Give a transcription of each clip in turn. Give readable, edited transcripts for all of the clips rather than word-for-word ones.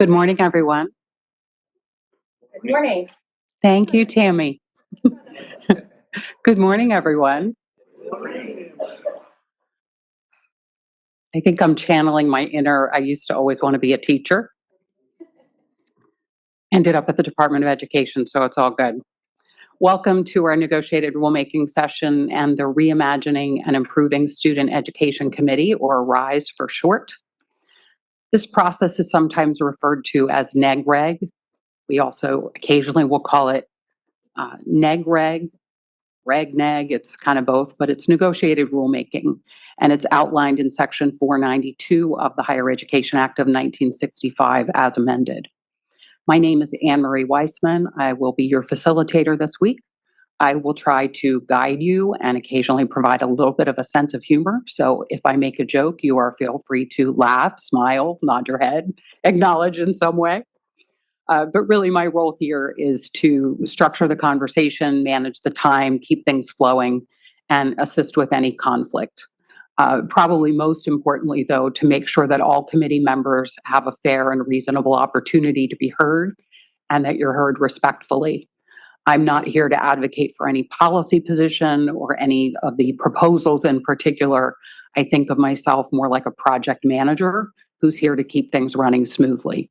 Good morning, everyone. Good morning. Thank you, Tammy. Good morning, everyone. I think I'm channeling my inner, I used to always want to be a teacher. Ended up at the Department of Education, so it's all good. Welcome to our negotiated rulemaking session and the Reimagining and Improving Student Education Committee, or RISE for short. This process is sometimes referred to as NEG-REG. We also occasionally will call it NEG-REG, REG-NEG, it's kind of both, but it's negotiated rulemaking, and it's outlined in Section 492 of the Higher Education Act of 1965 as amended. My name is Anne Marie Weissman. I will be your facilitator this week. I will try to guide you and occasionally provide a little bit of a sense of humor. So if I make a joke, feel free to laugh, smile, nod your head, acknowledge in some way. But really, my role here is to structure the conversation, manage the time, keep things flowing, and assist with any conflict. Probably most importantly, though, to make sure that all committee members have a fair and reasonable opportunity to be heard and that you're heard respectfully. I'm not here to advocate for any policy position or any of the proposals in particular. I think of myself more like a project manager who's here to keep things running smoothly.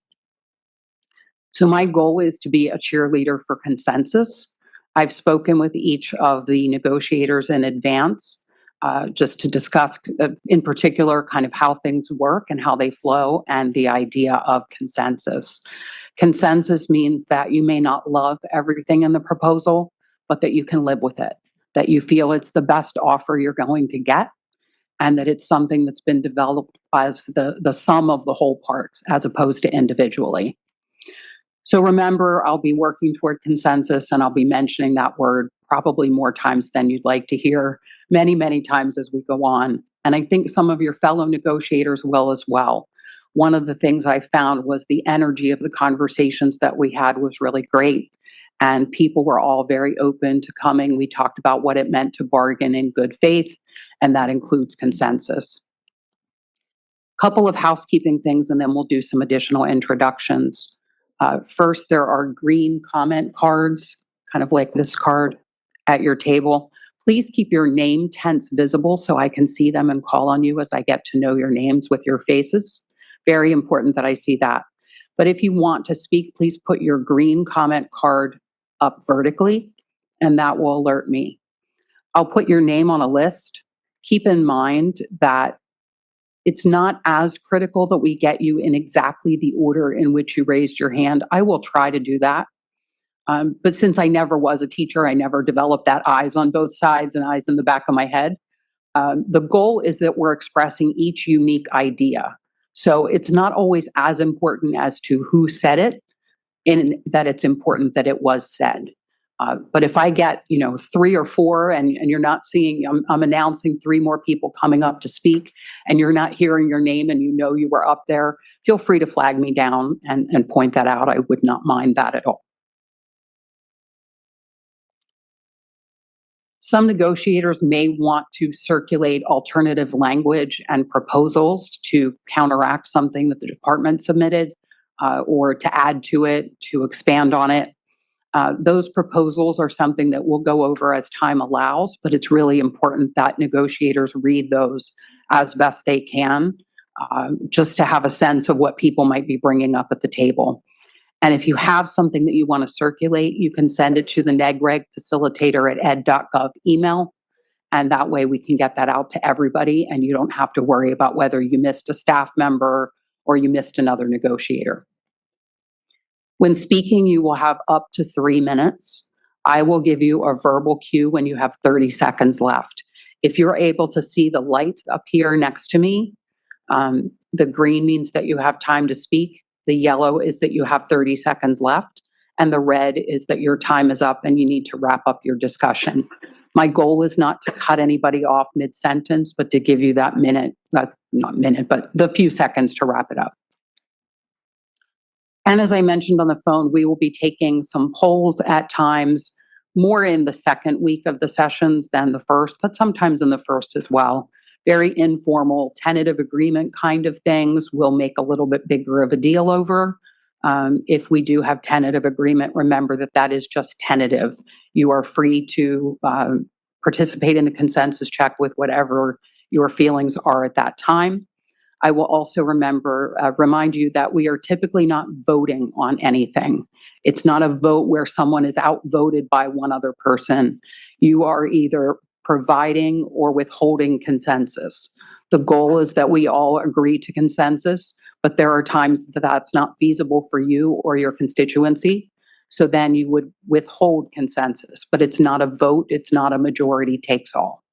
So my goal is to be a cheerleader for consensus. I've spoken with each of the negotiators in advance, just to discuss in particular kind of how things work and how they flow and the idea of consensus. Consensus means that you may not love everything in the proposal, but that you can live with it, that you feel it's the best offer you're going to get, and that it's something that's been developed as the sum of the whole parts as opposed to individually. So remember, I'll be working toward consensus, and I'll be mentioning that word probably more times than you'd like to hear, many, many times as we go on. And I think some of your fellow negotiators will as well. One of the things I found was the energy of the conversations that we had was really great. And people were all very open to coming. We talked about what it meant to bargain in good faith, and that includes consensus. Couple of housekeeping things, and then we'll do some additional introductions. First, there are green comment cards, kind of like this card at your table. Please keep your name tents visible so I can see them and call on you as I get to know your names with your faces. Very important that I see that. But if you want to speak, please put your green comment card up vertically, and that will alert me. I'll put your name on a list. Keep in mind that it's not as critical that we get you in exactly the order in which you raised your hand. I will try to do that. But since I never was a teacher, I never developed that eyes on both sides and eyes in the back of my head. The goal is that we're expressing each unique idea. So it's not always as important as to who said it, in that it's important that it was said. But if I get, 3 or 4 and you're not seeing, I'm announcing 3 more people coming up to speak and you're not hearing your name and you were up there, feel free to flag me down and point that out. I would not mind that at all. Some negotiators may want to circulate alternative language and proposals to counteract something that the department submitted or to add to it, to expand on it. Those proposals are something that we'll go over as time allows, but it's really important that negotiators read those as best they can, just to have a sense of what people might be bringing up at the table. And if you have something that you want to circulate, you can send it to the NEG-REG facilitator at ed.gov email. And that way we can get that out to everybody and you don't have to worry about whether you missed a staff member or you missed another negotiator. When speaking, you will have up to 3 minutes. I will give you a verbal cue when you have 30 seconds left. If you're able to see the lights up here next to me, the green means that you have time to speak. The yellow is that you have 30 seconds left. And the red is that your time is up and you need to wrap up your discussion. My goal is not to cut anybody off mid-sentence, but to give you that minute, not minute, but the few seconds to wrap it up. And as I mentioned on the phone, we will be taking some polls at times, more in the second week of the sessions than the first, but sometimes in the first as well. Very informal, tentative agreement kind of things we'll make a little bit bigger of a deal over. If we do have tentative agreement, remember that that is just tentative. You are free to participate in the consensus check with whatever your feelings are at that time. I will also remind you that we are typically not voting on anything. It's not a vote where someone is outvoted by one other person. You are either providing or withholding consensus. The goal is that we all agree to consensus, but there are times that that's not feasible for you or your constituency. So then you would withhold consensus, but it's not a vote. It's not a majority takes all.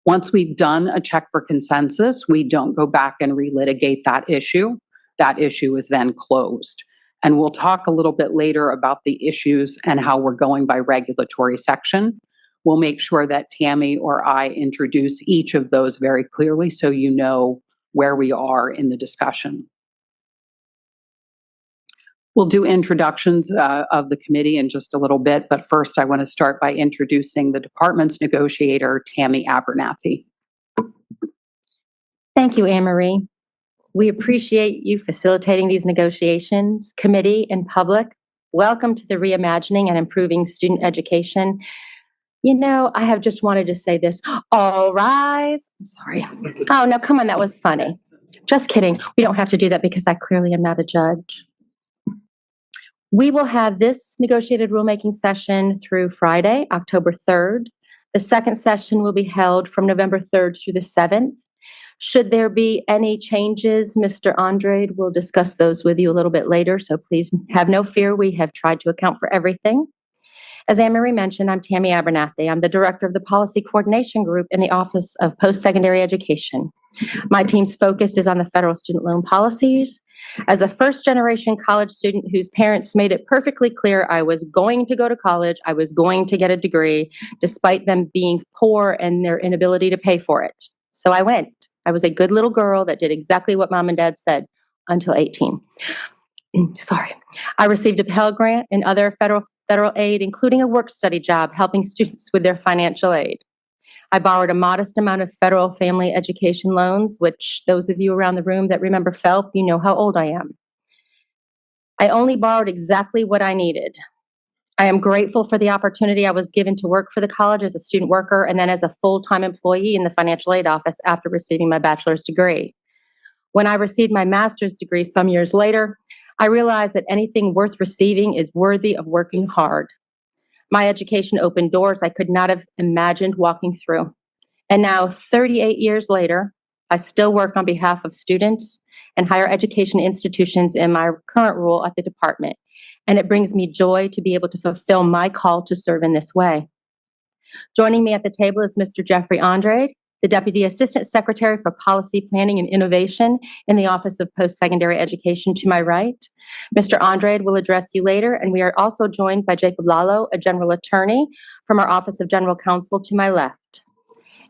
Once we've done a check for consensus, we don't go back and relitigate that issue. That issue is then closed. And we'll talk a little bit later about the issues and how we're going by regulatory section. We'll make sure that Tammy or I introduce each of those very clearly so you know where we are in the discussion. We'll do introductions of the committee in just a little bit, but first I want to start by introducing the department's negotiator, Tammy Abernathy. Thank you, Anne Marie. We appreciate you facilitating these negotiations. Committee and public, welcome to the Reimagining and Improving Student Education. You know, I have just wanted to say this. All rise. I'm sorry. Oh, no, come on. That was funny. Just kidding. We don't have to do that because I clearly am not a judge. We will have this negotiated rulemaking session through Friday, October 3rd. The second session will be held from November 3rd through the 7th. Should there be any changes, Mr. Andrade will discuss those with you a little bit later, so please have no fear. We have tried to account for everything. As Anne Marie mentioned, I'm Tammy Abernathy. I'm the director of the Policy Coordination Group in the Office of Post-Secondary Education. My team's focus is on the federal student loan policies. As a first-generation college student whose parents made it perfectly clear I was going to go to college, I was going to get a degree, despite them being poor and their inability to pay for it. So I went. I was a good little girl that did exactly what mom and dad said until 18. Sorry. I received a Pell Grant and other federal aid, including a work-study job helping students with their financial aid. I borrowed a modest amount of federal family education loans, which those of you around the room that remember FELP, you know how old I am. I only borrowed exactly what I needed. I am grateful for the opportunity I was given to work for the college as a student worker and then as a full-time employee in the financial aid office after receiving my bachelor's degree. When I received my master's degree some years later, I realized that anything worth receiving is worthy of working hard. My education opened doors I could not have imagined walking through. And now, 38 years later, I still work on behalf of students and higher education institutions in my current role at the department. And it brings me joy to be able to fulfill my call to serve in this way. Joining me at the table is Mr. Jeffrey Andrade, the Deputy Assistant Secretary for Policy Planning and Innovation in the Office of Post-Secondary Education to my right. Mr. Andrade will address you later, and we are also joined by Jacob Lalo, a General Attorney from our Office of General Counsel to my left.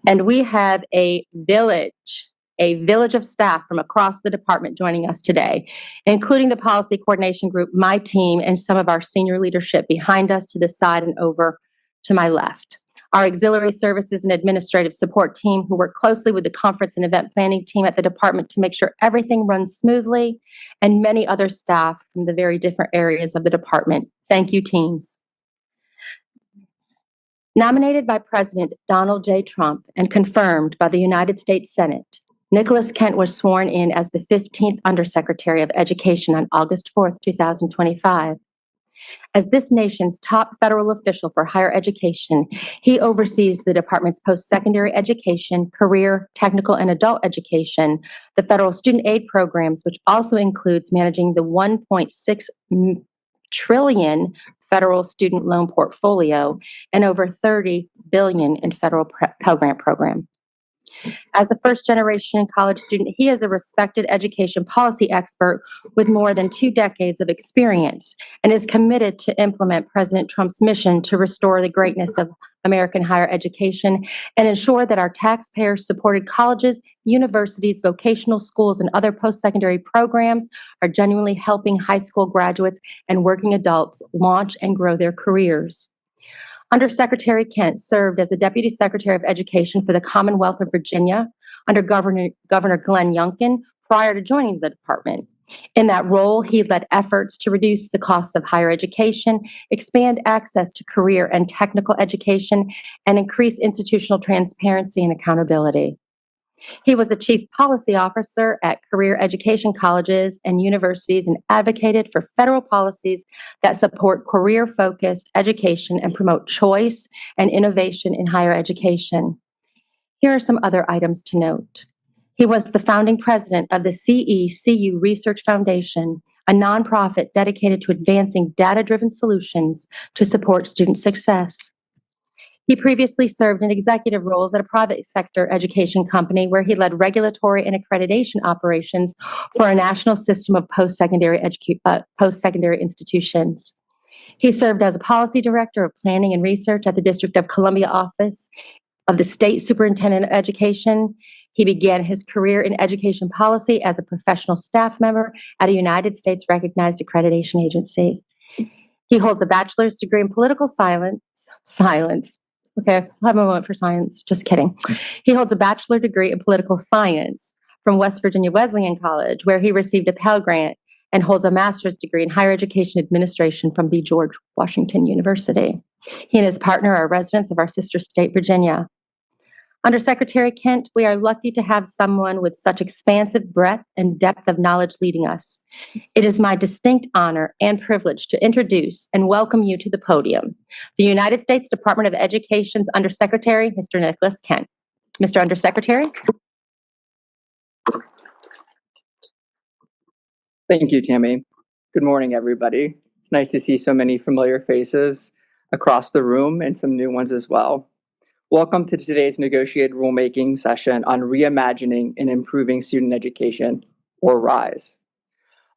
And we have a village of staff from across the department joining us today, including the Policy Coordination Group, my team, and some of our senior leadership behind us to the side and over to my left. Our auxiliary services and administrative support team who work closely with the conference and event planning team at the department to make sure everything runs smoothly, and many other staff from the very different areas of the department. Thank you, teams. Nominated by President Donald J. Trump and confirmed by the United States Senate, Nicholas Kent was sworn in as the 15th Undersecretary of Education on August 4th, 2025. As this nation's top federal official for higher education, he oversees the department's post-secondary education, career, technical, and adult education, the federal student aid programs, which also includes managing the $1.6 trillion federal student loan portfolio and over $30 billion in federal Pell Grant program. As a first-generation college student, he is a respected education policy expert with more than 2 decades of experience and is committed to implement President Trump's mission to restore the greatness of American higher education and ensure that our taxpayer-supported colleges, universities, vocational schools, and other post-secondary programs are genuinely helping high school graduates and working adults launch and grow their careers. Undersecretary Kent served as a Deputy Secretary of Education for the Commonwealth of Virginia under Governor Glenn Youngkin prior to joining the department. In that role, he led efforts to reduce the costs of higher education, expand access to career and technical education, and increase institutional transparency and accountability. He was a chief policy officer at career education colleges and universities and advocated for federal policies that support career-focused education and promote choice and innovation in higher education. Here are some other items to note. He was the founding president of the CECU Research Foundation, a nonprofit dedicated to advancing data-driven solutions to support student success. He previously served in executive roles at a private sector education company where he led regulatory and accreditation operations for a national system of post-secondary institutions. He served as a policy director of planning and research at the District of Columbia Office of the State Superintendent of Education. He began his career in education policy as a professional staff member at a United States recognized accreditation agency. He holds a bachelor's degree in political science. Okay, I'll have a moment for science. Just kidding. He holds a bachelor degree in political science from West Virginia Wesleyan College, where he received a Pell Grant, and holds a master's degree in higher education administration from the George Washington University. He and his partner are residents of our sister state, Virginia. Undersecretary Kent, we are lucky to have someone with such expansive breadth and depth of knowledge leading us. It is my distinct honor and privilege to introduce and welcome you to the podium, the United States Department of Education's Undersecretary, Mr. Nicholas Kent. Mr. Undersecretary. Thank you, Tammy. Good morning, everybody. It's nice to see so many familiar faces across the room and some new ones as well. Welcome to today's negotiated rulemaking session on reimagining and improving student education, or RISE.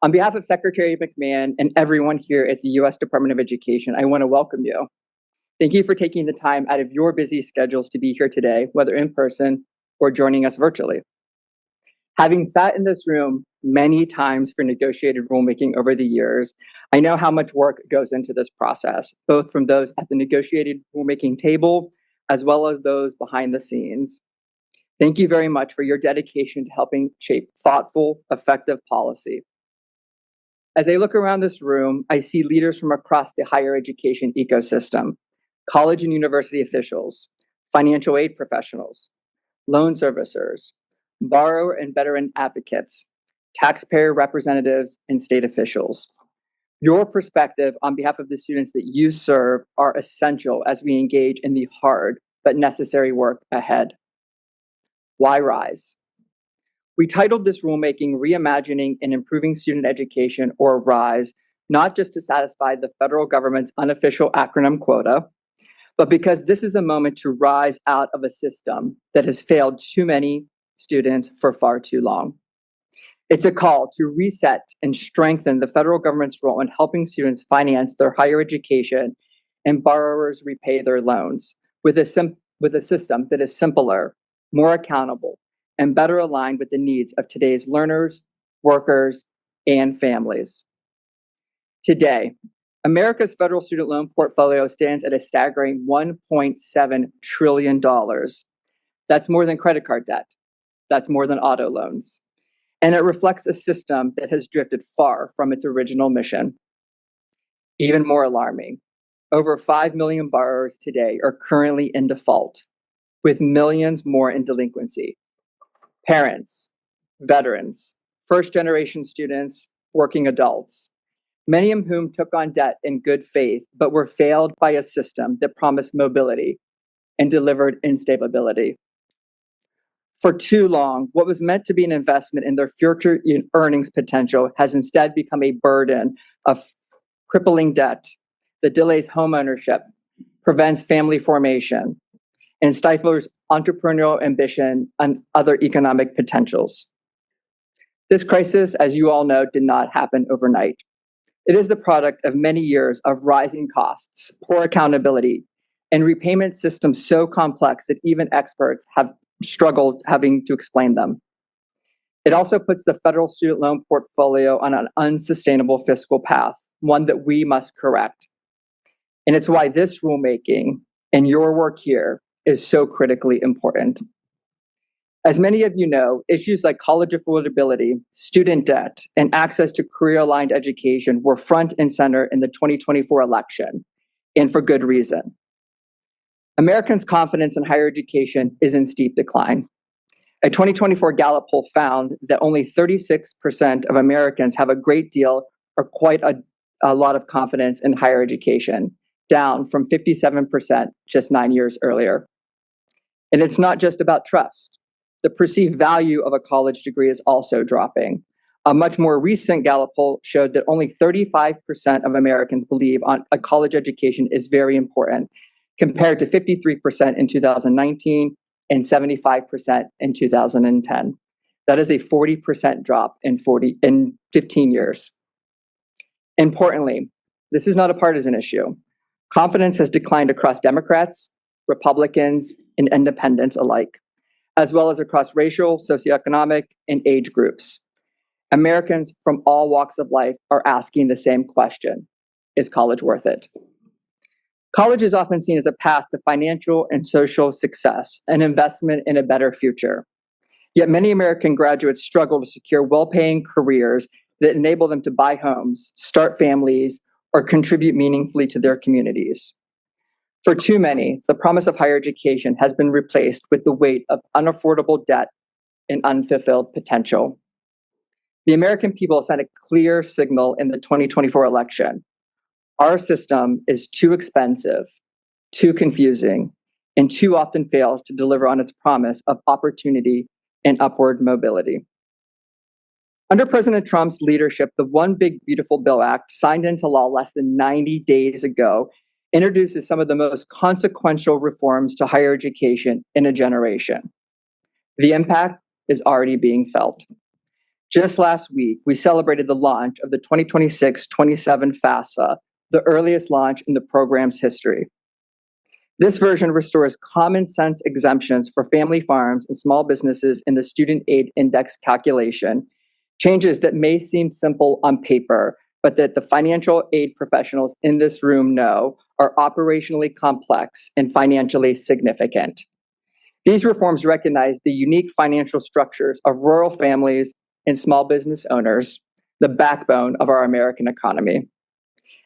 On behalf of Secretary McMahon and everyone here at the U.S. Department of Education, I want to welcome you. Thank you for taking the time out of your busy schedules to be here today, whether in person or joining us virtually. Having sat in this room many times for negotiated rulemaking over the years, I know how much work goes into this process, both from those at the negotiated rulemaking table as well as those behind the scenes. Thank you very much for your dedication to helping shape thoughtful, effective policy. As I look around this room, I see leaders from across the higher education ecosystem, college and university officials, financial aid professionals, loan servicers, borrower and veteran advocates, taxpayer representatives, and state officials. Your perspective on behalf of the students that you serve are essential as we engage in the hard but necessary work ahead. Why RISE? We titled this rulemaking Reimagining and Improving Student Education, or RISE, not just to satisfy the federal government's unofficial acronym quota, but because this is a moment to rise out of a system that has failed too many students for far too long. It's a call to reset and strengthen the federal government's role in helping students finance their higher education and borrowers repay their loans with a system that is simpler, more accountable, and better aligned with the needs of today's learners, workers, and families. Today, America's federal student loan portfolio stands at a staggering $1.7 trillion. That's more than credit card debt. That's more than auto loans. And it reflects a system that has drifted far from its original mission. Even more alarming, over 5 million borrowers today are currently in default, with millions more in delinquency. Parents, veterans, first-generation students, working adults, many of whom took on debt in good faith, but were failed by a system that promised mobility and delivered instability. For too long, what was meant to be an investment in their future earnings potential has instead become a burden of crippling debt that delays homeownership, prevents family formation, and stifles entrepreneurial ambition and other economic potentials. This crisis, as you all know, did not happen overnight. It is the product of many years of rising costs, poor accountability, and repayment systems so complex that even experts have struggled having to explain them. It also puts the federal student loan portfolio on an unsustainable fiscal path, one that we must correct. And it's why this rulemaking and your work here is so critically important. As many of you know, issues like college affordability, student debt, and access to career-aligned education were front and center in the 2024 election, and for good reason. Americans' confidence in higher education is in steep decline. A 2024 Gallup poll found that only 36% of Americans have a great deal or quite a lot of confidence in higher education, down from 57% just 9 years earlier. And it's not just about trust. The perceived value of a college degree is also dropping. A much more recent Gallup poll showed that only 35% of Americans believe a college education is very important, compared to 53% in 2019 and 75% in 2010. That is a 40% drop in 15 years. Importantly, this is not a partisan issue. Confidence has declined across Democrats, Republicans, and independents alike, as well as across racial, socioeconomic, and age groups. Americans from all walks of life are asking the same question: is college worth it? College is often seen as a path to financial and social success, an investment in a better future. Yet many American graduates struggle to secure well-paying careers that enable them to buy homes, start families, or contribute meaningfully to their communities. For too many, the promise of higher education has been replaced with the weight of unaffordable debt and unfulfilled potential. The American people sent a clear signal in the 2024 election. Our system is too expensive, too confusing, and too often fails to deliver on its promise of opportunity and upward mobility. Under President Trump's leadership, the One Big Beautiful Bill Act, signed into law less than 90 days ago, introduces some of the most consequential reforms to higher education in a generation. The impact is already being felt. Just last week, we celebrated the launch of the 2026-27 FAFSA, the earliest launch in the program's history. This version restores common sense exemptions for family farms and small businesses in the Student Aid Index calculation, changes that may seem simple on paper, but that the financial aid professionals in this room know are operationally complex and financially significant. These reforms recognize the unique financial structures of rural families and small business owners, the backbone of our American economy.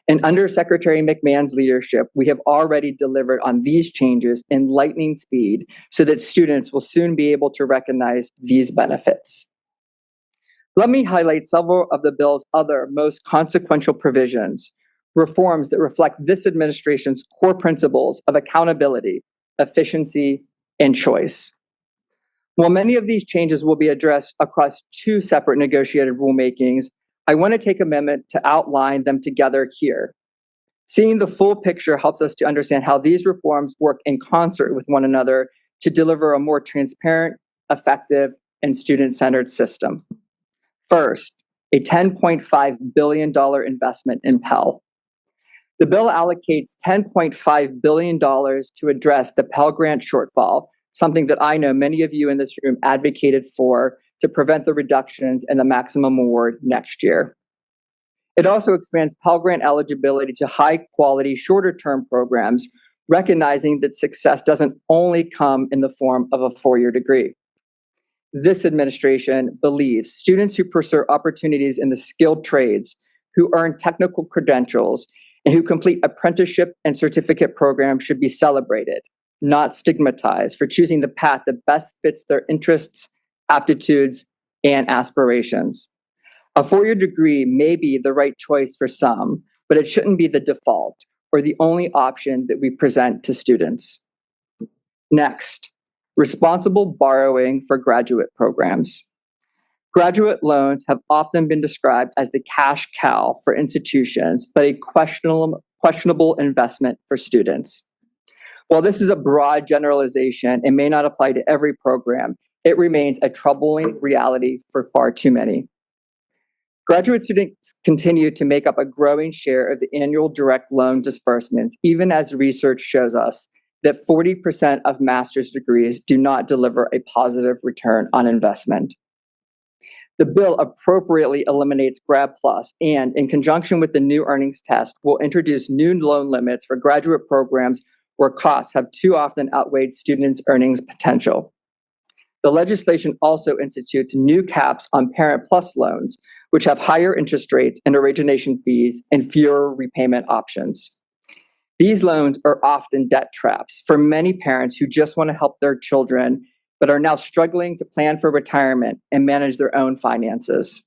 And under Secretary McMahon's leadership, we have already delivered on these changes in lightning speed so that students will soon be able to recognize these benefits. Let me highlight several of the bill's other most consequential provisions, reforms that reflect this administration's core principles of accountability, efficiency, and choice. While many of these changes will be addressed across two separate negotiated rulemakings, I want to take a moment to outline them together here. Seeing the full picture helps us to understand how these reforms work in concert with one another to deliver a more transparent, effective, and student-centered system. First, a $10.5 billion investment in Pell. The bill allocates $10.5 billion to address the Pell Grant shortfall, something that I know many of you in this room advocated for to prevent the reductions in the maximum award next year. It also expands Pell Grant eligibility to high-quality, shorter-term programs, recognizing that success doesn't only come in the form of a four-year degree. This administration believes students who pursue opportunities in the skilled trades, who earn technical credentials, and who complete apprenticeship and certificate programs should be celebrated, not stigmatized, for choosing the path that best fits their interests, aptitudes, and aspirations. A four-year degree may be the right choice for some, but it shouldn't be the default or the only option that we present to students. Next, responsible borrowing for graduate programs. Graduate loans have often been described as the cash cow for institutions, but a questionable investment for students. While this is a broad generalization and may not apply to every program, it remains a troubling reality for far too many. Graduate students continue to make up a growing share of the annual direct loan disbursements, even as research shows us that 40% of master's degrees do not deliver a positive return on investment. The bill appropriately eliminates Grad Plus and, in conjunction with the new earnings test, will introduce new loan limits for graduate programs where costs have too often outweighed students' earnings potential. The legislation also institutes new caps on Parent Plus loans, which have higher interest rates and origination fees and fewer repayment options. These loans are often debt traps for many parents who just want to help their children, but are now struggling to plan for retirement and manage their own finances.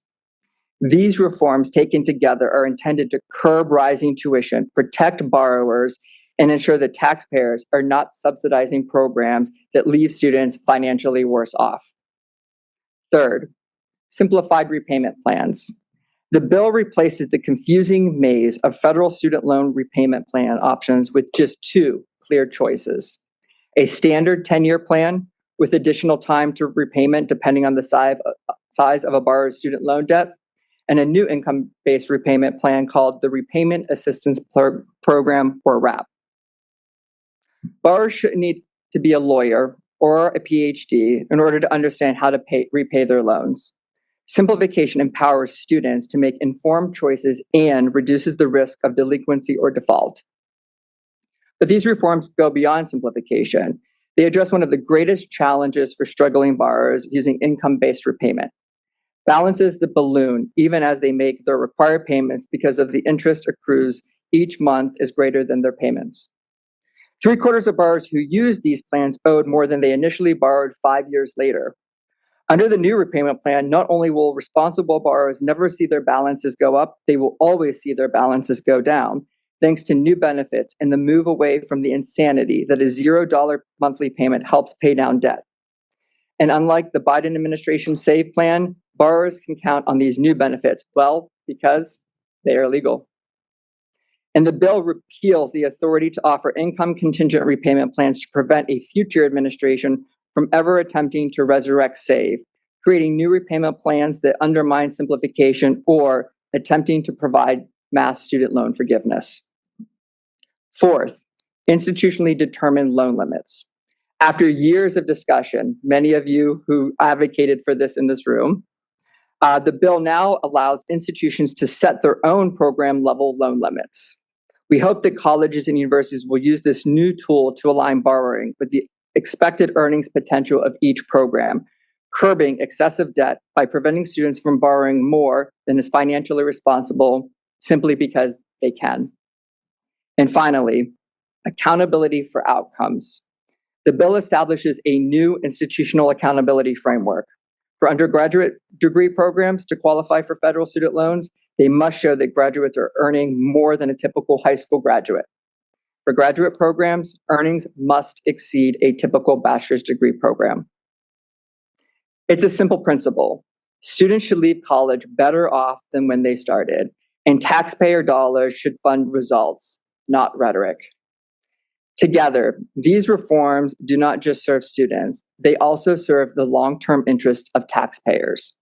These reforms taken together are intended to curb rising tuition, protect borrowers, and ensure that taxpayers are not subsidizing programs that leave students financially worse off. Third, simplified repayment plans. The bill replaces the confusing maze of federal student loan repayment plan options with just two clear choices: a standard 10-year plan with additional time to repayment depending on the size of a borrower's student loan debt, and a new income-based repayment plan called the Repayment Assistance Program, or RAP. Borrowers shouldn't need to be a lawyer or a PhD in order to understand how to repay their loans. Simplification empowers students to make informed choices and reduces the risk of delinquency or default. But these reforms go beyond simplification. They address one of the greatest challenges for struggling borrowers using income-based repayment. Balances the balloon even as they make their required payments because of the interest accrues each month is greater than their payments. 3/4 of borrowers who use these plans owed more than they initially borrowed 5 years later. Under the new repayment plan, not only will responsible borrowers never see their balances go up, they will always see their balances go down, thanks to new benefits and the move away from the insanity that a $0 monthly payment helps pay down debt. And unlike the Biden administration SAVE plan, borrowers can count on these new benefits, well, because they are legal. And the bill repeals the authority to offer income contingent repayment plans to prevent a future administration from ever attempting to resurrect SAVE, creating new repayment plans that undermine simplification or attempting to provide mass student loan forgiveness. Fourth, institutionally determined loan limits. After years of discussion, many of you who advocated for this in this room, the bill now allows institutions to set their own program level loan limits. We hope that colleges and universities will use this new tool to align borrowing with the expected earnings potential of each program, curbing excessive debt by preventing students from borrowing more than is financially responsible simply because they can. And finally, accountability for outcomes. The bill establishes a new institutional accountability framework. For undergraduate degree programs to qualify for federal student loans, they must show that graduates are earning more than a typical high school graduate. For graduate programs, earnings must exceed a typical bachelor's degree program. It's a simple principle. Students should leave college better off than when they started, and taxpayer dollars should fund results, not rhetoric. Together, these reforms do not just serve students, they also serve the long-term interests of taxpayers.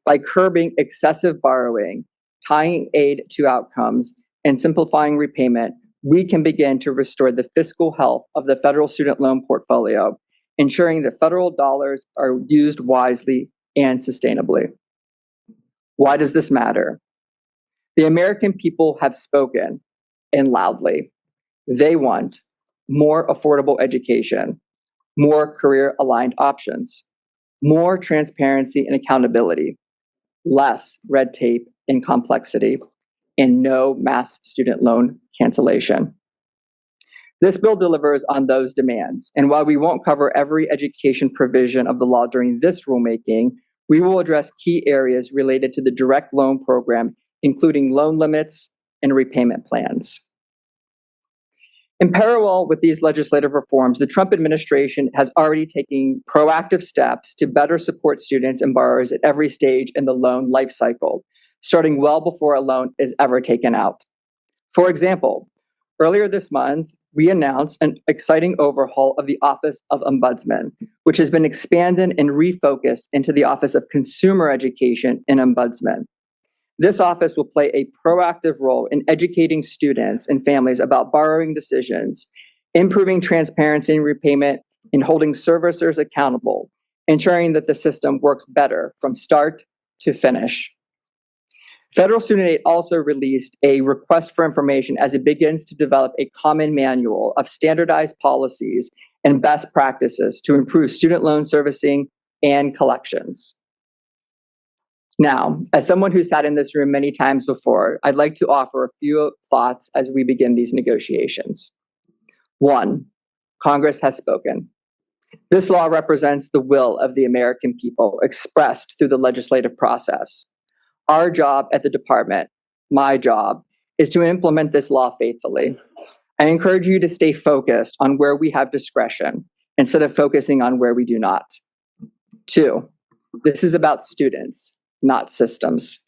By curbing excessive borrowing, tying aid to outcomes, and simplifying repayment, we can begin to restore the fiscal health of the federal student loan portfolio, ensuring that federal dollars are used wisely and sustainably. Why does this matter? The American people have spoken, and loudly. They want more affordable education, more career-aligned options, more transparency and accountability, less red tape and complexity, and no mass student loan cancellation. This bill delivers on those demands, and while we won't cover every education provision of the law during this rulemaking, we will address key areas related to the direct loan program, including loan limits and repayment plans. In parallel with these legislative reforms, the Trump administration has already taken proactive steps to better support students and borrowers at every stage in the loan life cycle, starting well before a loan is ever taken out. For example, earlier this month, we announced an exciting overhaul of the Office of Ombudsman, which has been expanded and refocused into the Office of Consumer Education and Ombudsman. This office will play a proactive role in educating students and families about borrowing decisions, improving transparency in repayment, and holding servicers accountable, ensuring that the system works better from start to finish. Federal Student Aid also released a request for information as it begins to develop a common manual of standardized policies and best practices to improve student loan servicing, and collections. Now, as someone who sat in this room many times before, I'd like to offer a few thoughts as we begin these negotiations. 1, Congress has spoken. This law represents the will of the American people expressed through the legislative process. Our job at the department, my job, is to implement this law faithfully. I encourage you to stay focused on where we have discretion instead of focusing on where we do not. 2, this is about students, not systems.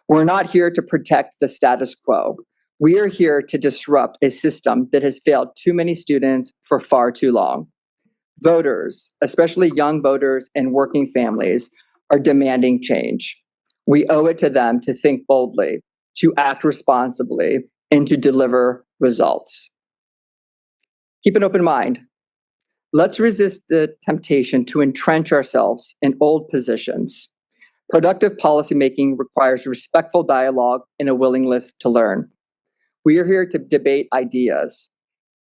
We're not here to protect the status quo. We are here to disrupt a system that has failed too many students for far too long. Voters, especially young voters and working families, are demanding change. We owe it to them to think boldly, to act responsibly, and to deliver results. Keep an open mind. Let's resist the temptation to entrench ourselves in old positions. Productive policymaking requires respectful dialogue and a willingness to learn. We are here to debate ideas,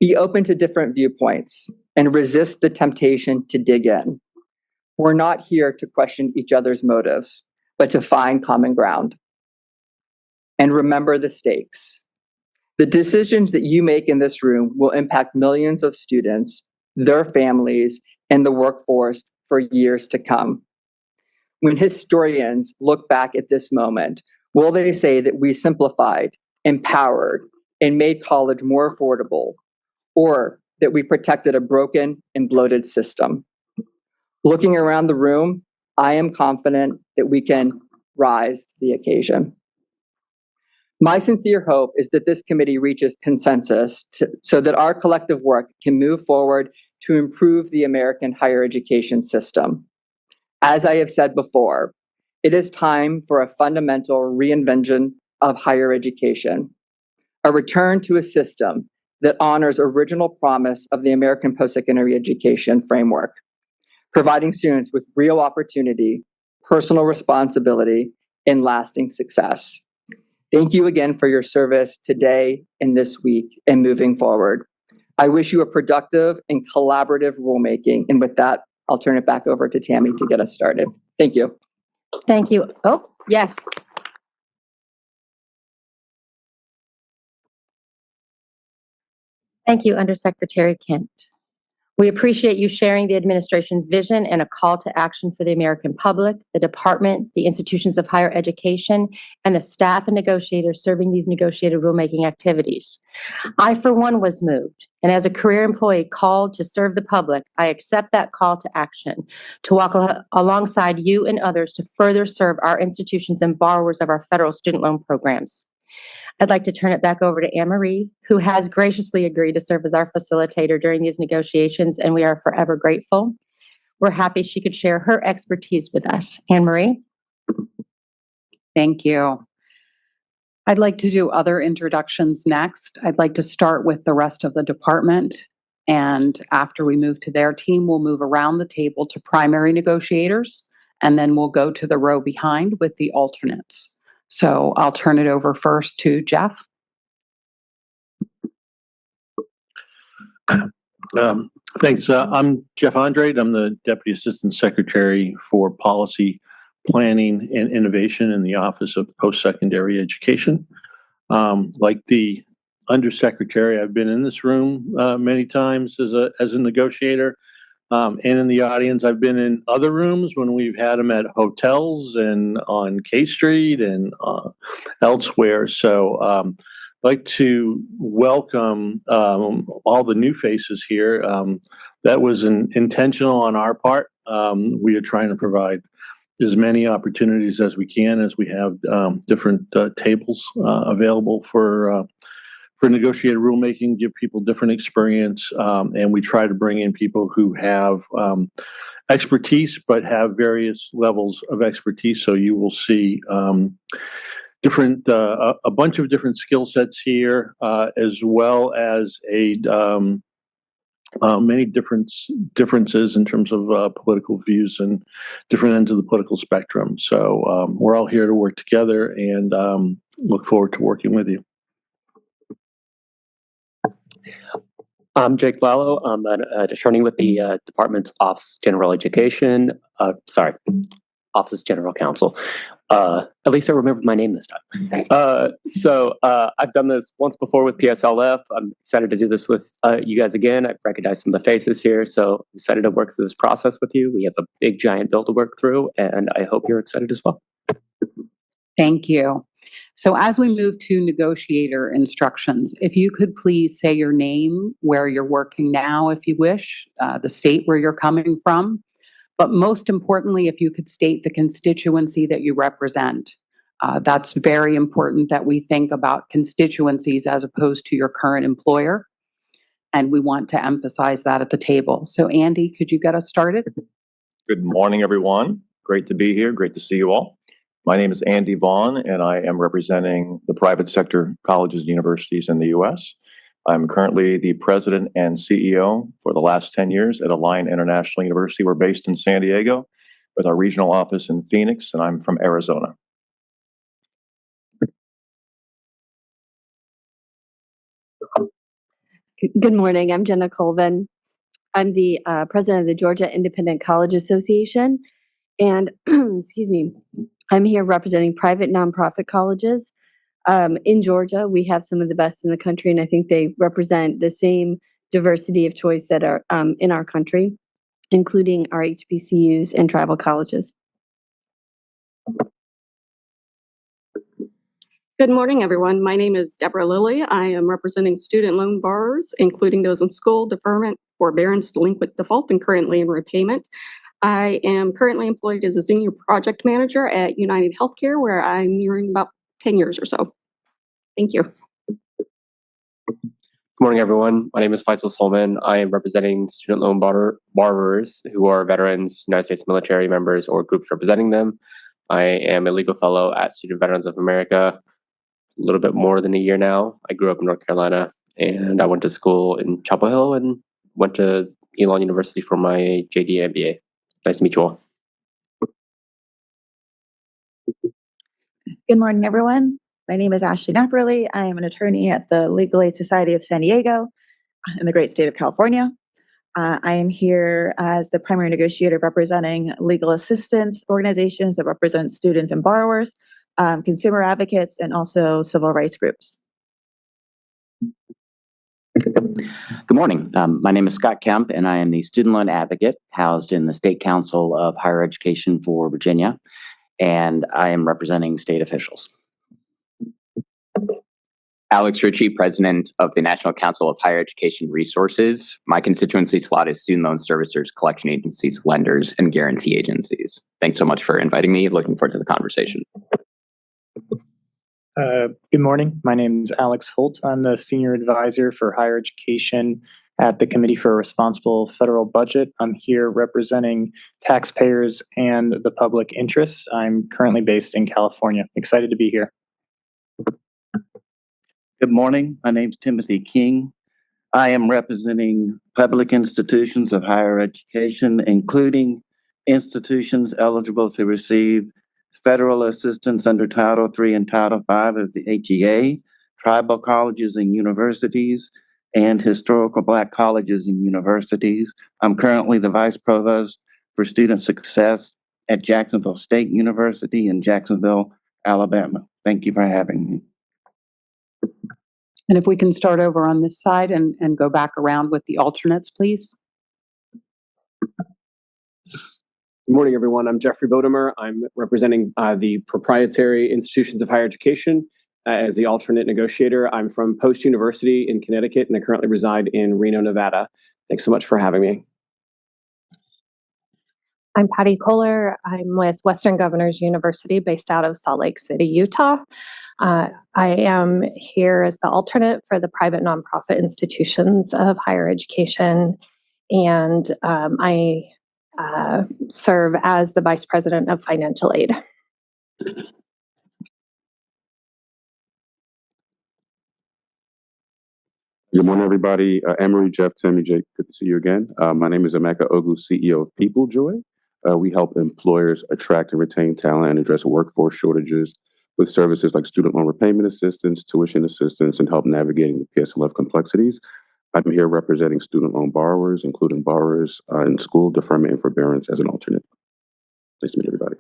be open to different viewpoints, and resist the temptation to dig in. We're not here to question each other's motives, but to find common ground. And remember the stakes. The decisions that you make in this room will impact millions of students, their families, and the workforce for years to come. When historians look back at this moment, will they say that we simplified, empowered, and made college more affordable, or that we protected a broken and bloated system? Looking around the room, I am confident that we can rise to the occasion. My sincere hope is that this committee reaches consensus so that our collective work can move forward to improve the American higher education system. As I have said before, it is time for a fundamental reinvention of higher education, a return to a system that honors original promise of the American post-secondary education framework, providing students with real opportunity, personal responsibility, and lasting success. Thank you again for your service today and this week and moving forward. I wish you a productive and collaborative rulemaking. And with that, I'll turn it back over to Tammy to get us started. Thank you. Thank you. Oh, yes. Thank you, Undersecretary Kent. We appreciate you sharing the administration's vision and a call to action for the American public, the department, the institutions of higher education, and the staff and negotiators serving these negotiated rulemaking activities. I, for one, was moved, and as a career employee called to serve the public, I accept that call to action to walk alongside you and others to further serve our institutions and borrowers of our federal student loan programs. I'd like to turn it back over to Anne Marie, who has graciously agreed to serve as our facilitator during these negotiations, and we are forever grateful. We're happy she could share her expertise with us. Anne Marie? Thank you. I'd like to do other introductions next. I'd like to start with the rest of the department, and after we move to their team, we'll move around the table to primary negotiators, and then we'll go to the row behind with the alternates. So I'll turn it over first to Jeff. Thanks. I'm Jeff Andrade. I'm the Deputy Assistant Secretary for Policy, Planning, and Innovation in the Office of Post-Secondary Education. Like the Undersecretary, I've been in this room many times as a negotiator. And in the audience, I've been in other rooms when we've had them at hotels and on K Street and elsewhere. So I'd like to welcome all the new faces here. That was intentional on our part. We are trying to provide as many opportunities as we can as we have different tables available for negotiated rulemaking, give people different experience, and we try to bring in people who have expertise but have various levels of expertise. So you will see different a bunch of different skill sets here, as well as many differences in terms of political views and different ends of the political spectrum. So we're all here to work together and look forward to working with you. I'm Jake Lallo. I'm an attorney with the department's Office of General Education. Office General Counsel. At least I remembered my name this time. I've done this once before with PSLF. I'm excited to do this with you guys again. I recognize some of the faces here, so I'm excited to work through this process with you. We have a big, giant bill to work through, and I hope you're excited as well. Thank you. So as we move to negotiator instructions, if you could please say your name, where you're working now, if you wish, the state where you're coming from, but most importantly, if you could state the constituency that you represent. That's very important that we think about constituencies as opposed to your current employer. And we want to emphasize that at the table. So Andy, could you get us started? Good morning, everyone. Great to be here. Great to see you all. My name is Andy Vaughn, and I am representing the private sector colleges and universities in the U.S. I'm currently the president and CEO for the last 10 years at Align International University. We're based in San Diego with our regional office in Phoenix, and I'm from Arizona. Good morning. I'm Jenna Colvin. I'm the president of the Georgia Independent College Association. And excuse me, I'm here representing private nonprofit colleges. In Georgia, we have some of the best in the country, and I think they represent the same diversity of choice that are in our country, including our HBCUs and tribal colleges. Good morning, everyone. My name is Deborah Lilly. I am representing student loan borrowers, including those in school, deferment, forbearance, delinquent default, and currently in repayment. I am currently employed as a senior project manager at United Healthcare, where I'm nearing about 10 years or so. Thank you. Good morning, everyone. My name is Faisal Solman. I am representing student loan borrowers who are veterans, United States military members, or groups representing them. I am a legal fellow at Student Veterans of America. A little bit more than a year now. I grew up in North Carolina, and I went to school in Chapel Hill and went to Elon University for my JD and MBA. Nice to meet you all. Good morning, everyone. My name is Ashley Napperly. I am an attorney at the Legal Aid Society of San Diego in the great state of California. I am here as the primary negotiator representing legal assistance organizations that represent students and borrowers, consumer advocates, and also civil rights groups. Good morning. My name is Scott Kemp, and I am the student loan advocate housed in the State Council of Higher Education for Virginia, and I am representing state officials. Alex Ritchie, president of the National Council of Higher Education Resources. My constituency slot is student loan servicers, collection agencies, lenders, and guarantee agencies. Thanks so much for inviting me. Looking forward to the conversation. Good morning. My name is Alex Holt. I'm the senior advisor for higher education at the Committee for a Responsible Federal Budget. I'm here representing taxpayers and the public interest. I'm currently based in California. Excited to be here. Good morning. My name is Timothy King. I am representing public institutions of higher education, including institutions eligible to receive federal assistance under Title III and Title V of the HEA, tribal colleges and universities, and historical Black colleges and universities. I'm currently the Vice Provost for Student Success at Jacksonville State University in Jacksonville, Alabama. Thank you for having me. And if we can start over on this side and go back around with the alternates, please. Good morning, everyone. I'm Jeffrey Bodemer. I'm representing the proprietary institutions of higher education as the alternate negotiator. I'm from Post University in Connecticut, and I currently reside in Reno, Nevada. Thanks so much for having me. I'm Patty Kohler. I'm with Western Governors University based out of Salt Lake City, Utah. I am here as the alternate for the private nonprofit institutions of higher education, and I serve as the Vice President of Financial Aid. Good morning, everybody. Emery, Jeff, Tammy, Jake, good to see you again. My name is Emeka Ogu, CEO of People Joy. We help employers attract and retain talent and address workforce shortages with services like student loan repayment assistance, tuition assistance, and help navigating the PSLF complexities. I'm here representing student loan borrowers, including borrowers in school, deferment, and forbearance as an alternate. Nice to meet everybody.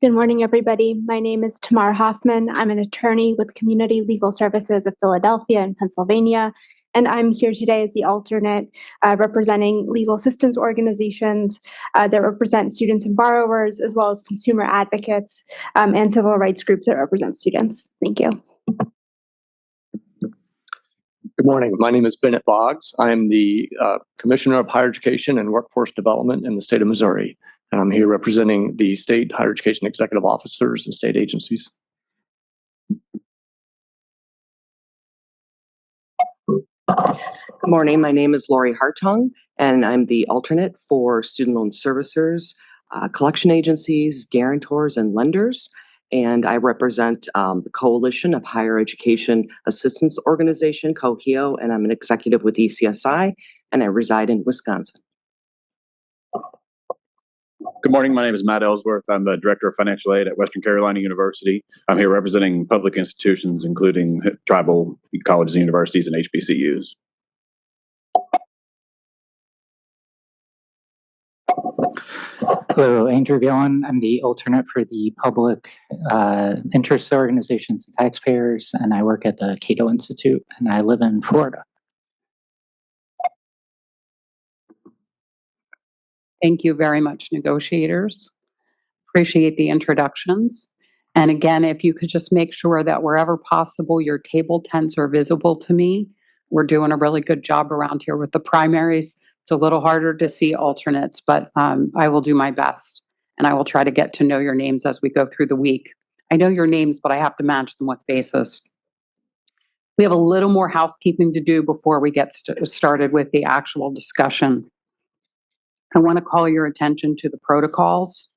Good morning, everybody. My name is Tamar Hoffman. I'm an attorney with Community Legal Services of Philadelphia and Pennsylvania, and I'm here today as the alternate representing legal assistance organizations that represent students and borrowers, as well as consumer advocates and civil rights groups that represent students. Thank you. Good morning. My name is Bennett Boggs. I'm the Commissioner of Higher Education and Workforce Development in the state of Missouri, and I'm here representing the state higher education executive officers and state agencies. Good morning. My name is Lori Hartung, and I'm the alternate for student loan servicers, collection agencies, guarantors, and lenders. And I represent the Coalition of Higher Education Assistance Organization, COHIO, and I'm an executive with ECSI, and I reside in Wisconsin. Good morning. My name is Matt Ellsworth. I'm the Director of Financial Aid at Western Carolina University. I'm here representing public institutions, including tribal colleges and universities and HBCUs. Hello, Andrew Gillen. I'm the alternate for the public interest organizations and taxpayers, and I work at the Cato Institute, and I live in Florida. Thank you very much, negotiators. Appreciate the introductions. And again, if you could just make sure that wherever possible, your table tents are visible to me. We're doing a really good job around here with the primaries. It's a little harder to see alternates, but I will do my best. And I will try to get to know your names as we go through the week. I know your names, but I have to match them with faces. We have a little more housekeeping to do before we get started with the actual discussion. I want to call your attention to the protocols.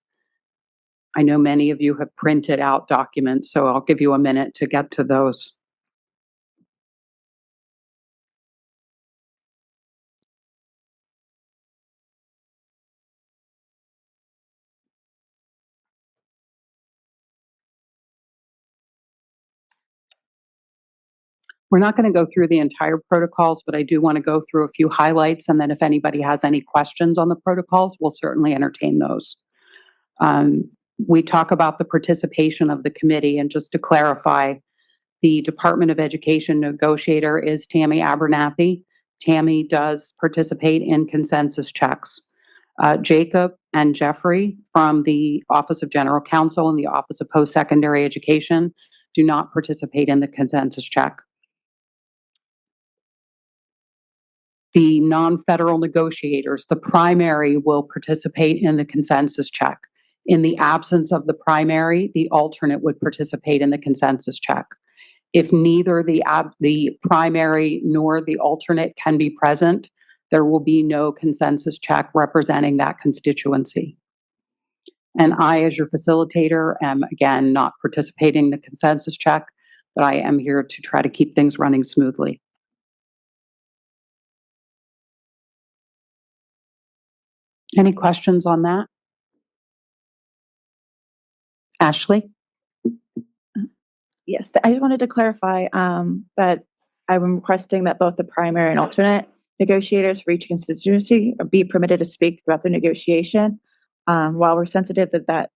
I know many of you have printed out documents, so I'll give you a minute to get to those. We're not going to go through the entire protocols, but I do want to go through a few highlights, and then if anybody has any questions on the protocols, we'll certainly entertain those. We talk about the participation of the committee, and just to clarify, the Department of Education negotiator is Tammy Abernathy. Tammy does participate in consensus checks. Jacob and Jeffrey from the Office of General Counsel and the Office of Post-Secondary Education do not participate in the consensus check. The non-federal negotiators, the primary, will participate in the consensus check. In the absence of the primary, the alternate would participate in the consensus check. If neither the primary nor the alternate can be present, there will be no consensus check representing that constituency. And I, as your facilitator, am again not participating in the consensus check, but I am here to try to keep things running smoothly. Any questions on that? Ashley? Yes, I just wanted to clarify that I'm requesting that both the primary and alternate negotiators for each constituency be permitted to speak throughout the negotiation. While we're sensitive that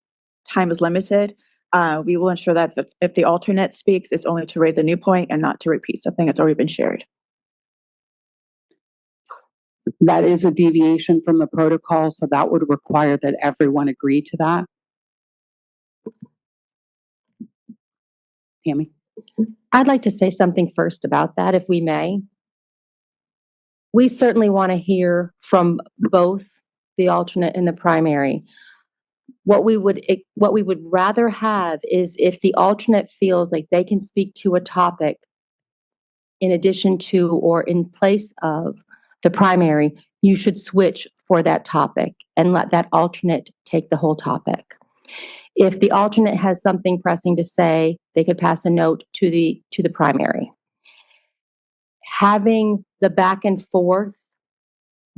time is limited, we will ensure that if the alternate speaks, it's only to raise a new point and not to repeat something that's already been shared. That is a deviation from the protocol, so that would require that everyone agree to that. Tammy? I'd like to say something first about that, if we may. We certainly want to hear from both the alternate and the primary. What we would rather have is if the alternate feels like they can speak to a topic in addition to or in place of the primary, you should switch for that topic and let that alternate take the whole topic. If the alternate has something pressing to say, they could pass a note to the primary. Having the back and forth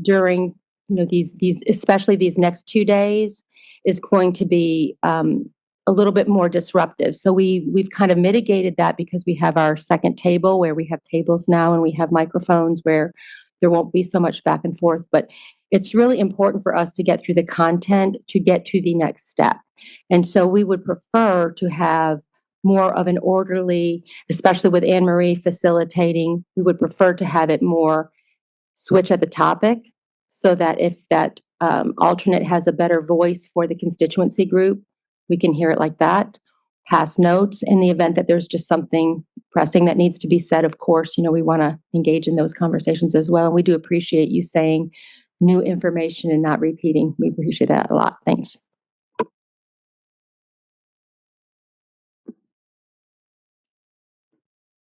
during these especially these next 2 days is going to be a a little bit more disruptive. So we've kind of mitigated that because we have our second table where we have tables now and we have microphones where there won't be so much back and forth. But it's really important for us to get through the content to get to the next step. And so we would prefer to have more of an orderly, especially with Anne Marie facilitating, we would prefer to have it more switch at the topic so that if that alternate has a better voice for the constituency group, we can hear it like that. Pass notes in the event that there's just something pressing that needs to be said. Of course, we want to engage in those conversations as well. And we do appreciate you saying new information and not repeating. We appreciate that a lot. Thanks.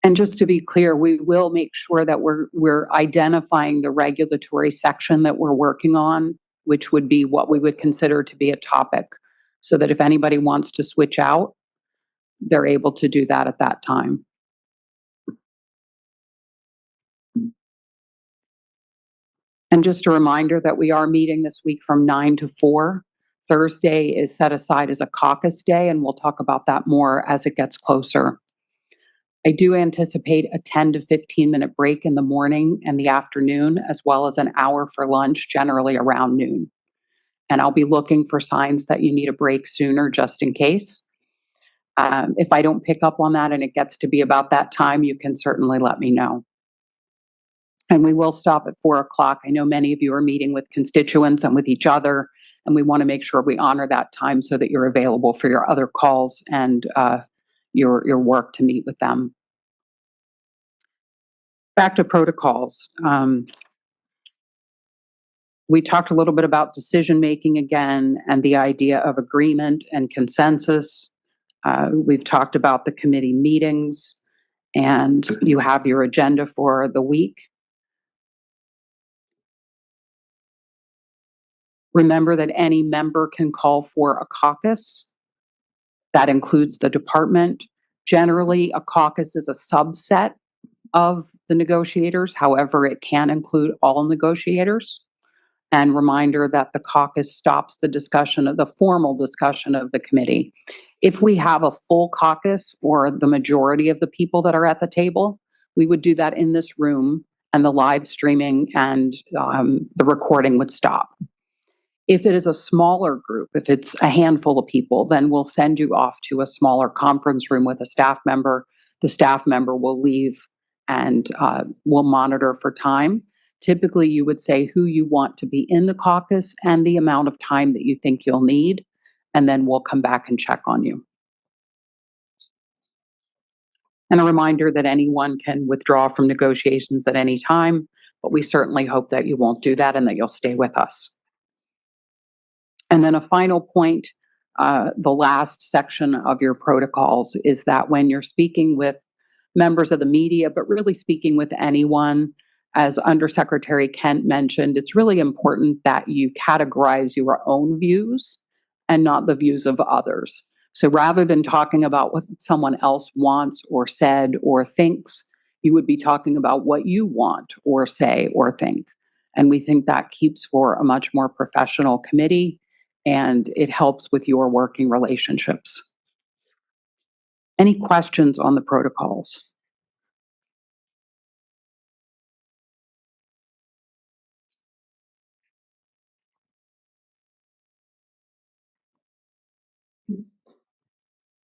And just to be clear, we will make sure that we're identifying the regulatory section that we're working on, which would be what we would consider to be a topic, so that if anybody wants to switch out, they're able to do that at that time. And just a reminder that we are meeting this week from 9 to 4. Thursday is set aside as a caucus day, and we'll talk about that more as it gets closer. I do anticipate a 10 to 15-minute break in the morning and the afternoon, as well as an hour for lunch, generally around noon. And I'll be looking for signs that you need a break sooner, just in case. If I don't pick up on that and it gets to be about that time, you can certainly let me know. And we will stop at 4 o'clock. I know many of you are meeting with constituents and with each other, and we want to make sure we honor that time so that you're available for your other calls and your work to meet with them. Back to protocols. We talked a little bit about decision making again and the idea of agreement and consensus. We've talked about the committee meetings, and you have your agenda for the week. Remember that any member can call for a caucus. That includes the department. Generally, a caucus is a subset of the negotiators. However, it can include all negotiators. And reminder that the caucus stops the formal discussion of the committee. If we have a full caucus or the majority of the people that are at the table, we would do that in this room, and the live streaming and the recording would stop. If it is a smaller group, if it's a handful of people, then we'll send you off to a smaller conference room with a staff member. The staff member will leave and will monitor for time. Typically, you would say who you want to be in the caucus and the amount of time that you think you'll need, and then we'll come back and check on you. And a reminder that anyone can withdraw from negotiations at any time, but we certainly hope that you won't do that and that you'll stay with us. And then a final point, the last section of your protocols is that when you're speaking with members of the media, but really speaking with anyone, as Undersecretary Kent mentioned, it's really important that you categorize your own views and not the views of others. So rather than talking about what someone else wants or said or thinks, you would be talking about what you want or say or think. And we think that keeps for a much more professional committee, and it helps with your working relationships. Any questions on the protocols?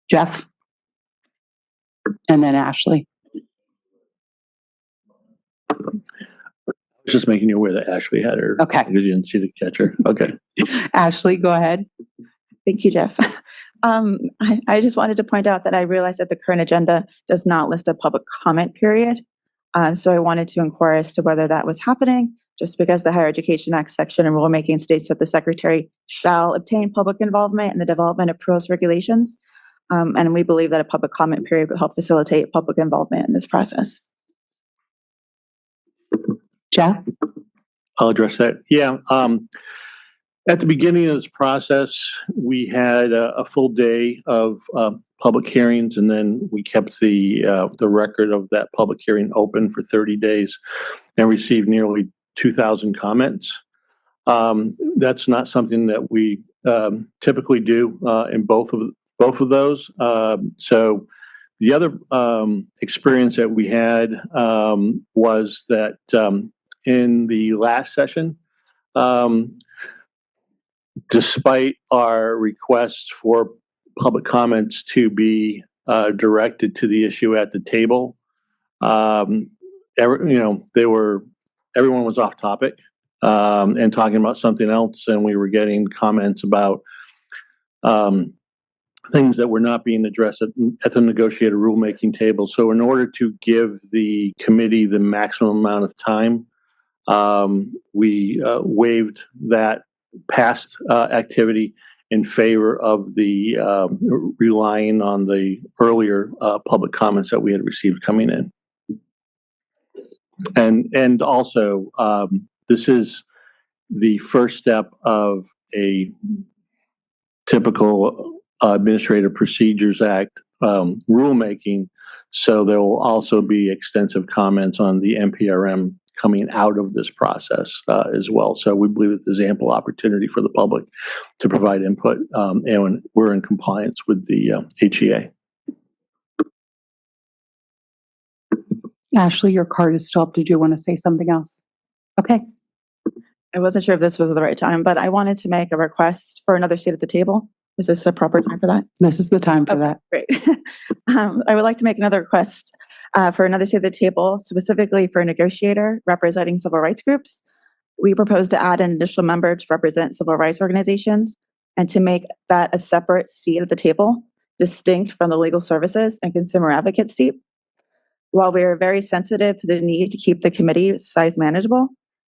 Jeff? And then Ashley. I was just making you aware that Ashley had her. Okay. Because you didn't see the catcher. Okay. Ashley, go ahead. Thank you, Jeff. I just wanted to point out that I realized that the current agenda does not list a public comment period. So I wanted to inquire as to whether that was happening, just because the Higher Education Act section and rulemaking states that the Secretary shall obtain public involvement in the development of proposed regulations. And we believe that a public comment period would help facilitate public involvement in this process. Jeff? I'll address that. Yeah. At the beginning of this process, we had a full day of public hearings, and then we kept the record of that public hearing open for 30 days and received nearly 2,000 comments. That's not something that we typically do in both of both of those. So the other experience that we had was that in the last session, despite our requests for public comments to be directed to the issue at the table, everyone was off topic and talking about something else, and we were getting comments about things that were not being addressed at the negotiated rulemaking table. So in order to give the committee the maximum amount of time, we waived that past activity in favor of the relying on the earlier public comments that we had received coming in. And also, this is the first step of a typical Administrative Procedures Act rulemaking. So there will also be extensive comments on the NPRM coming out of this process as well. So we believe that there's ample opportunity for the public to provide input, and we're in compliance with the HEA. Ashley, your card is still up. Did you want to say something else? Okay. I wasn't sure if this was the right time, but I wanted to make a request for another seat at the table. Is this a proper time for that? This is the time for that. Great. I would like to make another request for another seat at the table, specifically for a negotiator representing civil rights groups. We propose to add an additional member to represent civil rights organizations and to make that a separate seat at the table, distinct from the legal services and consumer advocate seat. While we are very sensitive to the need to keep the committee size manageable,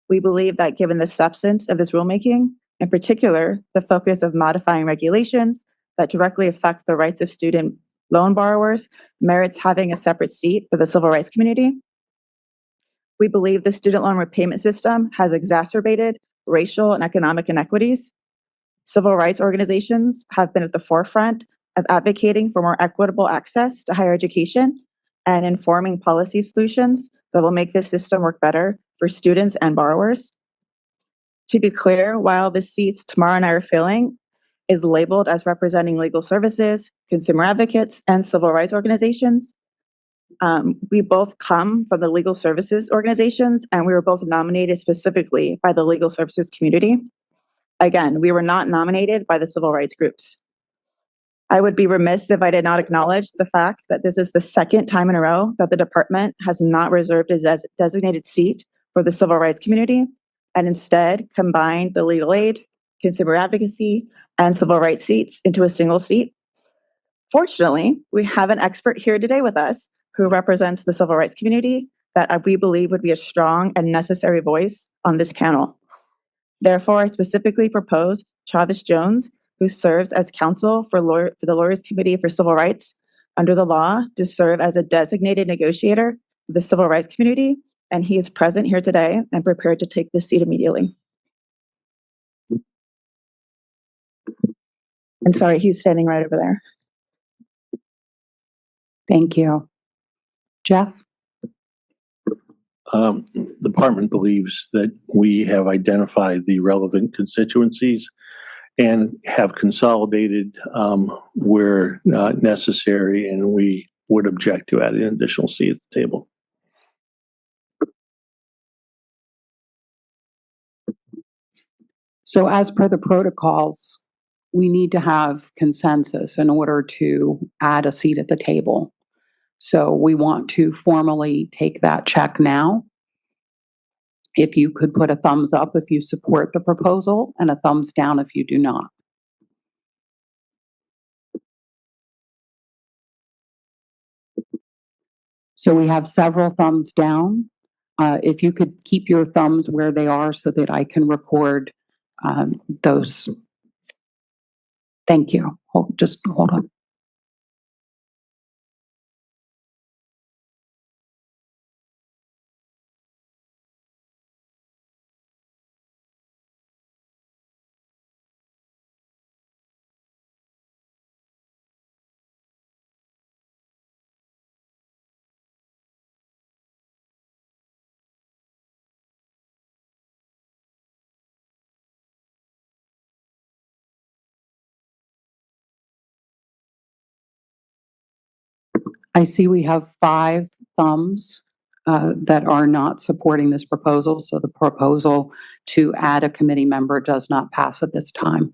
we believe that given the substance of this rulemaking, in particular, the focus of modifying regulations that directly affect the rights of student loan borrowers merits having a separate seat for the civil rights community. We believe the student loan repayment system has exacerbated racial and economic inequities. Civil rights organizations have been at the forefront of advocating for more equitable access to higher education and informing policy solutions that will make this system work better for students and borrowers. To be clear, while the seats Tamara and I are filling is labeled as representing legal services, consumer advocates, and civil rights organizations, we both come from the legal services organizations, and we were both nominated specifically by the legal services community. Again, we were not nominated by the civil rights groups. I would be remiss if I did not acknowledge the fact that this is the second time in a row that the department has not reserved a designated seat for the civil rights community and instead combined the legal aid, consumer advocacy, and civil rights seats into a single seat. Fortunately, we have an expert here today with us who represents the civil rights community that we believe would be a strong and necessary voice on this panel. Therefore, I specifically propose Travis Jones, who serves as counsel for the Lawyers Committee for Civil Rights under the law, to serve as a designated negotiator for the civil rights community, and he is present here today and prepared to take this seat immediately. And sorry, he's standing right over there. Thank you. Jeff? The department believes that we have identified the relevant constituencies and have consolidated where necessary, and we would object to adding an additional seat at the table. So as per the protocols, we need to have consensus in order to add a seat at the table. So we want to formally take that check now. If you could put a thumbs up if you support the proposal and a thumbs down if you do not. So we have several thumbs down. If you could keep your thumbs where they are so that I can record those. Thank you. Just hold on. I see we have 5 thumbs that are not supporting this proposal, so the proposal to add a committee member does not pass at this time.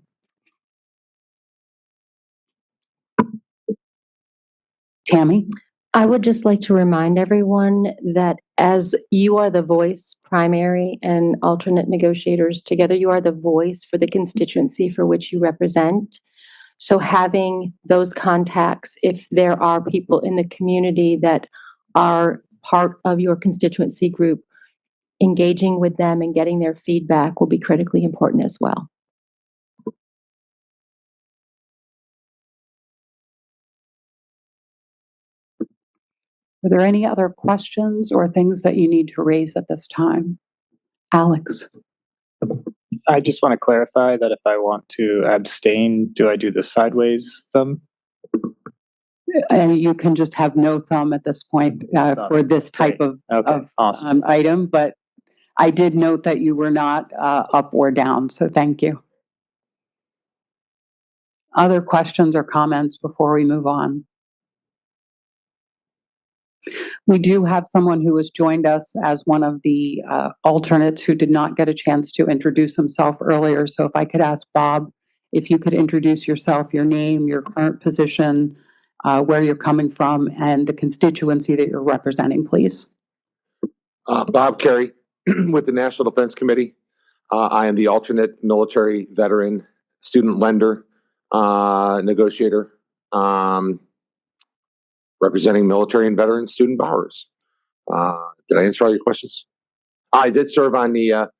Tammy? I would just like to remind everyone that as you are the voice, primary and alternate negotiators together, you are the voice for the constituency for which you represent. So having those contacts, if there are people in the community that are part of your constituency group, engaging with them and getting their feedback will be critically important as well. Are there any other questions or things that you need to raise at this time? Alex? I just want to clarify that if I want to abstain, do I do the sideways thumb? And you can just have no thumb at this point for this type of item, but I did note that you were not up or down, so thank you. Other questions or comments before we move on? We do have someone who has joined us as one of the alternates who did not get a chance to introduce himself earlier. So if I could ask Bob, if you could introduce yourself, your name, your current position, where you're coming from, and the constituency that you're representing, please. Bob Carey with the National Defense Committee. I am the alternate military veteran, student lender, negotiator, representing military and veteran student borrowers. Did I answer all your questions? I did serve on the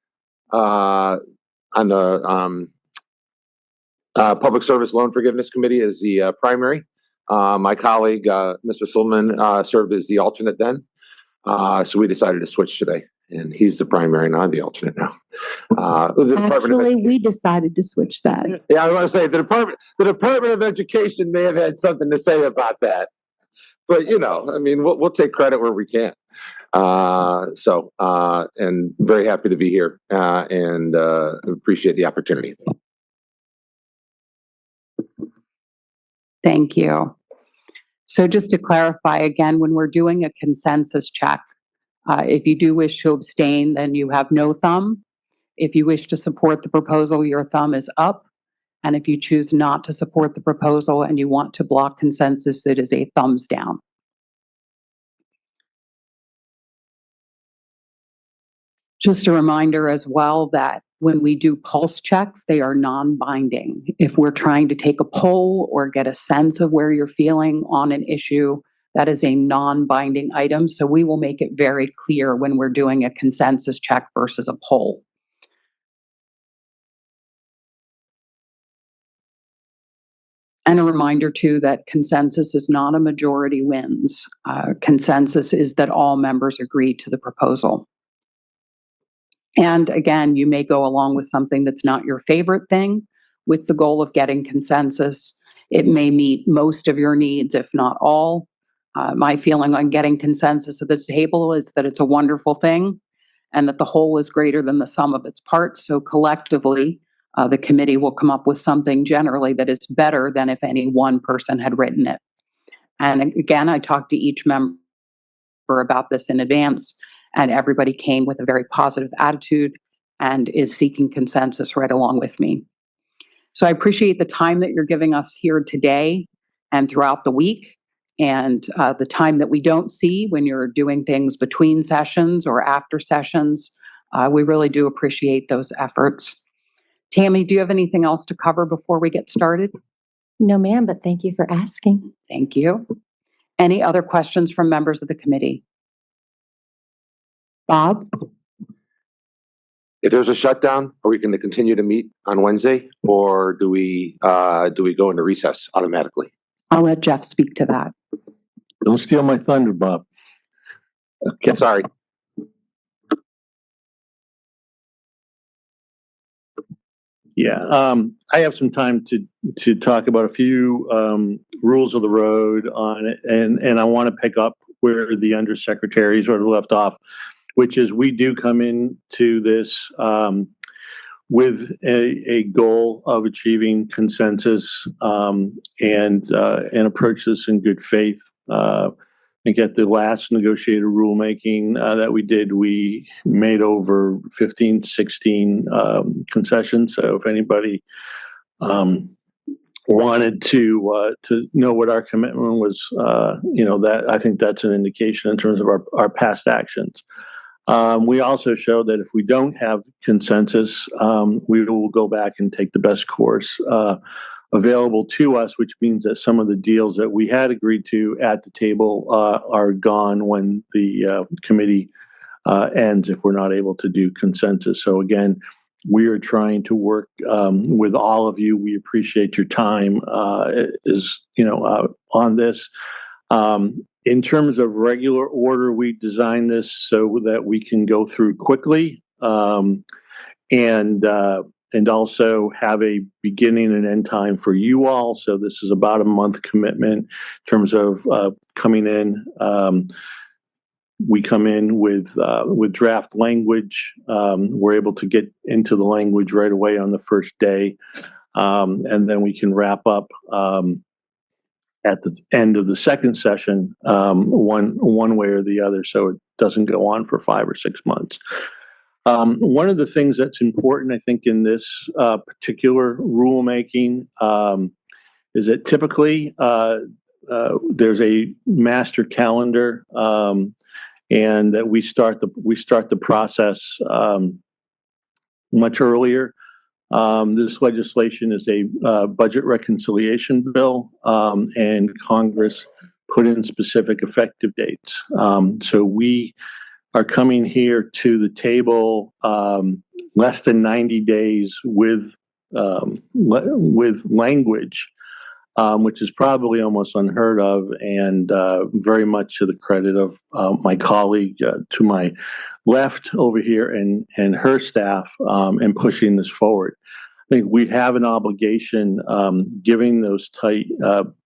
Public Service Loan Forgiveness Committee as the primary. My colleague, Mr. Silman, served as the alternate then. So we decided to switch today, and he's the primary and I'm the alternate now. Actually, we decided to switch that. Yeah, I want to say the Department of Education may have had something to say about that. But, you know, I mean, we'll take credit where we can. And very happy to be here and appreciate the opportunity. Thank you. So just to clarify again, when we're doing a consensus check, if you do wish to abstain, then you have no thumb. If you wish to support the proposal, your thumb is up. And if you choose not to support the proposal and you want to block consensus, it is a thumbs down. Just a reminder as well that when we do pulse checks, they are non-binding. If we're trying to take a poll or get a sense of where you're feeling on an issue, that is a non-binding item. So we will make it very clear when we're doing a consensus check versus a poll. And a reminder too that consensus is not a majority wins. Consensus is that all members agree to the proposal. And again, you may go along with something that's not your favorite thing with the goal of getting consensus. It may meet most of your needs, if not all. My feeling on getting consensus at this table is that it's a wonderful thing and that the whole is greater than the sum of its parts. So collectively, the committee will come up with something generally that is better than if any one person had written it. And again, I talked to each member about this in advance, and everybody came with a very positive attitude and is seeking consensus right along with me. So I appreciate the time that you're giving us here today and throughout the week, and the time that we don't see when you're doing things between sessions or after sessions. We really do appreciate those efforts. Tammy, do you have anything else to cover before we get started? No, ma'am, but thank you for asking. Thank you. Any other questions from members of the committee? Bob? If there's a shutdown, are we going to continue to meet on Wednesday, or do we go into recess automatically? I'll let Jeff speak to that. Don't steal my thunder, Bob. Okay, sorry. Yeah, I have some time to talk about a few rules of the road on it, and I want to pick up where the undersecretary sort of left off, which is we do come into this with a goal of achieving consensus and approach this in good faith. think at the last negotiated rulemaking that we did, we made over 15, 16 concessions. So if anybody wanted to know what our commitment was, that I think that's an indication in terms of our past actions. We also show that if we don't have consensus, we will go back and take the best course available to us, which means that some of the deals that we had agreed to at the table are gone when the committee ends if we're not able to do consensus. So again, we are trying to work with all of you. We appreciate your time on this. In terms of regular order, we designed this so that we can go through quickly and also have a beginning and end time for you all. So this is about a month commitment in terms of coming in. We come in with draft language. We're able to get into the language right away on the first day, and then we can wrap up at the end of the second session, one way or the other, so it doesn't go on for 5 or 6 months. One of the things that's important, I think, in this particular rulemaking is that typically there's a master calendar, and that we start the process much earlier. This legislation is a budget reconciliation bill, and Congress put in specific effective dates. So we are coming here to the table less than 90 days with language, which is probably almost unheard of, and very much to the credit of my colleague to my left over here and her staff in pushing this forward. I think we have an obligation, given those tight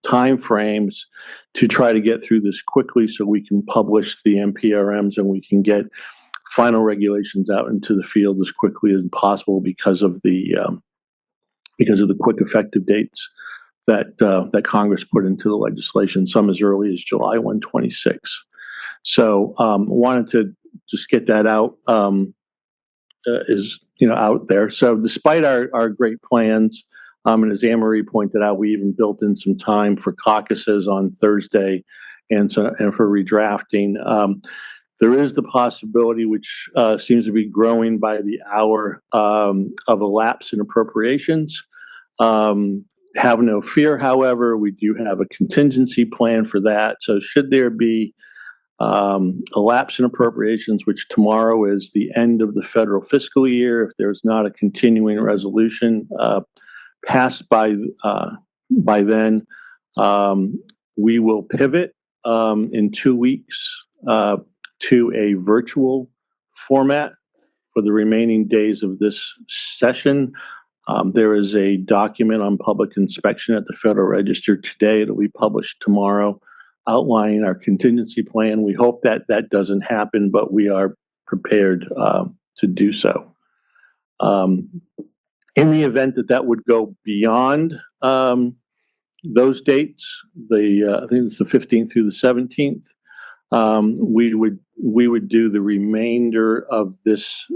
time frames, to try to get through this quickly so we can publish the NPRMs and we can get final regulations out into the field as quickly as possible because of the quick effective dates that Congress put into the legislation, some as early as July 1, 26. So wanted to just get that out, out there. So despite our great plans, and as Anne-Marie pointed out, we even built in some time for caucuses on Thursday and for redrafting. There is the possibility, which seems to be growing by the hour, of a lapse in appropriations. Have no fear, however, we do have a contingency plan for that. So should there be a lapse in appropriations, which tomorrow is the end of the federal fiscal year, if there's not a continuing resolution passed by then, we will pivot in 2 weeks to a virtual format for the remaining days of this session. There is a document on public inspection at the Federal Register today. It'll be published tomorrow, outlining our contingency plan. We hope that that doesn't happen, but we are prepared to do so. In the event that that would go beyond those dates, I think it's the 15th through the 17th, we would do the remainder of this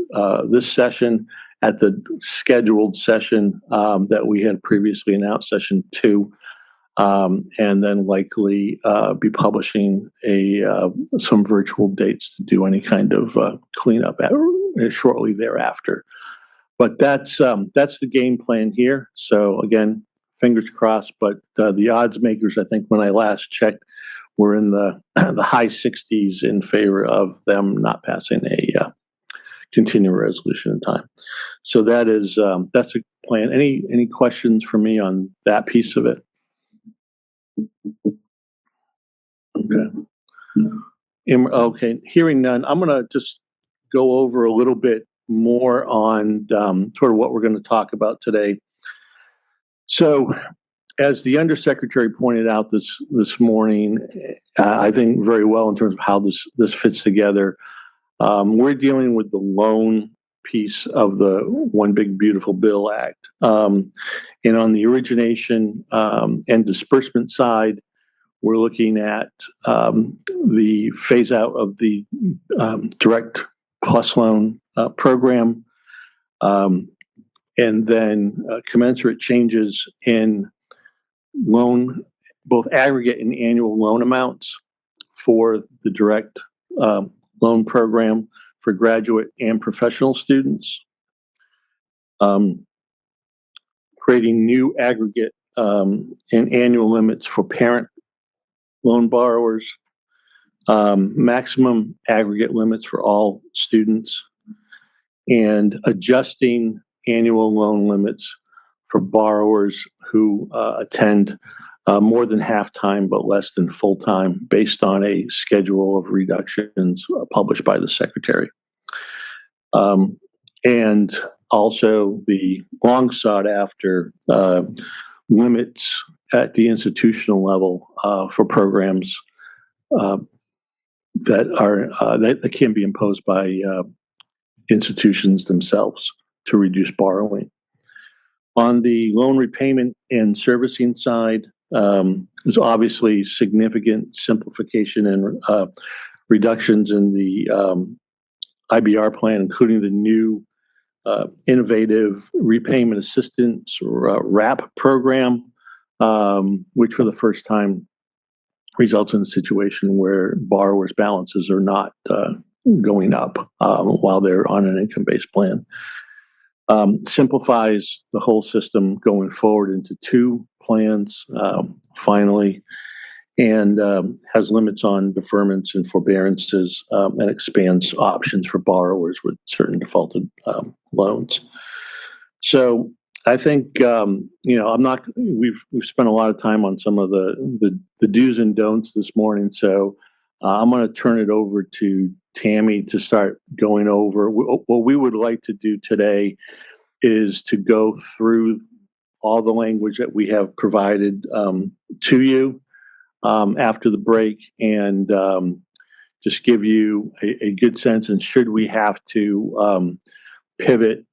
session at the scheduled session that we had previously announced, session 2, and then likely be publishing some virtual dates to do any kind of cleanup shortly thereafter. But that's the game plan here. So again, fingers crossed. But the odds makers, I think, when I last checked, were in the high 60s in favor of them not passing a continuing resolution in time. So that's a plan. Any questions for me on that piece of it? Okay. Hearing none, I'm going to just go over a little bit more on sort of what we're going to talk about today. So, as the Undersecretary pointed out this morning, I think very well in terms of how this fits together. We're dealing with the loan piece of the One Big Beautiful Bill Act. And on the origination and disbursement side, we're looking at the phase out of the direct plus loan program, and then commensurate changes in loan, both aggregate and annual loan amounts for the direct loan program for graduate and professional students. Creating new aggregate and annual limits for parent loan borrowers, maximum aggregate limits for all students, and adjusting annual loan limits for borrowers who attend more than half-time but less than full-time based on a schedule of reductions published by the Secretary. And also the long sought after limits at the institutional level for programs that can be imposed by institutions themselves to reduce borrowing. On the loan repayment and servicing side, there's obviously significant simplification and reductions in the IBR plan, including the new innovative repayment assistance or RAP program, which for the first time results in a situation where borrowers' balances are not going up while they're on an income-based plan. Simplifies the whole system going forward into 2 plans finally, and has limits on deferments and forbearances, and expands options for borrowers with certain defaulted loans. So I think we've spent a lot of time on some of the do's and don'ts this morning. So I'm going to turn it over to Tammy to start going over. What we would like to do today is to go through all the language that we have provided to you after the break, and just give you a good sense. And should we have to pivot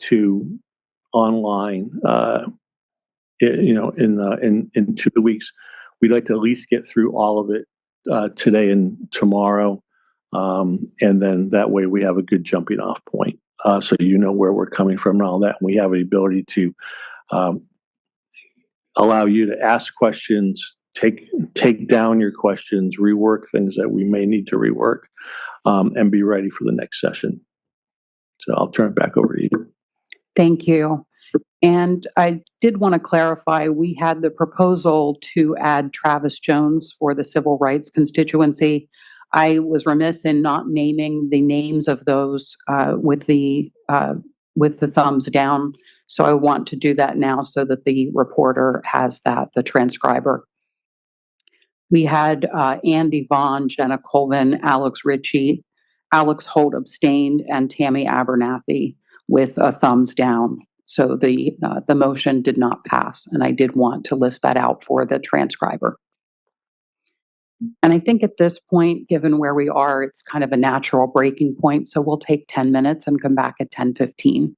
to online, in 2 weeks, we'd like to at least get through all of it today and tomorrow, and then that way we have a good jumping off point, so you know where we're coming from and all that. And we have the ability to allow you to ask questions, take down your questions, rework things that we may need to rework, and be ready for the next session. So I'll turn it back over to you. Thank you. And I did want to clarify, we had the proposal to add Travis Jones for the civil rights constituency. I was remiss in not naming the names of those with the thumbs down. So I want to do that now so that the reporter has that, the transcriber. We had Andy Vaughn, Jenna Colvin, Alex Ritchie, Alex Holt abstained, and Tammy Abernathy with a thumbs down. So the motion did not pass, and I did want to list that out for the transcriber. And I think at this point, given where we are, it's kind of a natural breaking point. So we'll take 10 minutes and come back at 10:15.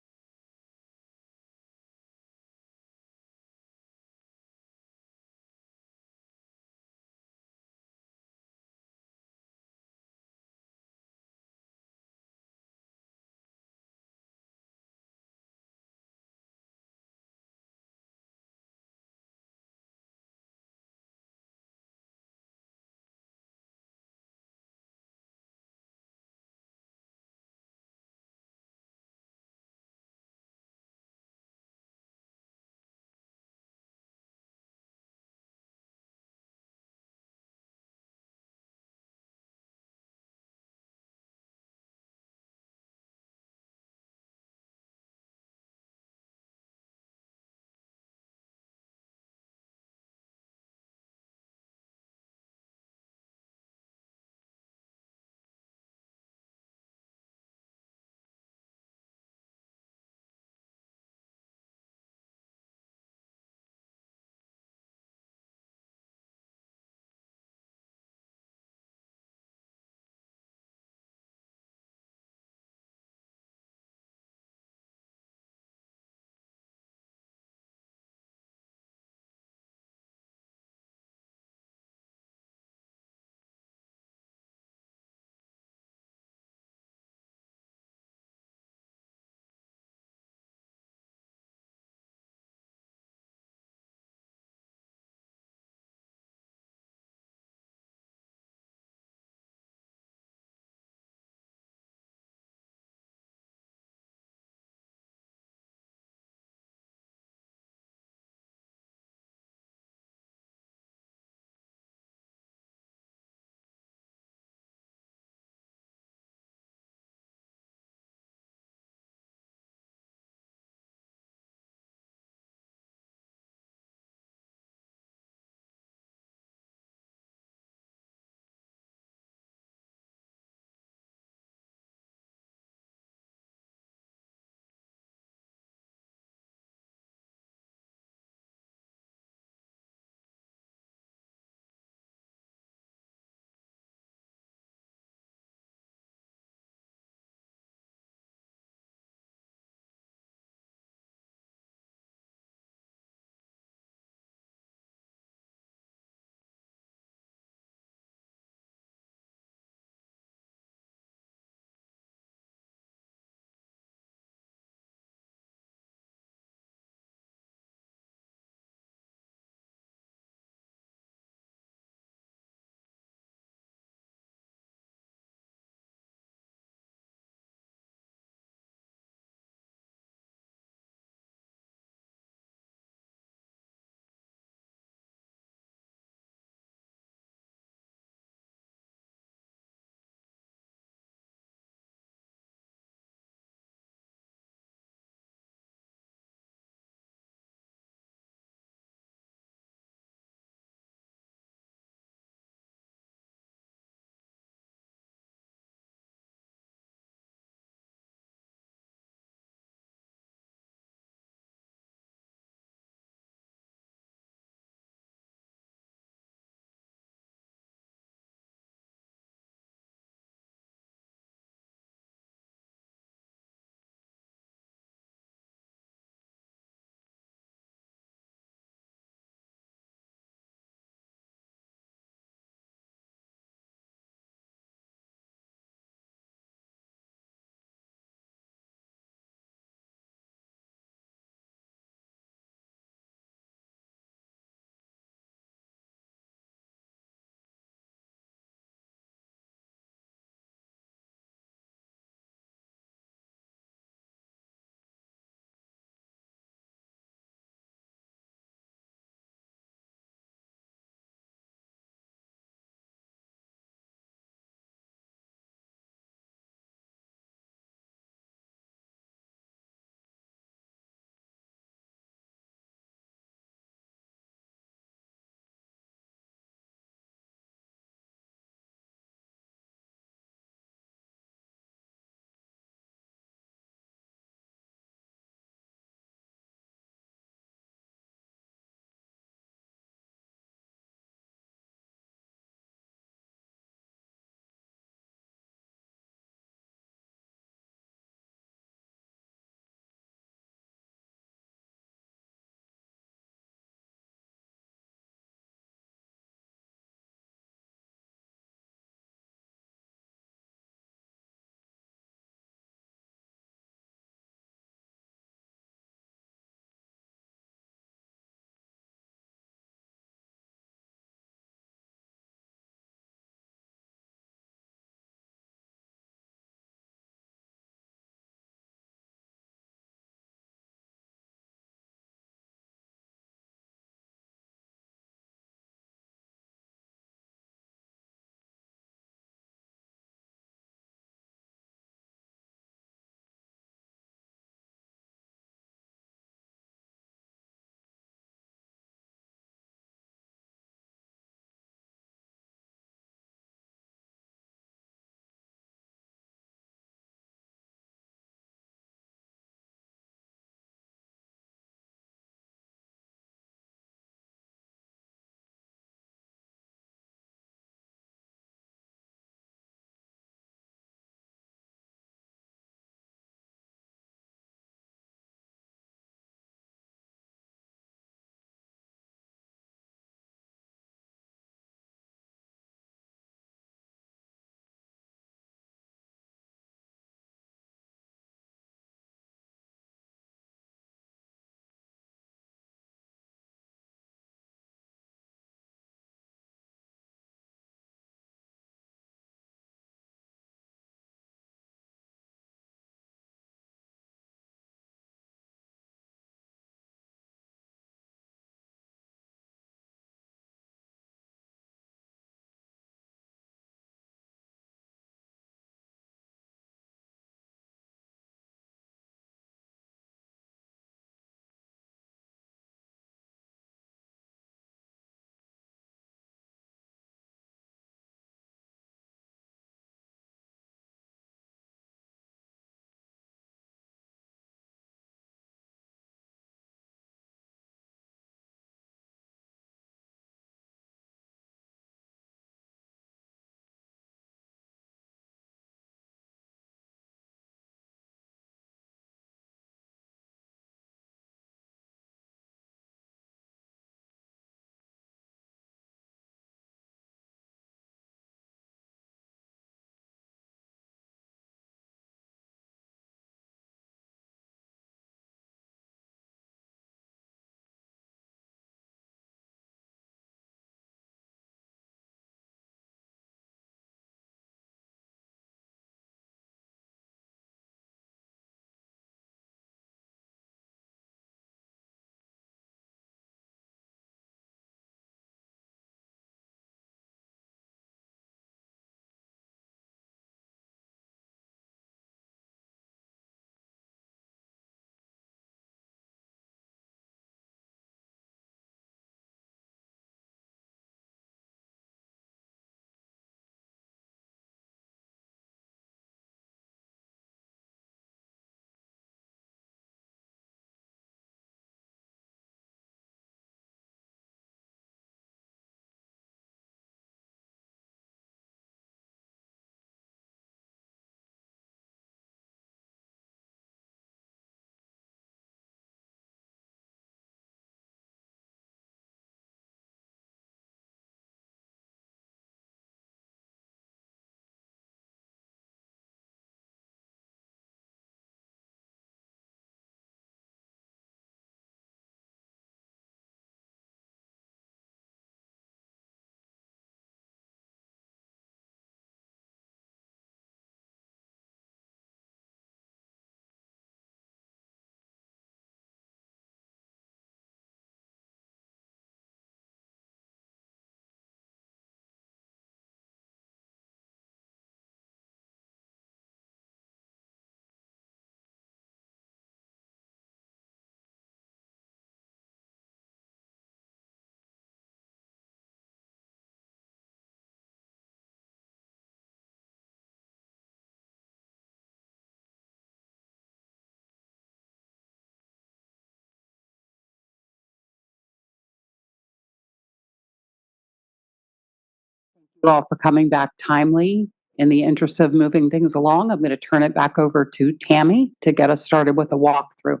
you all for coming back timely. In the interest of moving things along, I'm going to turn it back over to Tammy to get us started with a walkthrough.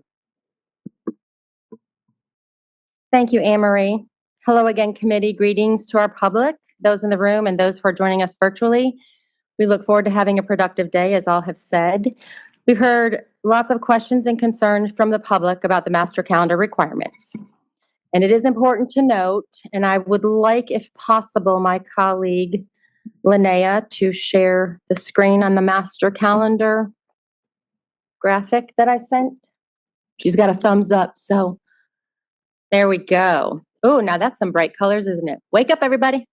Thank you, Anne Marie. Hello again, committee. Greetings to our public, those in the room and those who are joining us virtually. We look forward to having a productive day, as all have said. We've heard lots of questions and concerns from the public about the master calendar requirements. And it is important to note, and I would like, if possible, my colleague Linnea to share the screen on the master calendar graphic that I sent. She's got a thumbs up, so there we go. Oh, now that's some bright colors, isn't it? Wake up, everybody.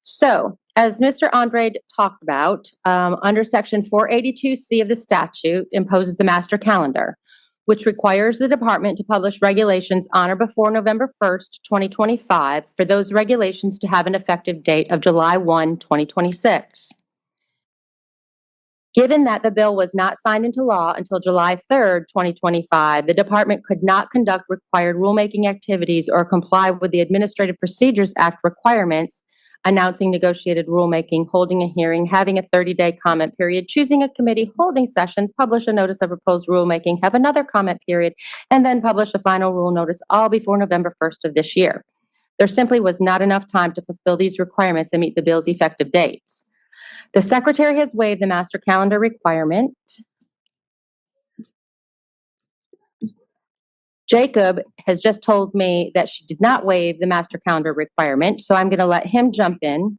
So, as Mr. Andrade talked about, under Section 482C of the statute imposes the master calendar, which requires the department to publish regulations on or before November 1st, 2025, for those regulations to have an effective date of July 1, 2026. Given that the bill was not signed into law until July 3rd, 2025, the department could not conduct required rulemaking activities or comply with the Administrative Procedures Act requirements, announcing negotiated rulemaking, holding a hearing, having a 30-day comment period, choosing a committee, holding sessions, publish a notice of proposed rulemaking, have another comment period, and then publish a final rule notice, all before November 1st of this year. There simply was not enough time to fulfill these requirements and meet the bill's effective dates. The Secretary has waived the master calendar requirement. Jacob has just told me that she did not waive the master calendar requirement, so I'm going to let him jump in.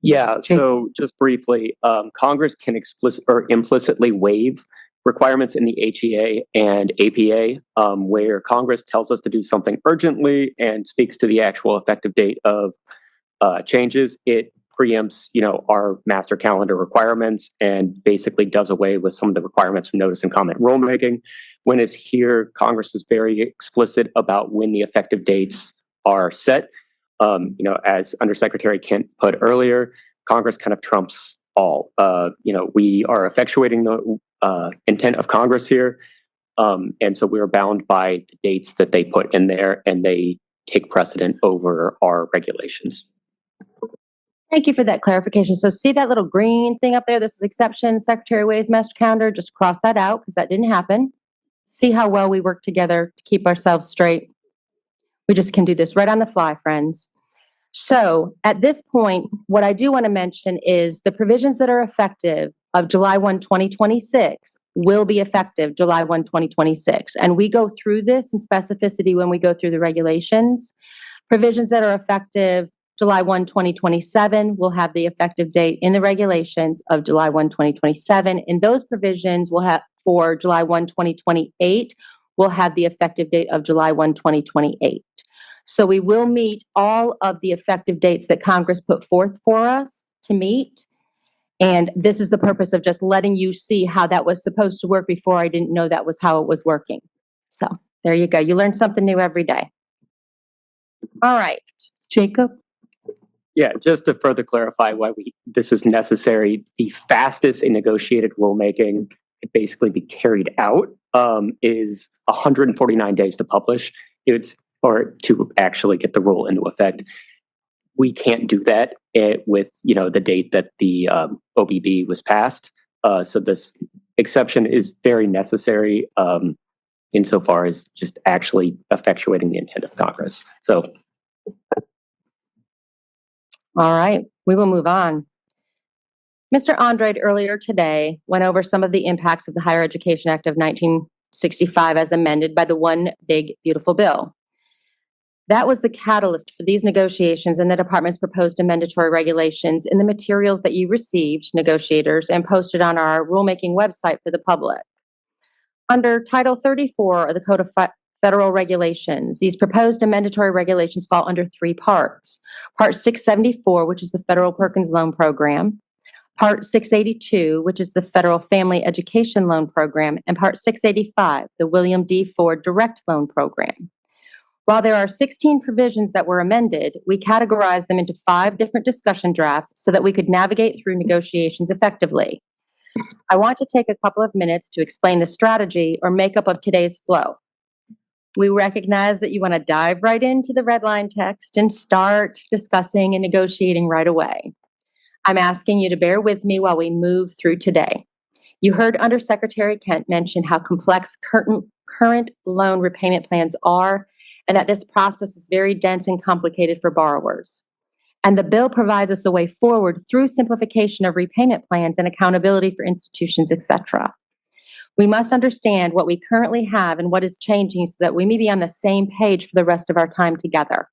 Yeah, so just briefly, Congress can implicitly waive requirements in the HEA and APA, where Congress tells us to do something urgently and speaks to the actual effective date of changes. It preempts, our master calendar requirements and basically does away with some of the requirements from notice and comment rulemaking. When it's here, Congress was very explicit about when the effective dates are set. As Undersecretary Kent put earlier, Congress kind of trumps all. We are effectuating the intent of Congress here. And so we're bound by the dates that they put in there, and they take precedent over our regulations. Thank you for that clarification. So see that little green thing up there? This is exception, Secretary waives master calendar. Just cross that out because that didn't happen. See how well we work together to keep ourselves straight. We just can do this right on the fly, friends. So at this point, what I do want to mention is the provisions that are effective of July 1, 2026 will be effective July 1, 2026. And we go through this in specificity when we go through the regulations. Provisions that are effective July 1, 2027 will have the effective date in the regulations of July 1, 2027. And those provisions will have for July 1, 2028 will have the effective date of July 1, 2028. So we will meet all of the effective dates that Congress put forth for us to meet. And this is the purpose of just letting you see how that was supposed to work before I didn't know that was how it was working. So there you go. You learn something new every day. All right, Jacob. Yeah, just to further clarify why this is necessary, the fastest a negotiated rulemaking could basically be carried out is 149 days to publish. Or to actually get the rule into effect. We can't do that with the date that the OBB was passed. So this exception is very necessary insofar as just actually effectuating the intent of Congress. So. All right, we will move on. Mr. Andrade earlier today went over some of the impacts of the Higher Education Act of 1965 as amended by the One Big Beautiful Bill. That was the catalyst for these negotiations and the department's proposed amendatory regulations in the materials that you received, negotiators, and posted on our rulemaking website for the public. Under Title 34 of the Code of Federal Regulations, these proposed amendatory regulations fall under three parts. Part 674, which is the Federal Perkins Loan Program, Part 682, which is the Federal Family Education Loan Program, and Part 685, the William D. Ford Direct Loan Program. While there are 16 provisions that were amended, we categorized them into 5 different discussion drafts so that we could navigate through negotiations effectively. I want to take a couple of minutes to explain the strategy or makeup of today's flow. We recognize that you want to dive right into the red line text and start discussing and negotiating right away. I'm asking you to bear with me while we move through today. You heard Undersecretary Kent mention how complex current loan repayment plans are, and that this process is very dense and complicated for borrowers. And the bill provides us a way forward through simplification of repayment plans and accountability for institutions, etc. We must understand what we currently have and what is changing so that we may be on the same page for the rest of our time together.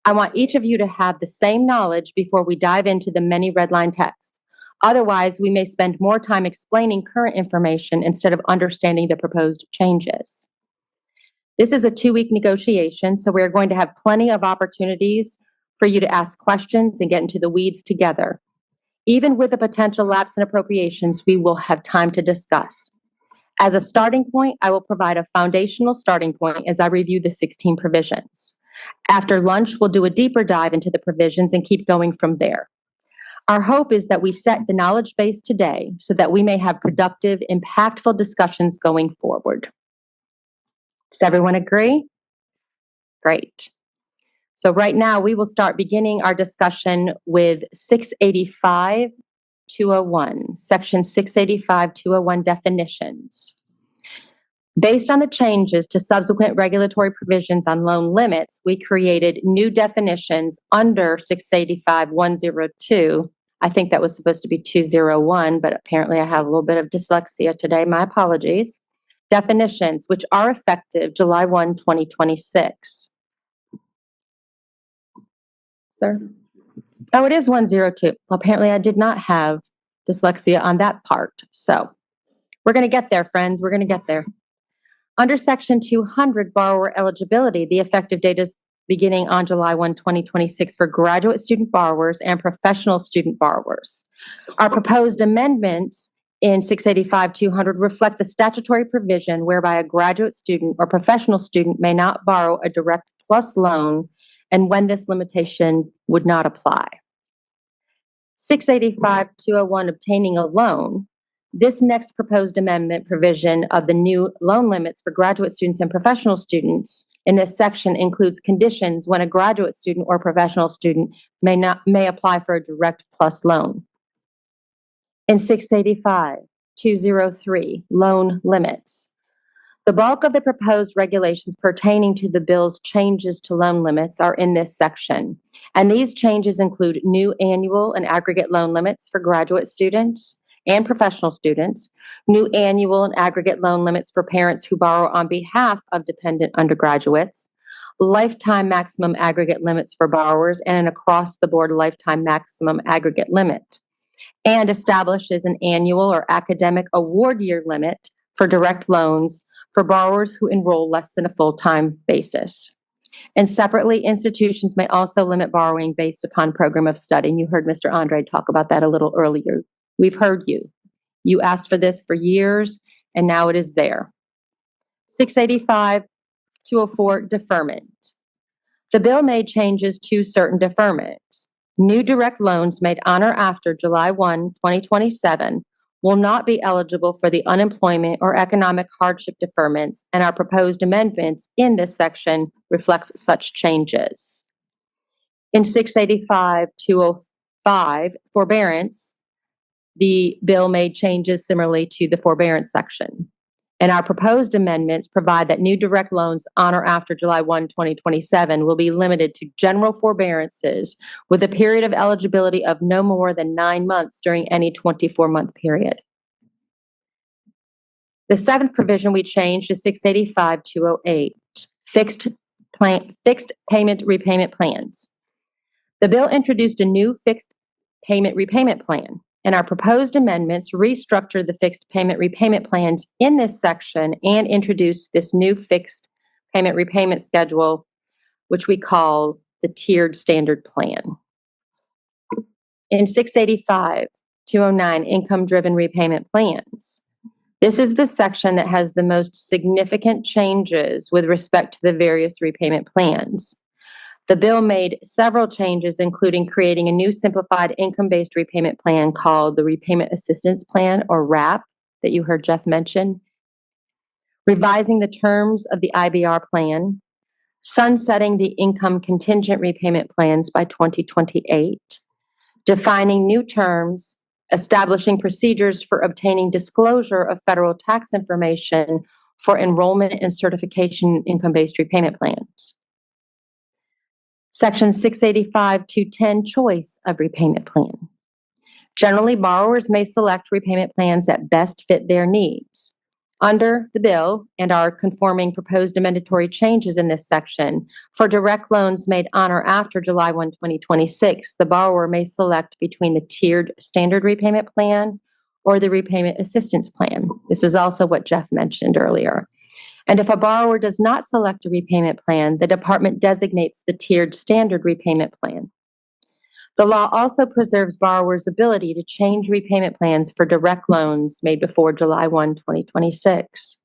I want each of you to have the same knowledge before we dive into the many red line texts. Otherwise, we may spend more time explaining current information instead of understanding the proposed changes. This is a 2-week negotiation, so we're going to have plenty of opportunities for you to ask questions and get into the weeds together. Even with a potential lapse in appropriations, we will have time to discuss. As a starting point, I will provide a foundational starting point as I review the 16 provisions. After lunch, we'll do a deeper dive into the provisions and keep going from there. Our hope is that we set the knowledge base today so that we may have productive, impactful discussions going forward. Does everyone agree? Great. So right now, we will start beginning our discussion with 685-201, Section 685-201 definitions. Based on the changes to subsequent regulatory provisions on loan limits, we created new definitions under 685-102. I think that was supposed to be 201, but apparently I have a little bit of dyslexia today. My apologies. Definitions, which are effective July 1, 2026. Sir? Oh, it is 102. Well, apparently I did not have dyslexia on that part. So we're going to get there, friends. We're going to get there. Under Section 200, borrower eligibility, the effective date is beginning on July 1, 2026 for graduate student borrowers and professional student borrowers. Our proposed amendments in 685-200 reflect the statutory provision whereby a graduate student or professional student may not borrow a direct plus loan and when this limitation would not apply. 685-201, obtaining a loan. This next proposed amendment provision of the new loan limits for graduate students and professional students in this section includes conditions when a graduate student or professional student may apply for a direct plus loan. In 685-203, loan limits. The bulk of the proposed regulations pertaining to the bill's changes to loan limits are in this section, and these changes include new annual and aggregate loan limits for graduate students and professional students, new annual and aggregate loan limits for parents who borrow on behalf of dependent undergraduates, lifetime maximum aggregate limits for borrowers, and an across-the-board lifetime maximum aggregate limit, and establishes an annual or academic award year limit for direct loans for borrowers who enroll less than a full-time basis. And separately, institutions may also limit borrowing based upon program of study. And you heard Mr. Andre talk about that a little earlier. We've heard you. You asked for this for years, and now it is there. 685-204, deferment. The bill made changes to certain deferments. New direct loans made on or after July 1, 2027 will not be eligible for the unemployment or economic hardship deferments, and our proposed amendments in this section reflects such changes. In 685-205, forbearance, the bill made changes similarly to the forbearance section. And our proposed amendments provide that new direct loans on or after July 1, 2027 will be limited to general forbearances with a period of eligibility of no more than 9 months during any 24-month period. The seventh provision we changed is 685-208, fixed payment repayment plans. The bill introduced a new fixed payment repayment plan, and our proposed amendments restructure the fixed payment repayment plans in this section and introduce this new fixed payment repayment schedule, which we call the tiered standard plan. In 685-209, income-driven repayment plans. This is the section that has the most significant changes with respect to the various repayment plans. The bill made several changes, including creating a new simplified income-based repayment plan called the Repayment Assistance Plan, or RAP, that you heard Jeff mention. revising the terms of the IBR plan, sunsetting the income contingent repayment plans by 2028, defining new terms, establishing procedures for obtaining disclosure of federal tax information for enrollment and certification income-based repayment plans. Section 685-210, choice of repayment plan. Generally, borrowers may select repayment plans that best fit their needs. Under the bill and our conforming proposed amendatory changes in this section, for direct loans made on or after July 1, 2026, the borrower may select between the tiered standard repayment plan or the repayment assistance plan. This is also what Jeff mentioned earlier. And if a borrower does not select a repayment plan, the department designates the tiered standard repayment plan. The law also preserves borrowers' ability to change repayment plans for direct loans made before July 1, 2026.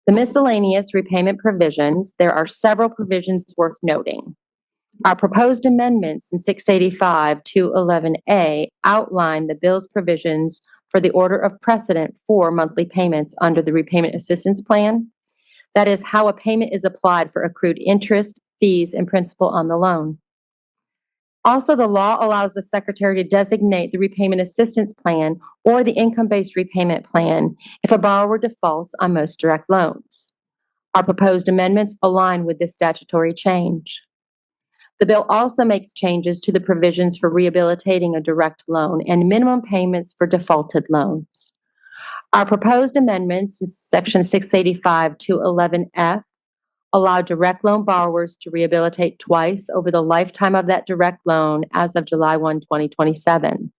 The miscellaneous repayment provisions, there are several provisions worth noting. Our proposed amendments in 685-211A outline the bill's provisions for the order of precedent for monthly payments under the repayment assistance plan. That is how a payment is applied for accrued interest, fees, and principal on the loan. Also, the law allows the Secretary to designate the repayment assistance plan or the income-based repayment plan if a borrower defaults on most direct loans. Our proposed amendments align with this statutory change. The bill also makes changes to the provisions for rehabilitating a direct loan and minimum payments for defaulted loans. Our proposed amendments in Section 685-211F allow direct loan borrowers to rehabilitate twice over the lifetime of that direct loan as of July 1, 2027.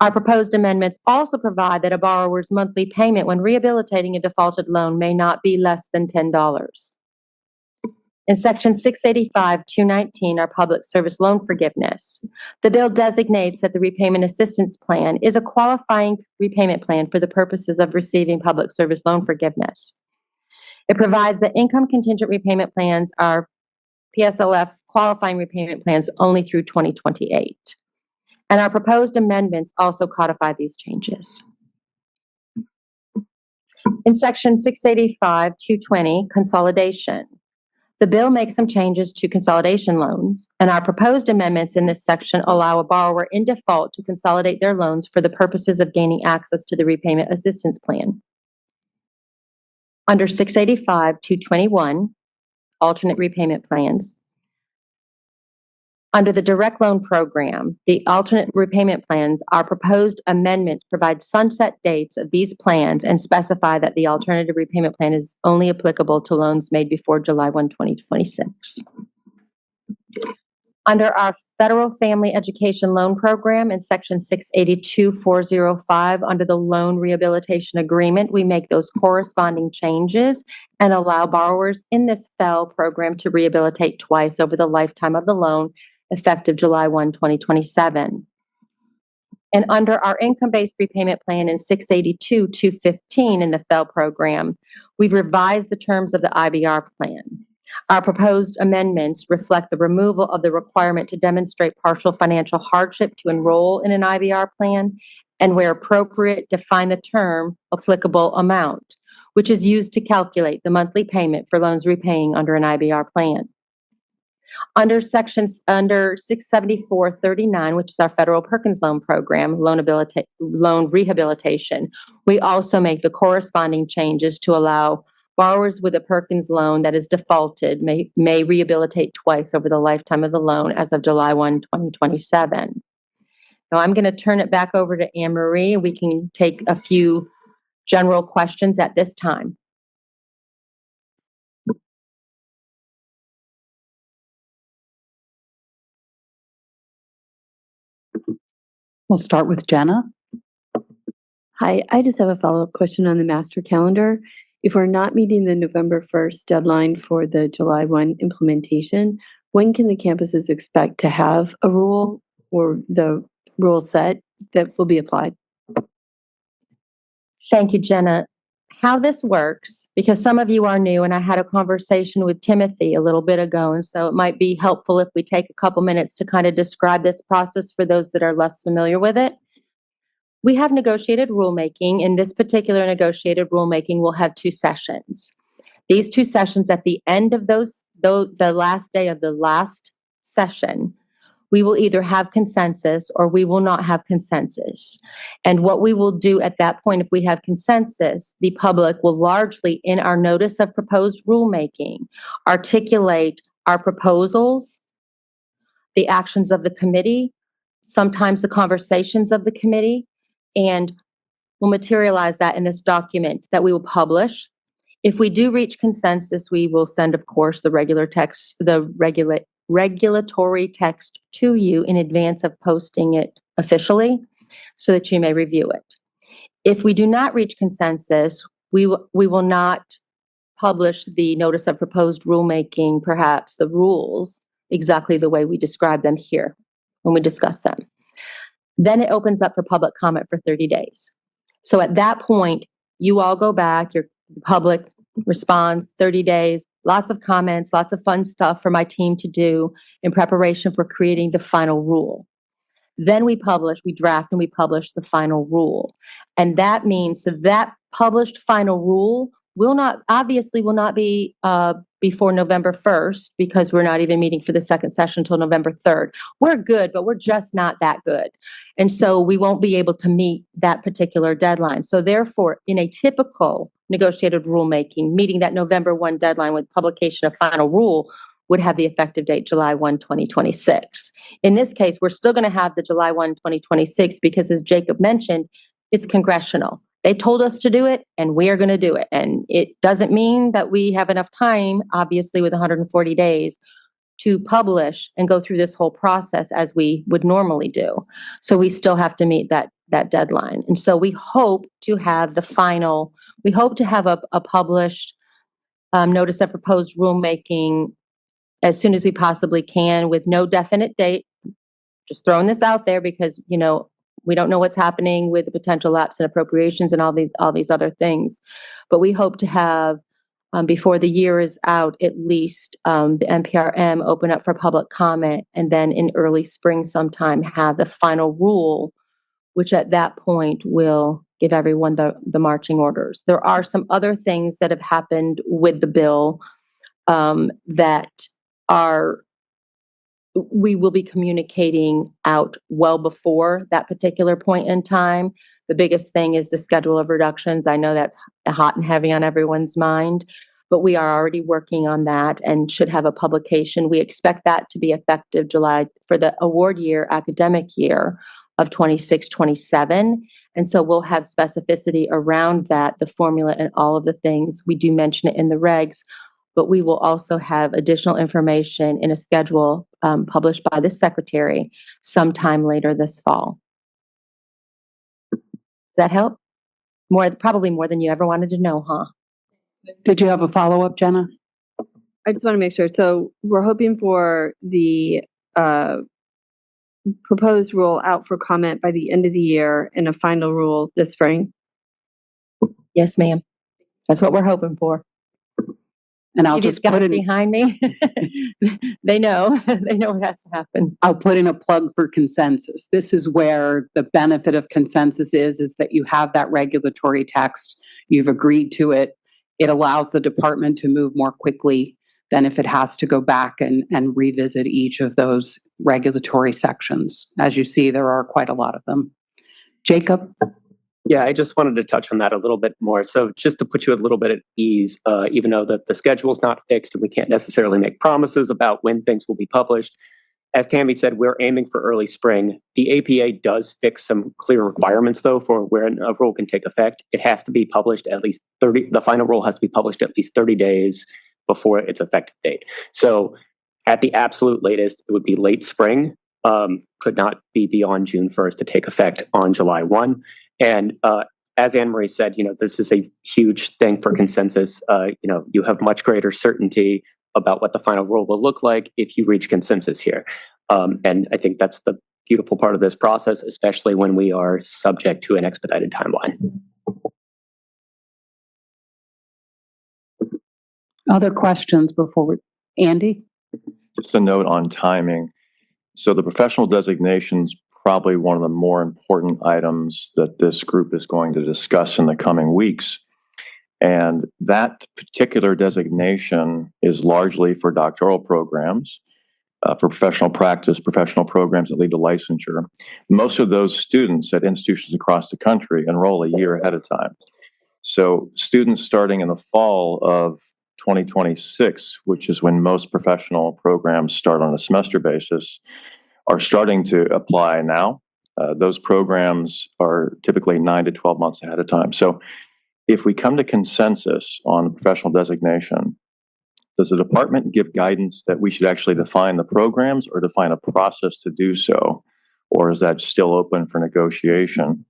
Our proposed amendments also provide that a borrower's monthly payment when rehabilitating a defaulted loan may not be less than $10. In Section 685-219, our public service loan forgiveness, the bill designates that the repayment assistance plan is a qualifying repayment plan for the purposes of receiving public service loan forgiveness. It provides that income contingent repayment plans are PSLF qualifying repayment plans only through 2028. And our proposed amendments also codify these changes. In Section 685-220, consolidation, the bill makes some changes to consolidation loans, and our proposed amendments in this section allow a borrower in default to consolidate their loans for the purposes of gaining access to the repayment assistance plan. Under 685-221, alternate repayment plans, under the direct loan program, the alternate repayment plans, our proposed amendments provide sunset dates of these plans and specify that the alternative repayment plan is only applicable to loans made before July 1, 2026. Under our Federal Family Education Loan Program in Section 682-405, under the Loan Rehabilitation Agreement, we make those corresponding changes and allow borrowers in this FEL program to rehabilitate twice over the lifetime of the loan, effective July 1, 2027. And under our income-based repayment plan in 682-215 in the FEL program, we've revised the terms of the IBR plan. Our proposed amendments reflect the removal of the requirement to demonstrate partial financial hardship to enroll in an IBR plan, and where appropriate, define the term applicable amount, which is used to calculate the monthly payment for loans repaying under an IBR plan. Under 674-39, which is our federal Perkins Loan Program, loan rehabilitation, we also make the corresponding changes to allow borrowers with a Perkins loan that is defaulted may rehabilitate twice over the lifetime of the loan as of July 1, 2027. Now I'm going to turn it back over to Anne Marie. We can take a few general questions at this time. We'll start with Jenna. Hi, I just have a follow-up question on the master calendar. If we're not meeting the November 1st deadline for the July 1 implementation, when can the campuses expect to have a rule or the rule set that will be applied? Thank you, Jenna. How this works, because some of you are new, and I had a conversation with Timothy a little bit ago, and so it might be helpful if we take a couple minutes to kind of describe this process for those that are less familiar with it. We have negotiated rulemaking. In this particular negotiated rulemaking, we'll have 2 sessions. These 2 sessions, at the end of the last day of the last session, we will either have consensus or we will not have consensus. And what we will do at that point, if we have consensus, the public will largely, in our notice of proposed rulemaking, articulate our proposals, the actions of the committee, sometimes the conversations of the committee, and we'll materialize that in this document that we will publish. If we do reach consensus, we will send, of course, the regulatory text to you in advance of posting it officially so that you may review it. If we do not reach consensus, we will not publish the notice of proposed rulemaking, perhaps the rules, exactly the way we describe them here when we discuss them. Then it opens up for public comment for 30 days. So at that point, you all go back, your public responds, 30 days, lots of comments, lots of fun stuff for my team to do in preparation for creating the final rule. Then we draft and we publish the final rule. And that means that published final rule will not be before November 1st, because we're not even meeting for the second session until November 3rd. We're good, but we're just not that good. And so we won't be able to meet that particular deadline. So therefore, in a typical negotiated rulemaking, meeting that November 1 deadline with publication of final rule would have the effective date July 1, 2026. In this case, we're still going to have the July 1, 2026, because as Jacob mentioned, it's congressional. They told us to do it, and we are going to do it. And it doesn't mean that we have enough time, obviously, with 140 days to publish and go through this whole process as we would normally do. So we still have to meet that deadline. And so we hope to have a published notice of proposed rulemaking as soon as we possibly can, with no definite date. Just throwing this out there because, we don't know what's happening with the potential lapse in appropriations and all these other things. But we hope to have, before the year is out, at least the NPRM open up for public comment, and then in early spring sometime have the final rule, which at that point will give everyone the marching orders. There are some other things that have happened with the bill that we will be communicating out well before that particular point in time. The biggest thing is the schedule of reductions. I know that's hot and heavy on everyone's mind, but we are already working on that and should have a publication. We expect that to be effective July for the award year, academic year of 26-27. And so we'll have specificity around that, the formula and all of the things. We do mention it in the regs, but we will also have additional information in a schedule published by the secretary sometime later this fall. Does that help? Probably more than you ever wanted to know, huh? Did you have a follow-up, Jenna? I just want to make sure. So we're hoping for the proposed rule out for comment by the end of the year and a final rule this spring. Yes, ma'am. That's what we're hoping for. And I'll just put it behind me. They know what has to happen. I'll put in a plug for consensus. This is where the benefit of consensus is that you have that regulatory text. You've agreed to it. It allows the department to move more quickly than if it has to go back and revisit each of those regulatory sections. As you see, there are quite a lot of them. Jacob? Yeah, I just wanted to touch on that a little bit more. So just to put you a little bit at ease, even though the schedule is not fixed and we can't necessarily make promises about when things will be published, as Tammy said, we're aiming for early spring. The APA does fix some clear requirements, though, for where a rule can take effect. It has to be published the final rule has to be published at least 30 days before its effective date. So at the absolute latest, it would be late spring, could not be beyond June 1st to take effect on July 1. And as Anne Marie said, this is a huge thing for consensus. You have much greater certainty about what the final rule will look like if you reach consensus here. And I think that's the beautiful part of this process, especially when we are subject to an expedited timeline. Other questions before Andy? Just a note on timing. So the professional designations probably one of the more important items that this group is going to discuss in the coming weeks. And that particular designation is largely for doctoral programs, for professional practice, professional programs that lead to licensure. Most of those students at institutions across the country enroll a year ahead of time. So students starting in the fall of 2026, which is when most professional programs start on a semester basis, are starting to apply now. Those programs are typically 9 to 12 months ahead of time. So if we come to consensus on the professional designation, does the department give guidance that we should actually define the programs or define a process to do so? Or is that still open for negotiation?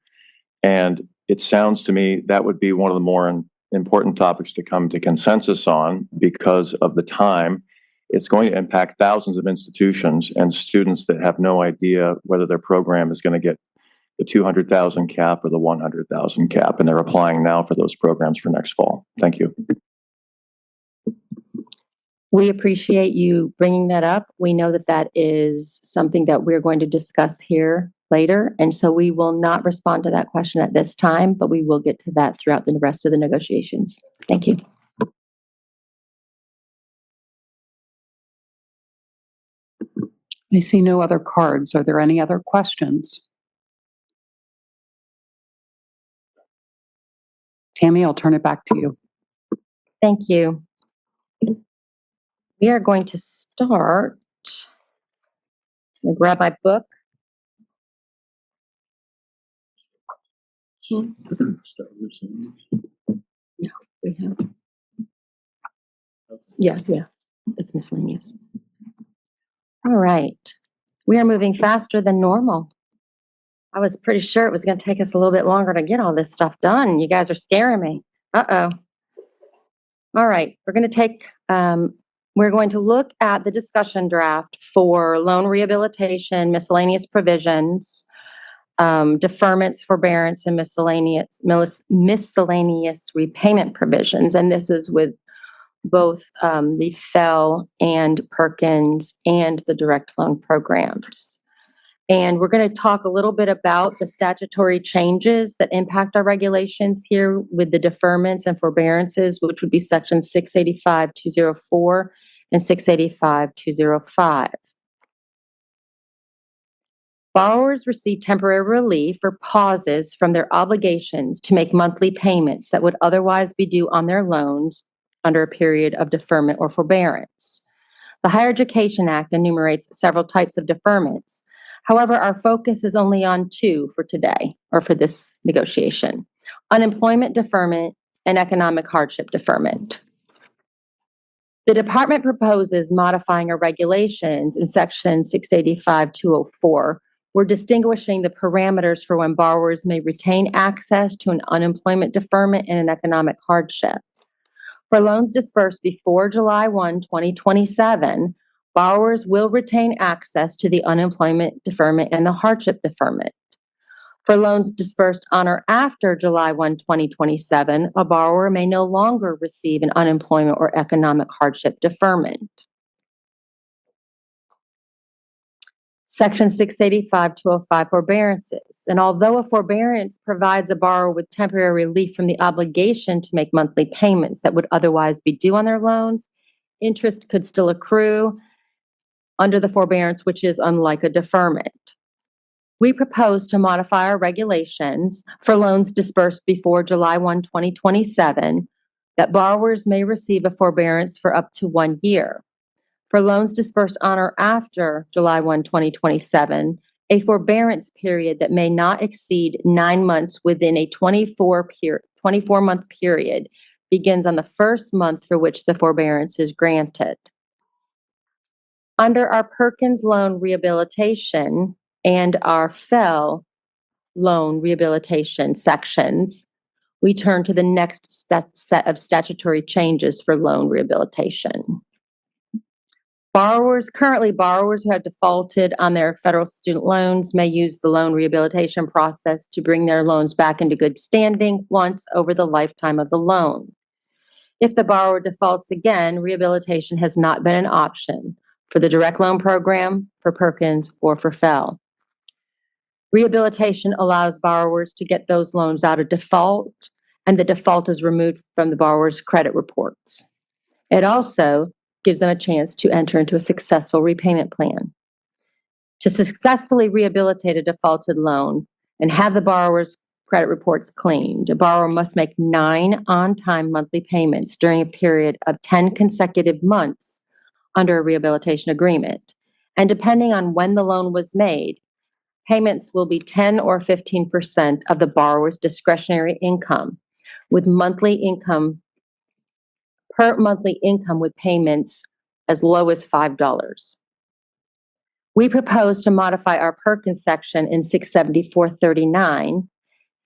And it sounds to me that would be one of the more important topics to come to consensus on because of the time. It's going to impact thousands of institutions and students that have no idea whether their program is going to get the 200,000 cap or the 100,000 cap, and they're applying now for those programs for next fall. Thank you. We appreciate you bringing that up. We know that that is something that we're going to discuss here later, and so we will not respond to that question at this time, but we will get to that throughout the rest of the negotiations. Thank you. I see no other cards. Are there any other questions? Tammy, I'll turn it back to you. Thank you. We are going to start. I'm going to grab my book. No, we have. Yeah, it's miscellaneous. All right. We are moving faster than normal. I was pretty sure it was going to take us a little bit longer to get all this stuff done. You guys are scaring me. Uh-oh. All right. We're going to look at the discussion draft for loan rehabilitation, miscellaneous provisions, deferments, forbearance, and miscellaneous repayment provisions. And this is with both the FEL and Perkins and the direct loan programs. And we're going to talk a little bit about the statutory changes that impact our regulations here with the deferments and forbearances, which would be section 685-204 and 685-205. Borrowers receive temporary relief or pauses from their obligations to make monthly payments that would otherwise be due on their loans under a period of deferment or forbearance. The Higher Education Act enumerates several types of deferments. However, our focus is only on two for today, or for this negotiation: unemployment deferment and economic hardship deferment. The department proposes modifying our regulations in section 685-204. We're distinguishing the parameters for when borrowers may retain access to an unemployment deferment and an economic hardship. For loans dispersed before July 1, 2027, borrowers will retain access to the unemployment deferment and the hardship deferment. For loans dispersed on or after July 1, 2027, a borrower may no longer receive an unemployment or economic hardship deferment. Section 685-205 forbearances. And although a forbearance provides a borrower with temporary relief from the obligation to make monthly payments that would otherwise be due on their loans, interest could still accrue under the forbearance, which is unlike a deferment. We propose to modify our regulations for loans dispersed before July 1, 2027, that borrowers may receive a forbearance for up to 1 year. For loans dispersed on or after July 1, 2027, a forbearance period that may not exceed 9 months within a 24-month period begins on the first month for which the forbearance is granted. Under our Perkins loan rehabilitation and our FEL loan rehabilitation sections, we turn to the next set of statutory changes for loan rehabilitation. Currently borrowers who have defaulted on their federal student loans may use the loan rehabilitation process to bring their loans back into good standing once over the lifetime of the loan. If the borrower defaults again, rehabilitation has not been an option for the direct loan program, for Perkins, or for FEL. Rehabilitation allows borrowers to get those loans out of default, and the default is removed from the borrower's credit reports. It also gives them a chance to enter into a successful repayment plan. To successfully rehabilitate a defaulted loan and have the borrower's credit reports cleaned, a borrower must make 9 on-time monthly payments during a period of 10 consecutive months under a rehabilitation agreement. And depending on when the loan was made, payments will be 10 or 15% of the borrower's discretionary income, with monthly income with payments as low as $5. We propose to modify our Perkins section in 67439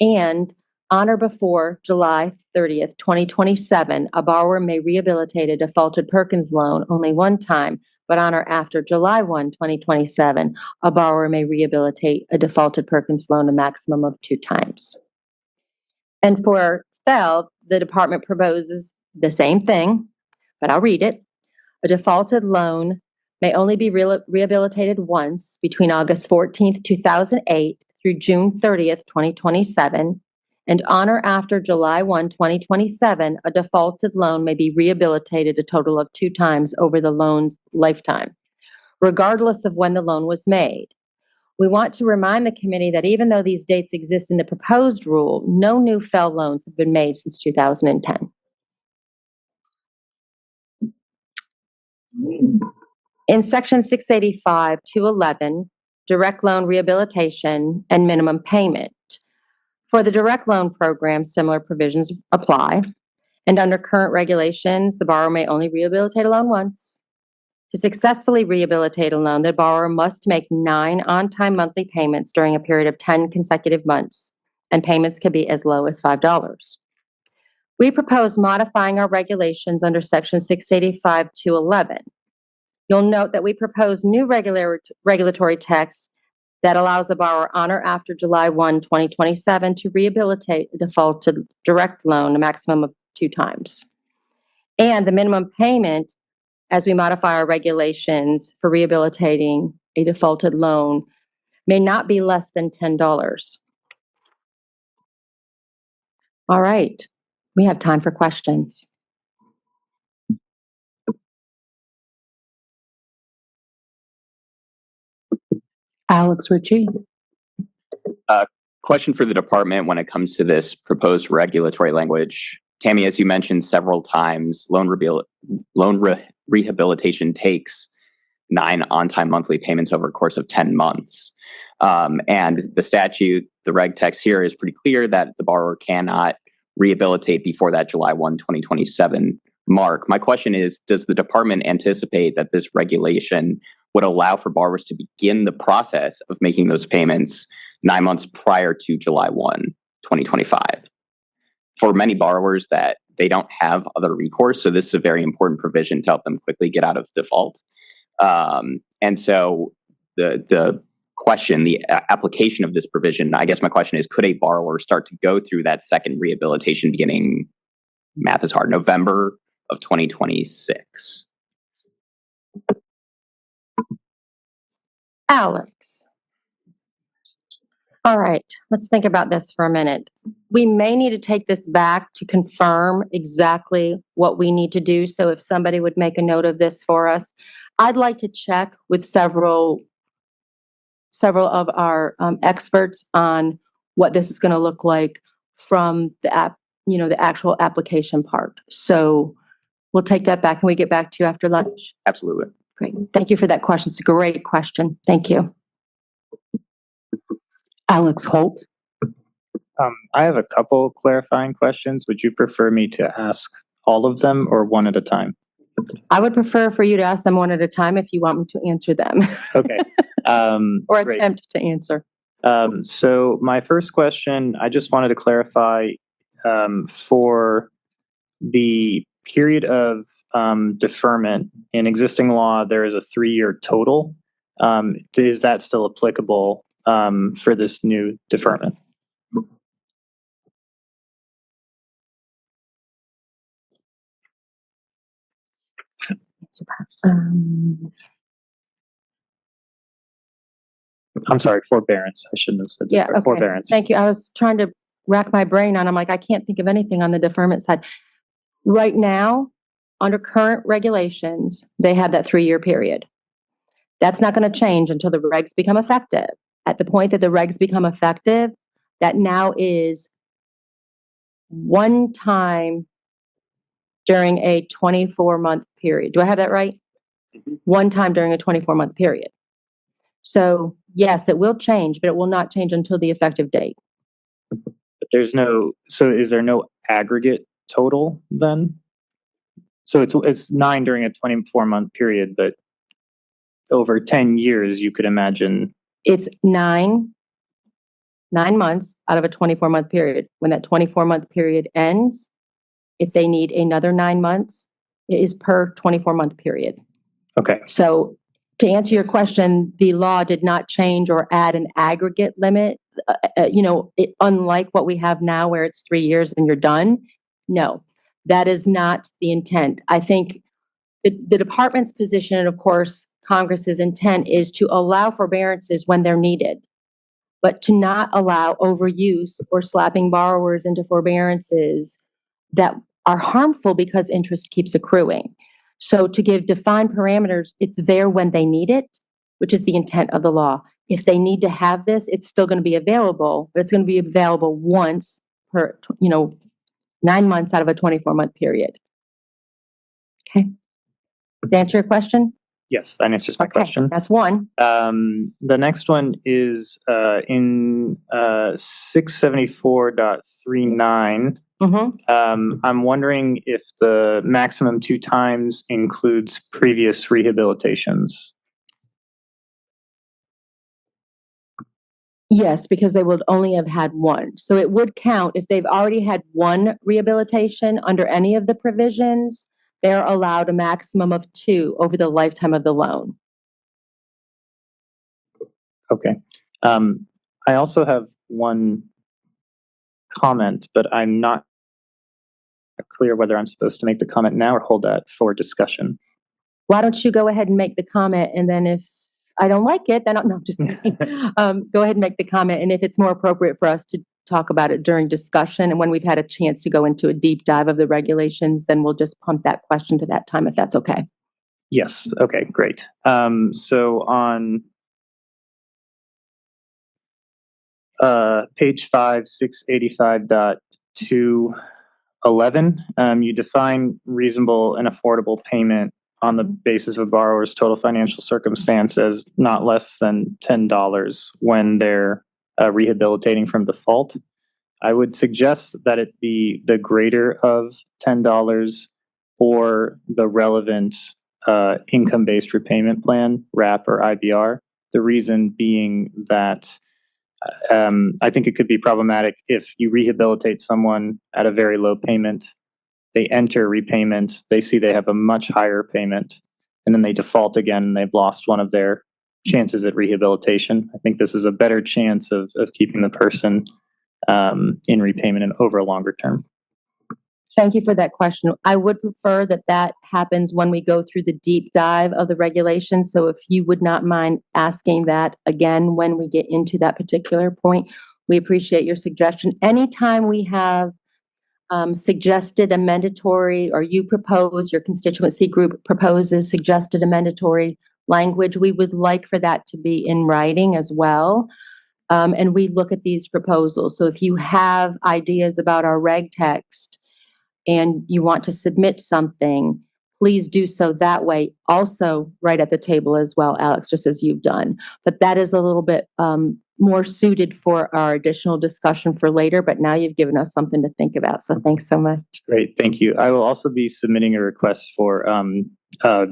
and on or before July 30th, 2027, a borrower may rehabilitate a defaulted Perkins loan only one time, but on or after July 1, 2027, a borrower may rehabilitate a defaulted Perkins loan a maximum of 2 times. And for FFEL, the department proposes the same thing, but I'll read it. A defaulted loan may only be rehabilitated once between August 14th, 2008 through June 30th, 2027, and on or after July 1, 2027, a defaulted loan may be rehabilitated a total of 2 times over the loan's lifetime, regardless of when the loan was made. We want to remind the committee that even though these dates exist in the proposed rule, no new FFEL loans have been made since 2010. In section 685-211, direct loan rehabilitation and minimum payment. For the direct loan program, similar provisions apply. And under current regulations, the borrower may only rehabilitate a loan once. To successfully rehabilitate a loan, the borrower must make 9 on-time monthly payments during a period of 10 consecutive months, and payments can be as low as $5. We propose modifying our regulations under section 685-211. You'll note that we propose new regulatory text that allows the borrower on or after July 1, 2027 to rehabilitate a defaulted direct loan a maximum of 2 times. And the minimum payment, as we modify our regulations for rehabilitating a defaulted loan, may not be less than $10. All right, we have time for questions. Alex Ritchie. Question for the department when it comes to this proposed regulatory language. Tammy, as you mentioned several times, rehabilitation takes 9 on-time monthly payments over a course of 10 months. And the statute, the reg text here is pretty clear that the borrower cannot rehabilitate before that July 1, 2027 mark. My question is, does the department anticipate that this regulation would allow for borrowers to begin the process of making those payments 9 months prior to July 1, 2025? For many borrowers that they don't have other recourse, so this is a very important provision to help them quickly get out of default. And so the question, the application of this provision, I guess my question is, could a borrower start to go through that second rehabilitation beginning, math is hard, November of 2026? Alex. All right, let's think about this for a minute. We may need to take this back to confirm exactly what we need to do. So if somebody would make a note of this for us, I'd like to check with several of our experts on what this is going to look like from the the actual application part. So we'll take that back and we get back to you after lunch. Absolutely. Great. Thank you for that question. It's a great question. Thank you. Alex Holt. I have a couple clarifying questions. Would you prefer me to ask all of them or one at a time? I would prefer for you to ask them one at a time if you want me to answer them. Okay. Or great. attempt to answer. So my first question, I just wanted to clarify for the period of deferment in existing law, there is a 3-year total. Is that still applicable for this new deferment? I'm sorry, forbearance. I shouldn't have said Yeah, defer- okay. forbearance. Thank you. I was trying to rack my brain on, I'm like, I can't think of anything on the deferment side. Right now, under current regulations, they have that 3-year period. That's not going to change until the regs become effective. At the point that the regs become effective, that now is one time during a 24-month period. Do I have that right? One time during a 24-month period. So yes, it will change, but it will not change until the effective date. But so is there no aggregate total then? So it's 9 during a 24-month period, but over 10 years, you could imagine. It's 9 months out of a 24-month period. When that 24-month period ends, if they need another 9 months, it is per 24-month period. Okay. So to answer your question, the law did not change or add an aggregate limit. Unlike what we have now where it's 3 years and you're done. No, that is not the intent. I think the department's position, and of course, Congress's intent is to allow forbearances when they're needed, but to not allow overuse or slapping borrowers into forbearances that are harmful because interest keeps accruing. So to give defined parameters, it's there when they need it, which is the intent of the law. If they need to have this, it's still going to be available, but it's going to be available once per, 9 months out of a 24-month period. Okay. Does that answer your question? Yes, that answers my question. That's one. The next one is in 674.39. I'm wondering if the maximum 2 times includes previous rehabilitations. Yes, because they would only have had one. So it would count if they've already had one rehabilitation under any of the provisions. They're allowed a maximum of 2 over the lifetime of the loan. Okay. I also have one comment, but I'm not clear whether I'm supposed to make the comment now or hold that for discussion. Why don't you go ahead and make the comment, and then if I don't like it, then no, just kidding. Go ahead and make the comment, and if it's more appropriate for us to talk about it during discussion and when we've had a chance to go into a deep dive of the regulations, then we'll just pump that question to that time if that's okay. Yes. Okay, great. So on page 5, 685.211, you define reasonable and affordable payment on the basis of a borrower's total financial circumstance as not less than $10 when they're rehabilitating from default. I would suggest that it be the greater of $10 or the relevant income-based repayment plan, RAP or IBR. The reason being that I think it could be problematic if you rehabilitate someone at a very low payment, they enter repayment, they see they have a much higher payment, and then they default again and they've lost one of their chances at rehabilitation. I think this is a better chance of keeping the person in repayment and over a longer term. Thank you for that question. I would prefer that happens when we go through the deep dive of the regulations. So if you would not mind asking that again when we get into that particular point, we appreciate your suggestion. Anytime we have suggested a mandatory, or you propose, your constituency group proposes suggested a mandatory language, we would like for that to be in writing as well. And we look at these proposals. So if you have ideas about our reg text and you want to submit something, please do so that way. Also, right at the table as well, Alex, just as you've done. But that is a little bit more suited for our additional discussion for later. But now you've given us something to think about. So thanks so much. Great, thank you. I will also be submitting a request for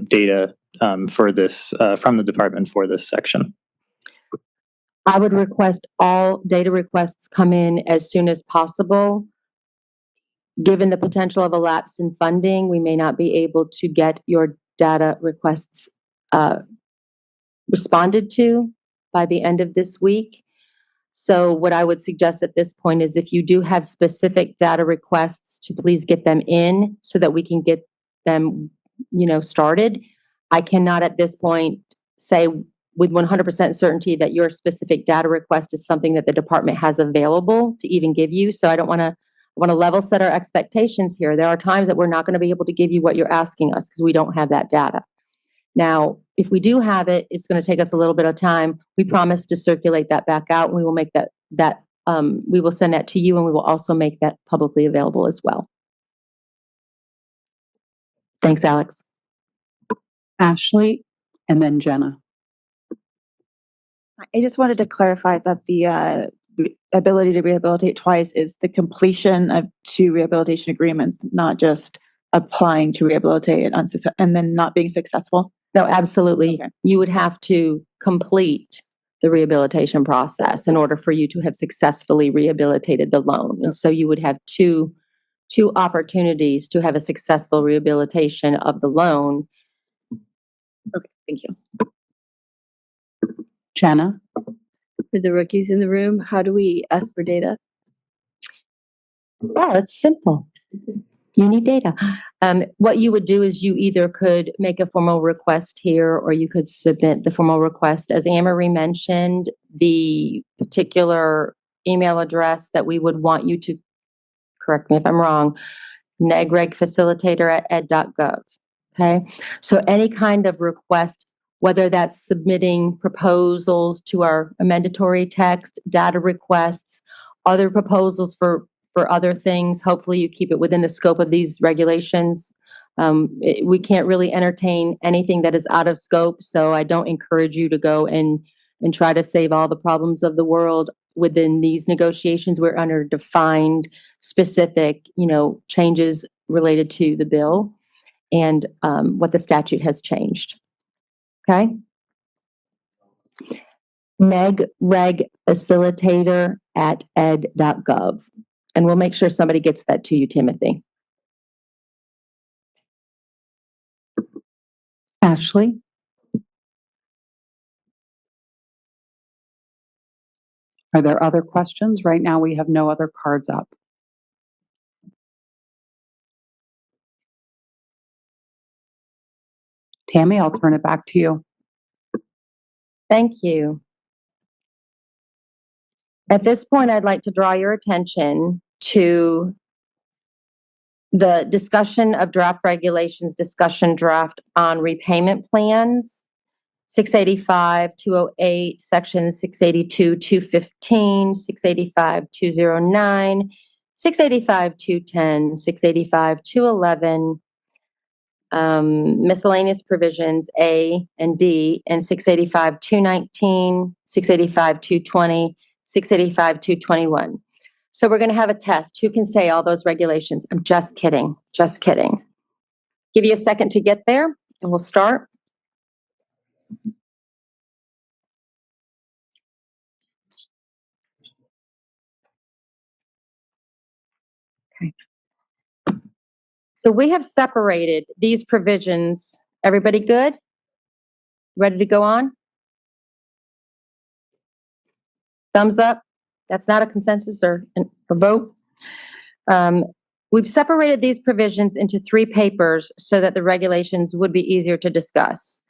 data for this from the department for this section. I would request all data requests come in as soon as possible. Given the potential of a lapse in funding, we may not be able to get your data requests responded to by the end of this week. So what I would suggest at this point is if you do have specific data requests, to please get them in so that we can get them, started. I cannot at this point say with 100% certainty that your specific data request is something that the department has available to even give you. So I want to level set our expectations here. There are times that we're not going to be able to give you what you're asking us because we don't have that data. Now, if we do have it, it's going to take us a little bit of time. We promise to circulate that back out, and we will make we will send that to you, and we will also make that publicly available as well. Thanks, Alex. Ashley, and then Jenna. I just wanted to clarify that the ability to rehabilitate twice is the completion of 2 rehabilitation agreements, not just applying to rehabilitate and then not being successful. No, absolutely. Okay. You would have to complete the rehabilitation process in order for you to have successfully rehabilitated the loan. And so you would have two opportunities to have a successful rehabilitation of the loan. Okay, thank you. Jenna? For the rookies in the room, how do we ask for data? Well, it's simple. You need data. What you would do is you either could make a formal request here, or you could submit the formal request. As Anne-Marie mentioned, the particular email address that we would want you to, correct me if I'm wrong, negregfacilitator@ed.gov. Okay. So any kind of request, whether that's submitting proposals to our amendatory text, data requests, other proposals for other things. Hopefully you keep it within the scope of these regulations. We can't really entertain anything that is out of scope, so I don't encourage you to go and try to save all the problems of the world within these negotiations. We're under defined, specific, changes related to the bill and what the statute has changed. Okay? negregfacilitator@ed.gov. And we'll make sure somebody gets that to you, Timothy. Ashley? Are there other questions? Right now, we have no other cards up. Tammy, I'll turn it back to you. Thank you. At this point, I'd like to draw your attention to the discussion of draft regulations, discussion draft on repayment plans, 685-208, section 682-215, 685-209, 685-210, 685-211, miscellaneous provisions A and D, and 685-219, 685-220, 685-221. So we're going to have a test. Who can say all those regulations? I'm just kidding. Just kidding. Give you a second to get there, and we'll start. Okay. So we have separated these provisions. Everybody good? Ready to go on? Thumbs up. That's not a consensus or a vote. We've separated these provisions into 3 papers so that the regulations would be easier to discuss.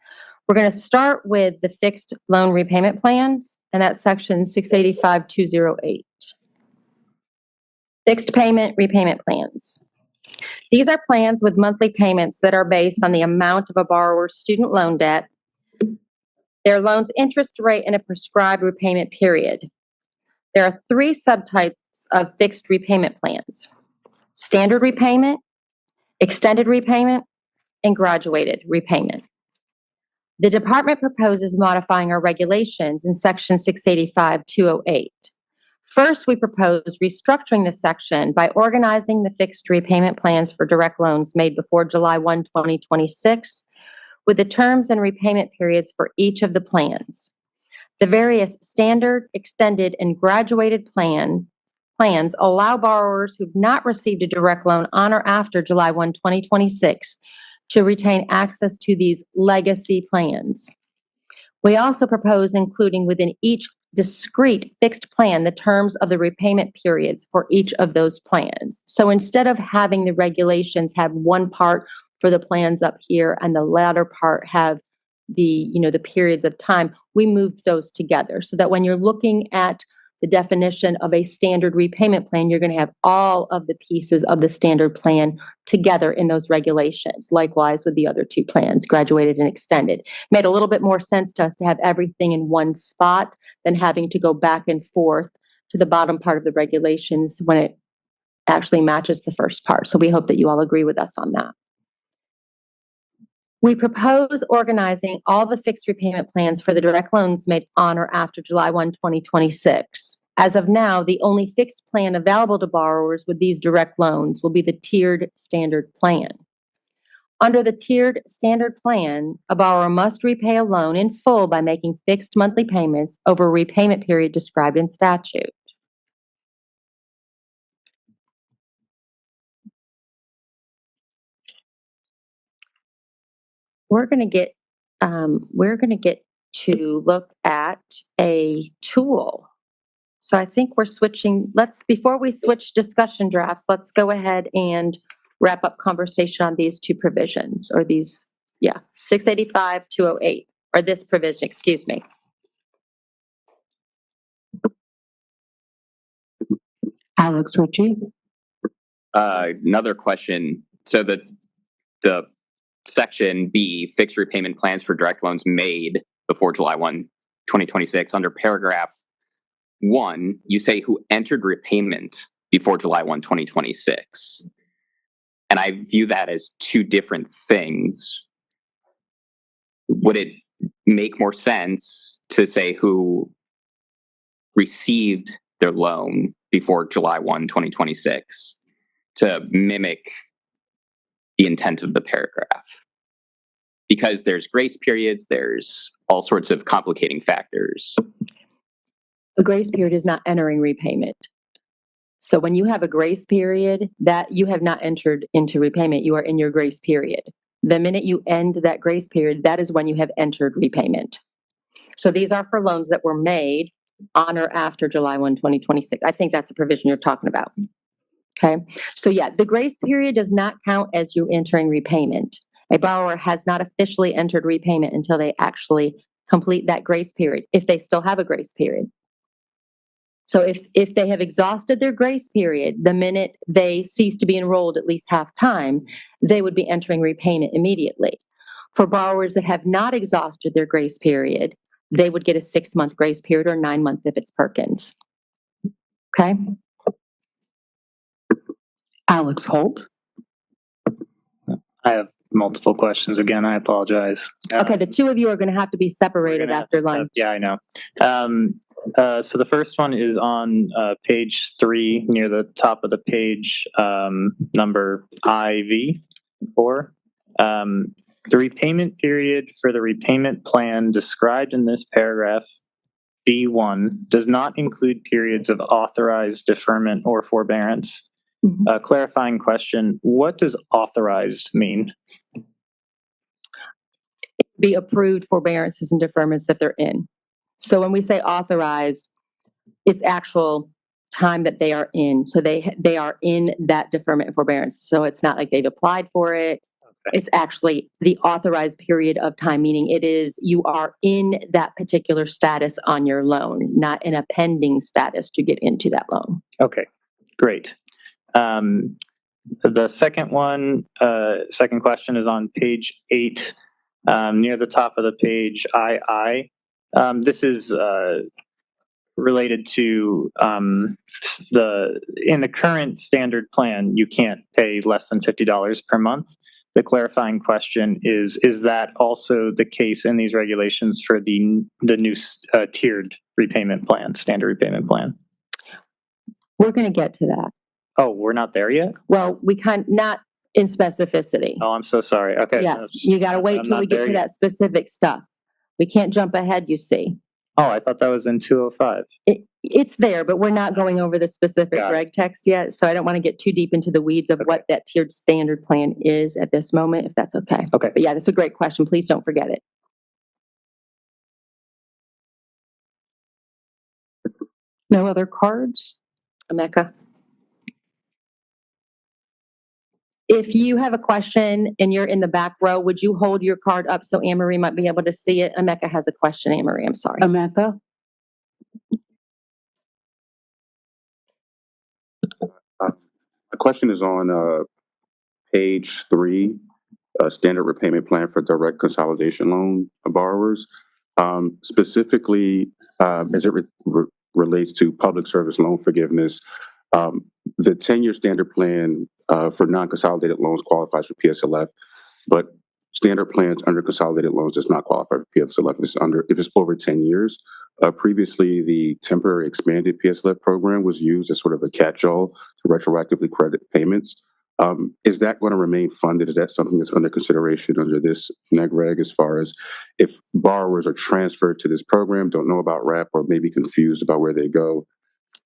We're going to start with the fixed loan repayment plans, and that's section 685-208. Fixed payment repayment plans. These are plans with monthly payments that are based on the amount of a borrower's student loan debt, their loan's interest rate, and a prescribed repayment period. There are 3 subtypes of fixed repayment plans: standard repayment, extended repayment, and graduated repayment. The department proposes modifying our regulations in section 685-208. First, we propose restructuring the section by organizing the fixed repayment plans for direct loans made before July 1, 2026, with the terms and repayment periods for each of the plans. The various standard, extended, and graduated plans allow borrowers who've not received a direct loan on or after July 1, 2026 to retain access to these legacy plans. We also propose including within each discrete fixed plan the terms of the repayment periods for each of those plans. So instead of having the regulations have one part for the plans up here and the latter part have the periods of time, we moved those together so that when you're looking at the definition of a standard repayment plan, you're going to have all of the pieces of the standard plan together in those regulations. Likewise with the other two plans, graduated and extended. Made a little bit more sense to us to have everything in one spot than having to go back and forth to the bottom part of the regulations when it actually matches the first part. So we hope that you all agree with us on that. We propose organizing all the fixed repayment plans for the direct loans made on or after July 1, 2026. As of now, the only fixed plan available to borrowers with these direct loans will be the tiered standard plan. Under the tiered standard plan, a borrower must repay a loan in full by making fixed monthly payments over a repayment period described in statute. We're going to get to look at a tool. So I think we're switching. Before we switch discussion drafts, let's go ahead and wrap up conversation on these two provisions, or these, 685, 208, or this provision, excuse me. Alex Ritchie. Another question. So the section B, fixed repayment plans for direct loans made before July 1, 2026, under paragraph 1, you say who entered repayment before July 1, 2026. And I view that as two different things. Would it make more sense to say who received their loan before July 1, 2026 to mimic the intent of the paragraph? Because there's grace periods, there's all sorts of complicating factors. A grace period is not entering repayment. So when you have a grace period, that you have not entered into repayment, you are in your grace period. The minute you end that grace period, that is when you have entered repayment. So these are for loans that were made on or after July 1, 2026. I think that's a provision you're talking about. Okay. So the grace period does not count as you entering repayment. A borrower has not officially entered repayment until they actually complete that grace period, if they still have a grace period. So if they have exhausted their grace period, the minute they cease to be enrolled at least half time, they would be entering repayment immediately. For borrowers that have not exhausted their grace period, they would get a 6-month grace period or 9-month if it's Perkins. Okay. Alex Holt. I have multiple questions. Again, I apologize. Okay, the two of you are going to have to be separated after lunch. Yeah, I know. So the first one is on page 3, near the top of the page, number IV4. The repayment period for the repayment plan described in this paragraph, B1, does not include periods of authorized deferment or forbearance. Clarifying question, what does authorized mean? Be approved forbearances and deferments that they're in. So when we say authorized, it's actual time that they are in. So they are in that deferment and forbearance. So it's not like they've applied for it. Okay. It's actually the authorized period of time, meaning you are in that particular status on your loan, not in a pending status to get into that loan. Okay, great. The second question is on page 8, near the top of the page, II. This is related to in the current standard plan, you can't pay less than $50 per month. The clarifying question is that also the case in these regulations for the new tiered repayment plan, standard repayment plan? We're going to get to that. Oh, we're not there yet? Well, not in specificity. Oh, I'm so sorry. Okay. Yeah, you got to wait till we get to that specific stuff. We can't jump ahead, you see. Oh, I thought that was in 205. It's there, but we're not going over the specific reg text yet. So I don't want to get too deep into the weeds of what that tiered standard plan is at this moment, if that's okay. Okay. But that's a great question. Please don't forget it. No other cards? Emeka? If you have a question and you're in the back row, would you hold your card up so Anne Marie might be able to see it? Emeka has a question, Anne Marie, I'm sorry. Emeka? My question is on page 3, standard repayment plan for direct consolidation loan borrowers. Specifically, as it relates to public service loan forgiveness, the 10-year standard plan for non-consolidated loans qualifies for PSLF, but standard plans under consolidated loans does not qualify for PSLF if it's over 10 years. Previously, the temporary expanded PSLF program was used as sort of a catch-all to retroactively credit payments. Is that going to remain funded? Is that something that's under consideration under this neg reg, as far as if borrowers are transferred to this program, don't know about RAP, or maybe confused about where they go?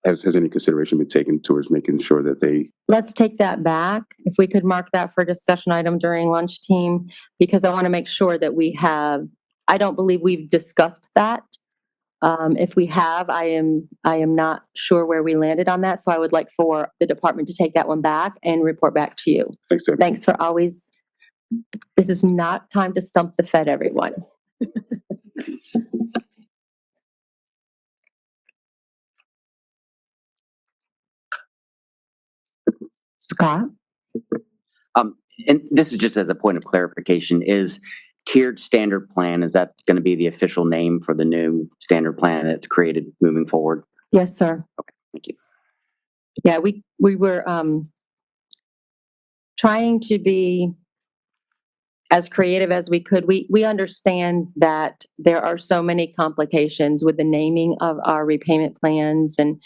Has any consideration been taken towards making sure that they... Let's take that back. If we could mark that for discussion item during lunch, team, because I want to make sure that we have, I don't believe we've discussed that. If we have, I am not sure where we landed on that. So I would like for the department to take that one back and report back to you. Thanks, Debbie. Thanks for always, this is not time to stump the Fed, everyone. Scott? And this is just as a point of clarification, is tiered standard plan, is that going to be the official name for the new standard plan that's created moving forward? Yes, sir. Okay, thank you. Yeah, we were trying to be as creative as we could. We understand that there are so many complications with the naming of our repayment plans, and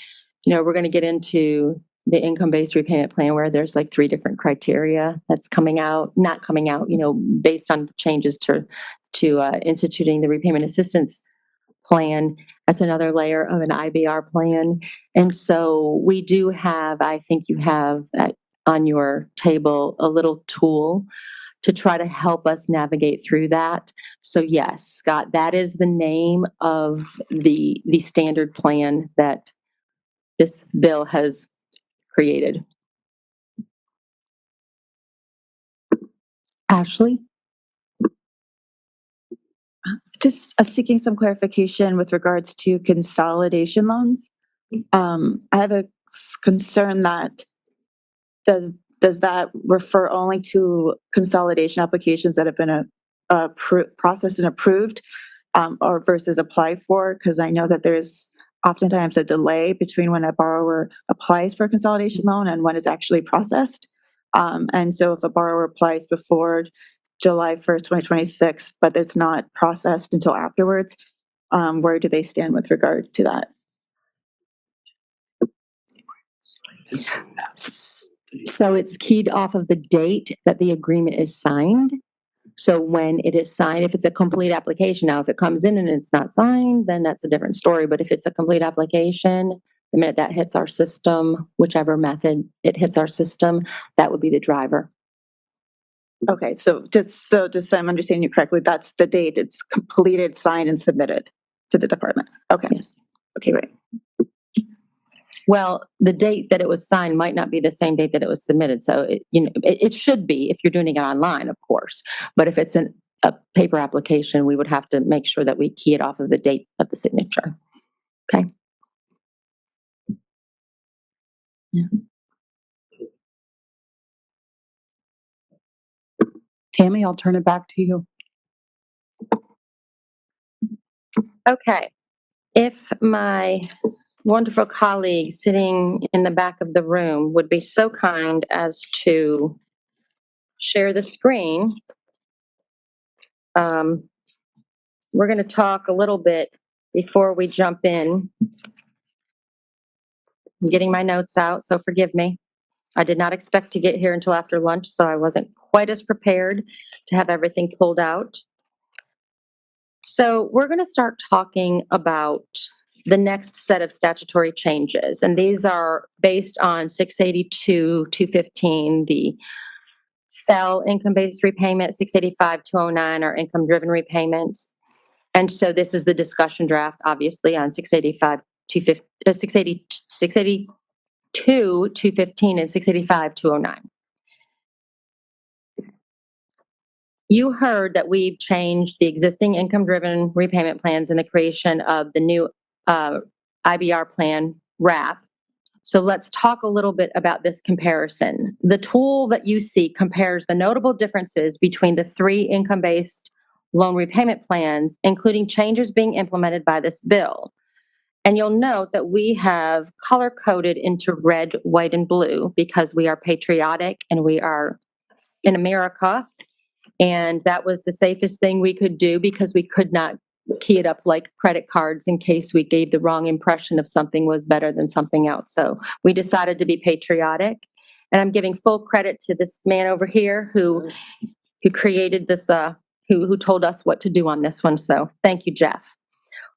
we're going to get into the income-based repayment plan where there's like 3 different criteria that's not coming out, based on changes to instituting the repayment assistance plan. That's another layer of an IBR plan. And so we do have, I think you have on your table, a little tool to try to help us navigate through that. So yes, Scott, that is the name of the standard plan that this bill has created. Ashley? Just seeking some clarification with regards to consolidation loans. I have a concern that does that refer only to consolidation applications that have been processed and approved, or versus applied for? Because I know that there's oftentimes a delay between when a borrower applies for a consolidation loan and when it's actually processed. And so if a borrower applies before July 1st, 2026, but it's not processed until afterwards, where do they stand with regard to that? So it's keyed off of the date that the agreement is signed. So when it is signed, if it's a complete application, now if it comes in and it's not signed, then that's a different story. But if it's a complete application, the minute that hits our system, whichever method it hits our system, that would be the driver. Okay, so just so I'm understanding you correctly, that's the date it's completed, signed, and submitted to the department. Okay. Yes. Okay, great. Well, the date that it was signed might not be the same date that it was submitted. So it should be if you're doing it online, of course. But if it's a paper application, we would have to make sure that we key it off of the date of the signature. Okay. Yeah. Tammy, I'll turn it back to you. Okay. If my wonderful colleague sitting in the back of the room would be so kind as to share the screen. We're going to talk a little bit before we jump in. I'm getting my notes out, so forgive me. I did not expect to get here until after lunch, so I wasn't quite as prepared to have everything pulled out. So we're going to start talking about the next set of statutory changes, and these are based on 682-215, the FEL income-based repayment, 685-209 are income-driven repayments. And so this is the discussion draft, obviously, on 682-215 and 685-209. You heard that we've changed the existing income-driven repayment plans and the creation of the new IBR plan, WRAP. So let's talk a little bit about this comparison. The tool that you see compares the notable differences between the 3 income-based loan repayment plans, including changes being implemented by this bill. And you'll note that we have color-coded into red, white, and blue because we are patriotic and we are in America. And that was the safest thing we could do because we could not key it up like credit cards in case we gave the wrong impression of something was better than something else. So we decided to be patriotic. And I'm giving full credit to this man over here who created this, who told us what to do on this one. So thank you, Jeff.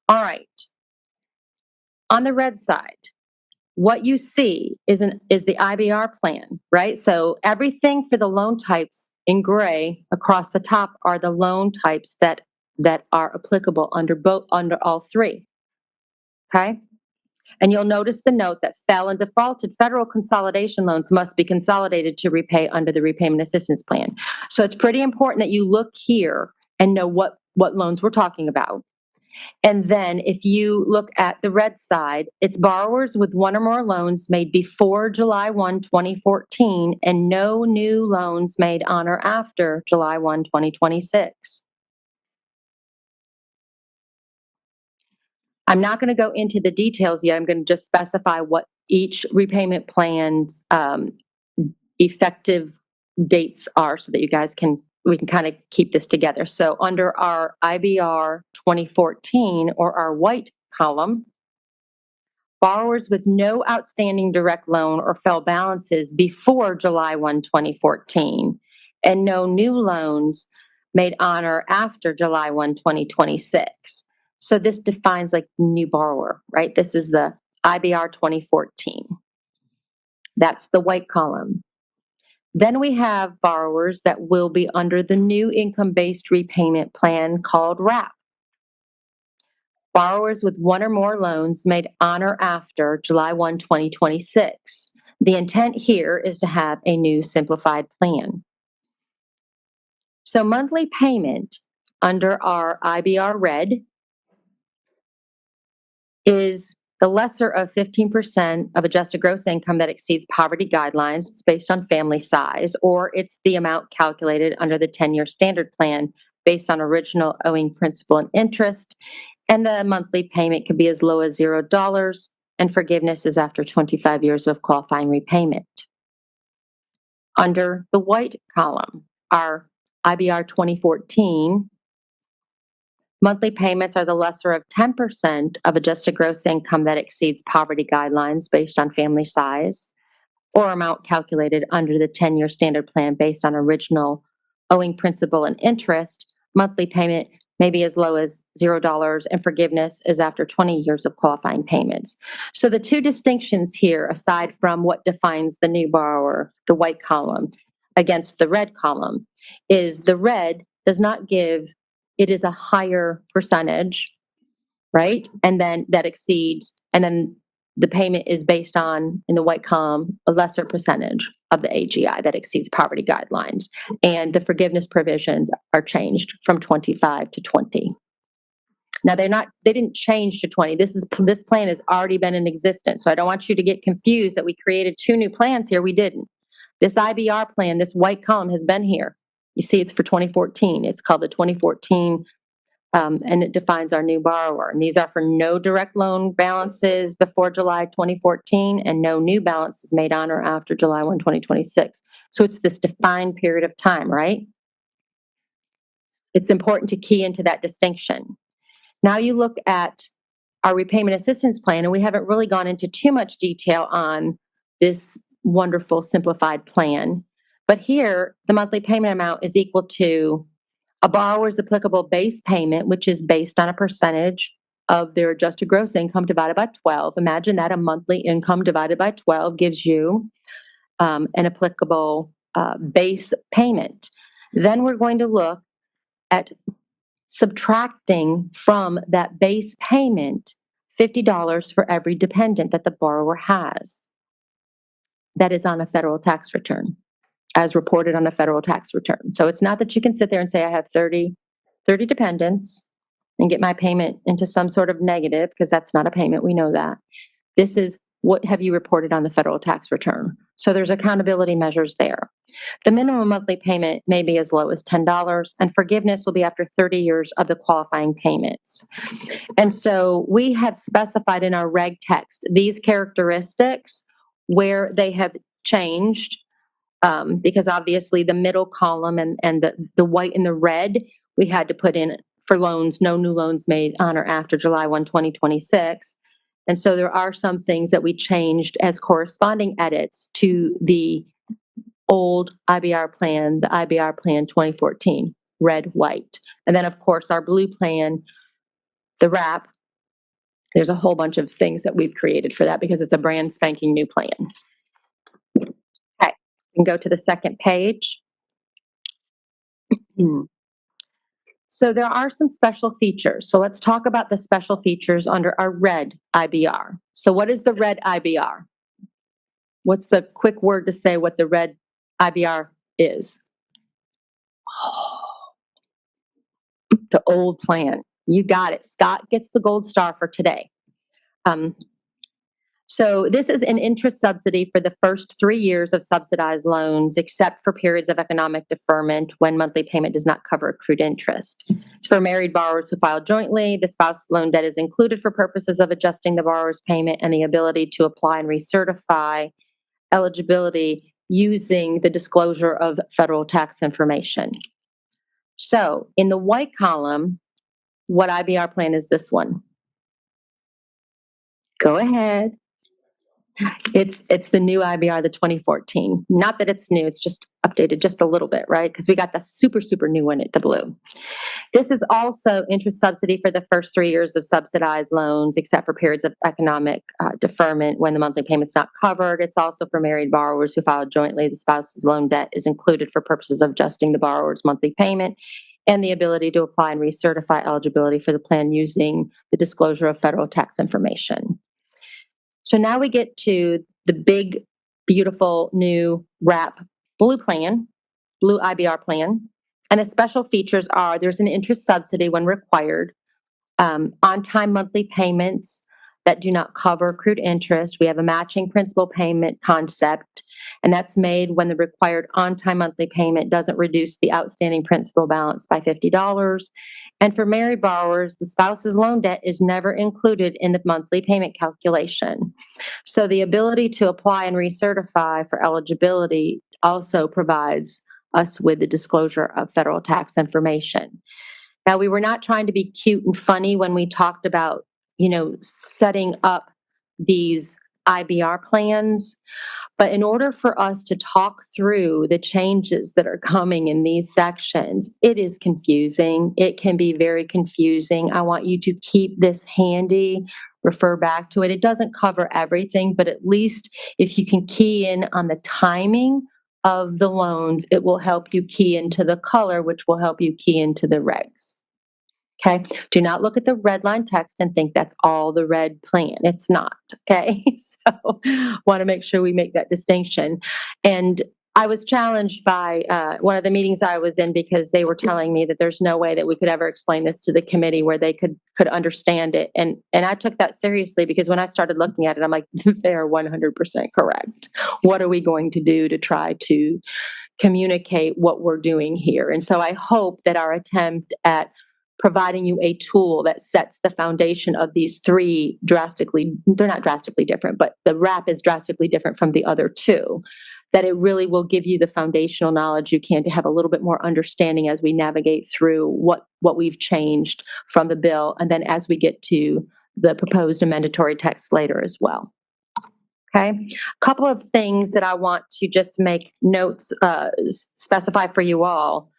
All right. On the red side, what you see is the IBR plan, right? So everything for the loan types in gray across the top are the loan types that are applicable under all 3. Okay? And you'll notice the note that fell and defaulted federal consolidation loans must be consolidated to repay under the repayment assistance plan. So it's pretty important that you look here and know what loans we're talking about. And then if you look at the red side, it's borrowers with 1 or more loans made before July 1, 2014, and no new loans made on or after July 1, 2026. I'm not going to go into the details yet. I'm going to just specify what each repayment plan's effective dates are so that you guys we can kind of keep this together. So under our IBR 2014 or our white column, borrowers with no outstanding direct loan or FFEL balances before July 1, 2014, and no new loans made on or after July 1, 2026. So this defines like new borrower, right? This is the IBR 2014. That's the white column. Then we have borrowers that will be under the new income-based repayment plan called WRAP. Borrowers with 1 or more loans made on or after July 1, 2026. The intent here is to have a new simplified plan. So monthly payment under our IBR red is the lesser of 15% of adjusted gross income that exceeds poverty guidelines. It's based on family size, or it's the amount calculated under the 10-year standard plan based on original owing principal and interest. And the monthly payment can be as low as $0, and forgiveness is after 25 years of qualifying repayment. Under the white column, our IBR 2014, monthly payments are the lesser of 10% of adjusted gross income that exceeds poverty guidelines based on family size, or amount calculated under the 10-year standard plan based on original owing principal and interest. Monthly payment may be as low as $0, and forgiveness is after 20 years of qualifying payments. So the 2 distinctions here, aside from what defines the new borrower, the white column, against the red column, is the red does not give, it is a higher percentage, right? And then that exceeds, and then the payment is based on, in the white column, a lesser percentage of the AGI that exceeds poverty guidelines. And the forgiveness provisions are changed from 25 to 20. Now they didn't change to 20. This plan has already been in existence. So I don't want you to get confused that we created 2 new plans here. We didn't. This IBR plan, this white column has been here. You see it's for 2014. It's called the 2014, and it defines our new borrower. And these are for no direct loan balances before July 2014 and no new balances made on or after July 1, 2026. So it's this defined period of time, right? It's important to key into that distinction. Now you look at our repayment assistance plan, and we haven't really gone into too much detail on this wonderful simplified plan. But here, the monthly payment amount is equal to a borrower's applicable base payment, which is based on a percentage of their adjusted gross income divided by 12. Imagine that a monthly income divided by 12 gives you an applicable base payment. Then we're going to look at subtracting from that base payment $50 for every dependent that the borrower has. That is on a federal tax return. as reported on a federal tax return. So it's not that you can sit there and say, I have 30 dependents and get my payment into some sort of negative, because that's not a payment. We know that. This is what have you reported on the federal tax return. So there's accountability measures there. The minimum monthly payment may be as low as $10, and forgiveness will be after 30 years of the qualifying payments. And so we have specified in our reg text these characteristics where they have changed, because obviously the middle column and the white and the red, we had to put in for loans, no new loans made on or after July 1, 2026. And so there are some things that we changed as corresponding edits to the old IBR plan, the IBR plan 2014, red, white. And then of course our blue plan, the wrap, there's a whole bunch of things that we've created for that because it's a brand spanking new plan. Okay, we can go to the second page. So there are some special features. So let's talk about the special features under our red IBR. So what is the red IBR? What's the quick word to say what the red IBR is? The old plan. You got it. Scott gets the gold star for today. So this is an interest subsidy for the first 3 years of subsidized loans, except for periods of economic deferment when monthly payment does not cover accrued interest. It's for married borrowers who file jointly. The spouse loan debt is included for purposes of adjusting the borrower's payment and the ability to apply and recertify eligibility using the disclosure of federal tax information. So in the white column, what IBR plan is this one? Go ahead. It's the new IBR, the 2014. Not that it's new, it's just updated just a little bit, right? Because we got the super, super new one at the blue. This is also interest subsidy for the first 3 years of subsidized loans, except for periods of economic deferment when the monthly payment's not covered. It's also for married borrowers who file jointly. The spouse's loan debt is included for purposes of adjusting the borrower's monthly payment and the ability to apply and recertify eligibility for the plan using the disclosure of federal tax information. So now we get to the big, beautiful new wrap blue plan, blue IBR plan. And the special features are there's an interest subsidy when required, on-time monthly payments that do not cover accrued interest. We have a matching principal payment concept, and that's made when the required on-time monthly payment doesn't reduce the outstanding principal balance by $50. And for married borrowers, the spouse's loan debt is never included in the monthly payment calculation. So the ability to apply and recertify for eligibility also provides us with the disclosure of federal tax information. Now, we were not trying to be cute and funny when we talked about, setting up these IBR plans. But in order for us to talk through the changes that are coming in these sections, it is confusing. It can be very confusing. I want you to keep this handy, refer back to it. It doesn't cover everything, but at least if you can key in on the timing of the loans, it will help you key into the color, which will help you key into the regs. Okay, do not look at the red line text and think that's all the red plan. It's not, okay? So want to make sure we make that distinction. And I was challenged by one of the meetings I was in because they were telling me that there's no way that we could ever explain this to the committee where they could understand it. And I took that seriously because when I started looking at it, I'm like, they're 100% correct. What are we going to do to try to communicate what we're doing here? And so I hope that our attempt at providing you a tool that sets the foundation of these three they're not drastically different, but the wrap is drastically different from the other two, that it really will give you the foundational knowledge you can to have a little bit more understanding as we navigate through what we've changed from the bill, and then as we get to the proposed amendatory text later as well. Okay, a couple of things that I want to just make notes, specify for you all.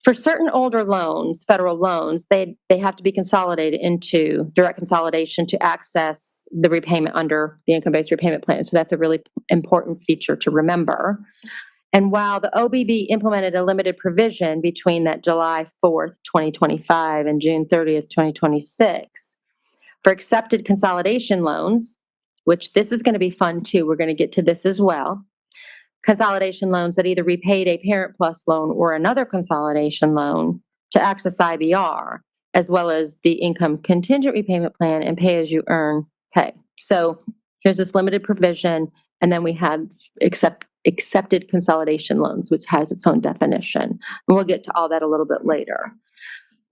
For certain older loans, federal loans, they have to be consolidated into direct consolidation to access the repayment under the income-based repayment plan. So that's a really important feature to remember. And while the OBB implemented a limited provision between that July 4th, 2025 and June 30th, 2026, for accepted consolidation loans, which this is going to be fun too, we're going to get to this as well. consolidation loans that either repaid a Parent Plus loan or another consolidation loan to access IBR, as well as the income contingent repayment plan and pay-as-you-earn pay. So here's this limited provision, and then we have accepted consolidation loans, which has its own definition. And we'll get to all that a little bit later.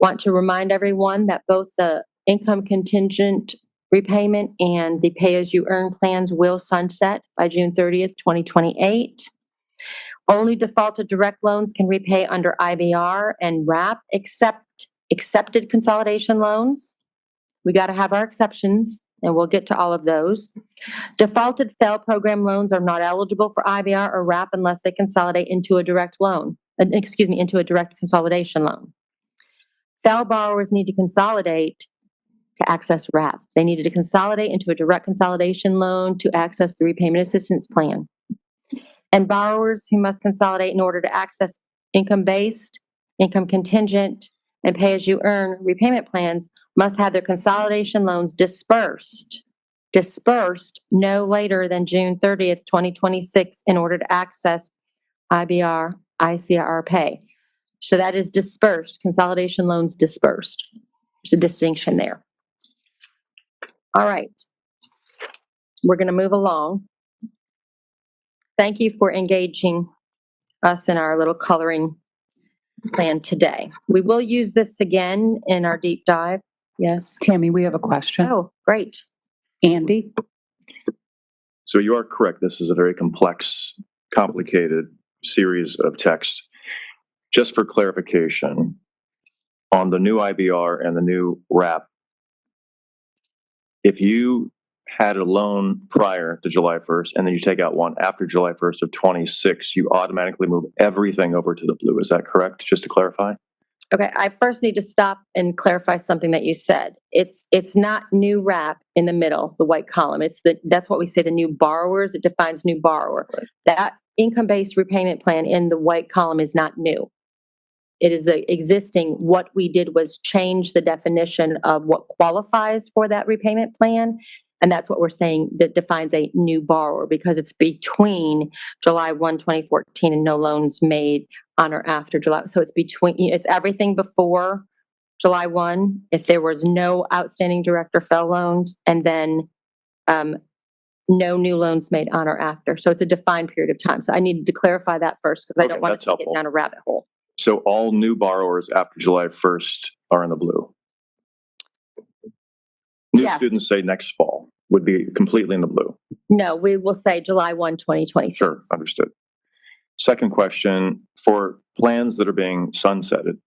Want to remind everyone that both the income contingent repayment and the pay-as-you-earn plans will sunset by June 30th, 2028. Only defaulted direct loans can repay under IBR and WRAP, except accepted consolidation loans. We got to have our exceptions, and we'll get to all of those. Defaulted FFEL program loans are not eligible for IBR or WRAP unless they consolidate into a direct loan, into a direct consolidation loan. FFEL borrowers need to consolidate to access WRAP. They needed to consolidate into a direct consolidation loan to access the repayment assistance plan. And borrowers who must consolidate in order to access income-based, income contingent, and pay-as-you-earn repayment plans must have their consolidation loans dispersed no later than June 30th, 2026 in order to access IBR, ICR pay. So that is dispersed, consolidation loans dispersed. There's a distinction there. All right, we're going to move along. Thank you for engaging us in our little coloring plan today. We will use this again in our deep dive. Yes. Tammy, we have a question. Oh, great. Andy? So you are correct. This is a very complex, complicated series of text. Just for clarification, on the new IBR and the new WRAP, if you had a loan prior to July 1st and then you take out one after July 1st of 26, you automatically move everything over to the blue. Is that correct? Just to clarify. Okay, I first need to stop and clarify something that you said. It's not new WRAP in the middle, the white column. That's what we say, the new borrowers. It defines new borrower. Right. That income-based repayment plan in the white column is not new. It is the existing. What we did was change the definition of what qualifies for that repayment plan. And that's what we're saying that defines a new borrower, because it's between July 1, 2014 and no loans made on or after July. So it's everything before July 1, if there was no outstanding direct or FFEL loans, and then no new loans made on or after. So it's a defined period of time. So I needed to clarify that first, because I don't want to get down a rabbit hole. So all new borrowers after July 1st are in the blue. New students, say next fall, would be completely in the blue. No, we will say July 1, 2026. Sure, understood. Second question, for plans that are being sunsetted,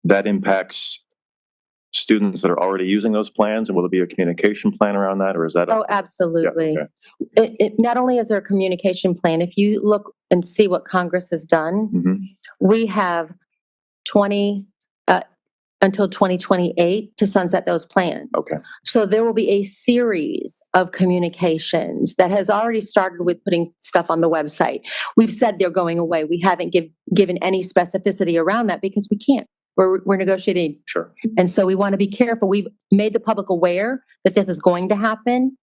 that impacts students that are already using those plans, and will there be a communication plan around that, or is that? Oh, absolutely. Yeah, okay. It not only is there a communication plan, if you look and see what Congress has done, we have until 2028 to sunset those plans. Okay. So there will be a series of communications that has already started with putting stuff on the website. We've said they're going away. We haven't given any specificity around that because we can't. We're negotiating. Sure. And so we want to be careful. We've made the public aware that this is going to happen,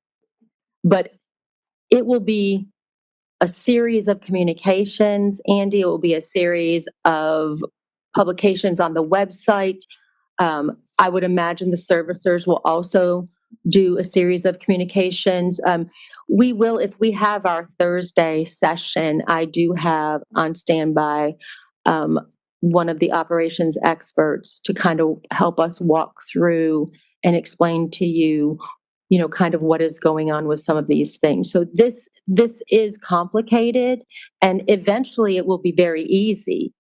but it will be a series of communications. Andy, it will be a series of publications on the website. I would imagine the servicers will also do a series of communications. We will, if we have our Thursday session, I do have on standby one of the operations experts to kind of help us walk through and explain to you, kind of what is going on with some of these things. So this is complicated, and eventually it will be very easy.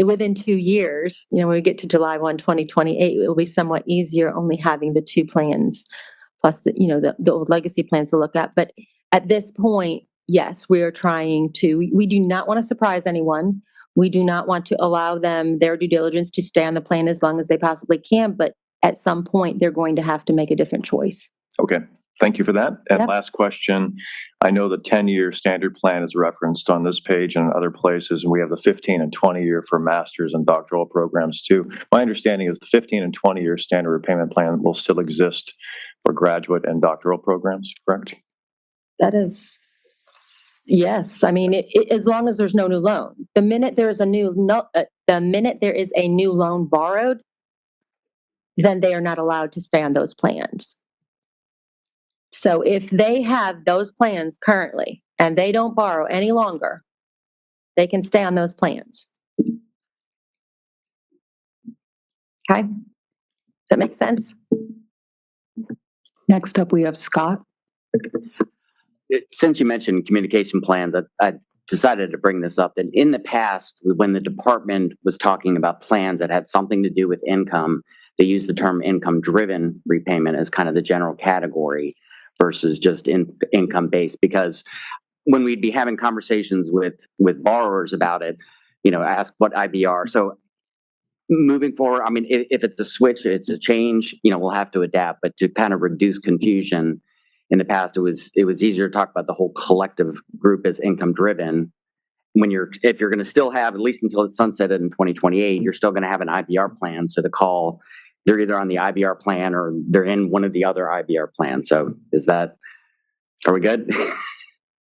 Within 2 years, when we get to July 1, 2028, it will be somewhat easier only having the two plans plus the old legacy plans to look at. But at this point, yes, we are trying to, we do not want to surprise anyone. We do not want to allow them their due diligence to stay on the plan as long as they possibly can. But at some point, they're going to have to make a different choice. Okay. Thank you for that. And Yep. last question. I know the 10-year standard plan is referenced on this page and other places, and we have the 15 and 20-year for master's and doctoral programs too. My understanding is the 15 and 20-year standard repayment plan will still exist for graduate and doctoral programs, correct? That is Yes, I mean, as long as there's no new loan. The minute there is a new loan borrowed, then they are not allowed to stay on those plans. So if they have those plans currently and they don't borrow any longer, they can stay on those plans. Okay? Does that make sense? Next up, we have Scott. Since you mentioned communication plans, I decided to bring this up. And in the past, when the department was talking about plans that had something to do with income, they used the term income-driven repayment as kind of the general category versus just income-based. Because when we'd be having conversations with borrowers about it, ask what IBR. So moving forward, I mean, if it's a switch, it's a change, we'll have to adapt. But to kind of reduce confusion, in the past, it was easier to talk about the whole collective group as income driven. If you're going to still have, at least until it's sunsetted in 2028, you're still going to have an IBR plan. So they're either on the IBR plan or they're in one of the other IBR plans. So are we good?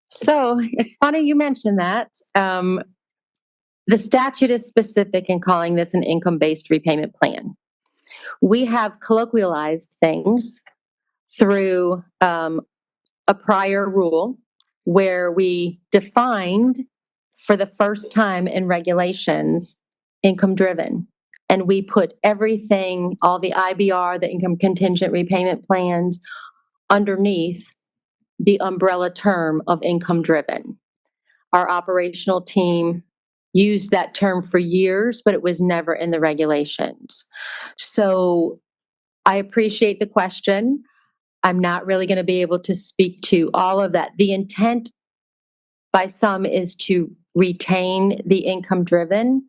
So it's funny you mentioned that. The statute is specific in calling this an income-based repayment plan. We have colloquialized things through a prior rule where we defined for the first time in regulations income-driven. And we put everything, all the IBR, the income contingent repayment plans, underneath the umbrella term of income-driven. Our operational team used that term for years, but it was never in the regulations. So I appreciate the question. I'm not really going to be able to speak to all of that. The intent by some is to retain the income-driven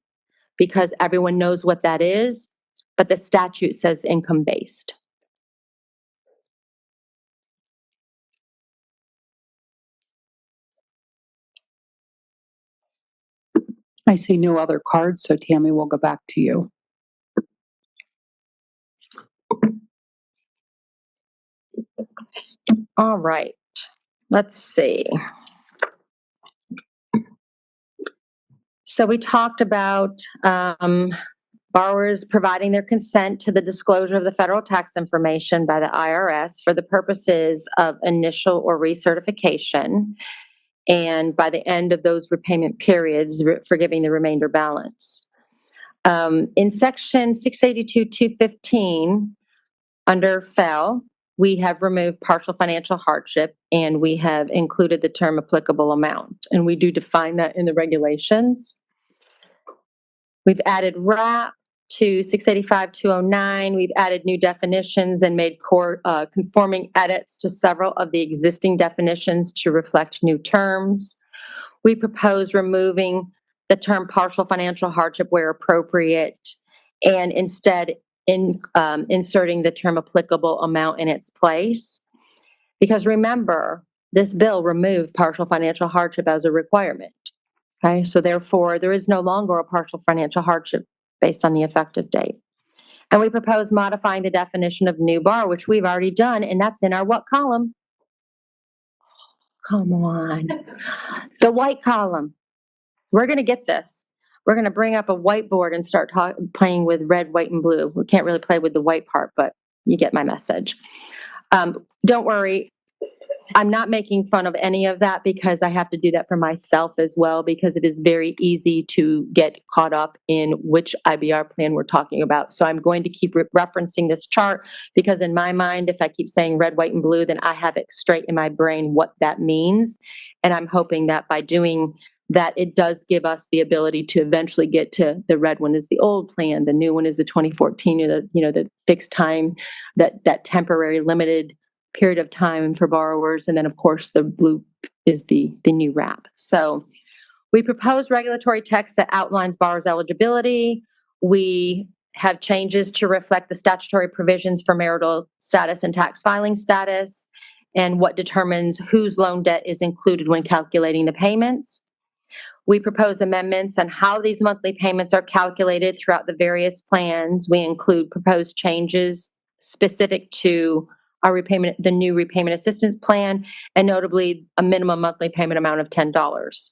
because everyone knows what that is, but the statute says income-based. I see no other cards, so Tammy, we'll go back to you. All right, let's see. So we talked about borrowers providing their consent to the disclosure of the federal tax information by the IRS for the purposes of initial or recertification, and by the end of those repayment periods, forgiving the remainder balance. In section 682-215, under FEL, we have removed partial financial hardship and we have included the term applicable amount. And we do define that in the regulations. We've added RAP to 685-209. We've added new definitions and made conforming edits to several of the existing definitions to reflect new terms. We propose removing the term partial financial hardship where appropriate and instead inserting the term applicable amount in its place. Because remember, this bill removed partial financial hardship as a requirement. Okay, so therefore, there is no longer a partial financial hardship based on the effective date. And we propose modifying the definition of new borrower, which we've already done, and that's in our what column? Come on. The white column. We're going to get this. We're going to bring up a whiteboard and start playing with red, white, and blue. We can't really play with the white part, but you get my message. Don't worry. I'm not making fun of any of that because I have to do that for myself as well, because it is very easy to get caught up in which IBR plan we're talking about. So I'm going to keep referencing this chart because in my mind, if I keep saying red, white, and blue, then I have it straight in my brain what that means. And I'm hoping that by doing that, it does give us the ability to eventually get to the red one is the old plan, the new one is the 2014, or the fixed time, that temporary limited period of time for borrowers, and then of course the blue is the new RAP. So we propose regulatory text that outlines borrowers' eligibility. We have changes to reflect the statutory provisions for marital status and tax filing status, and what determines whose loan debt is included when calculating the payments. We propose amendments on how these monthly payments are calculated throughout the various plans. We include proposed changes specific to the new repayment assistance plan, and notably a minimum monthly payment amount of $10.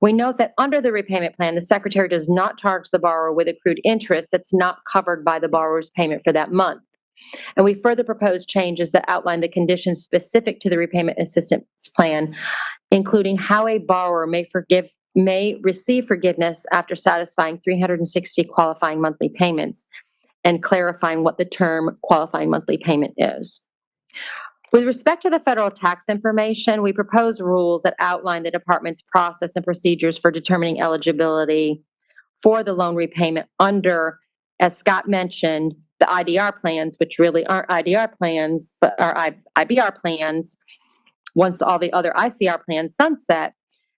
We note that under the repayment plan, the secretary does not charge the borrower with accrued interest that's not covered by the borrower's payment for that month. And we further propose changes that outline the conditions specific to the repayment assistance plan, including how a borrower may receive forgiveness after satisfying 360 qualifying monthly payments, and clarifying what the term qualifying monthly payment is. With respect to the federal tax information, we propose rules that outline the department's process and procedures for determining eligibility for the loan repayment under, as Scott mentioned, the IDR plans, which really aren't IDR plans, but are IBR plans, once all the other ICR plans sunset.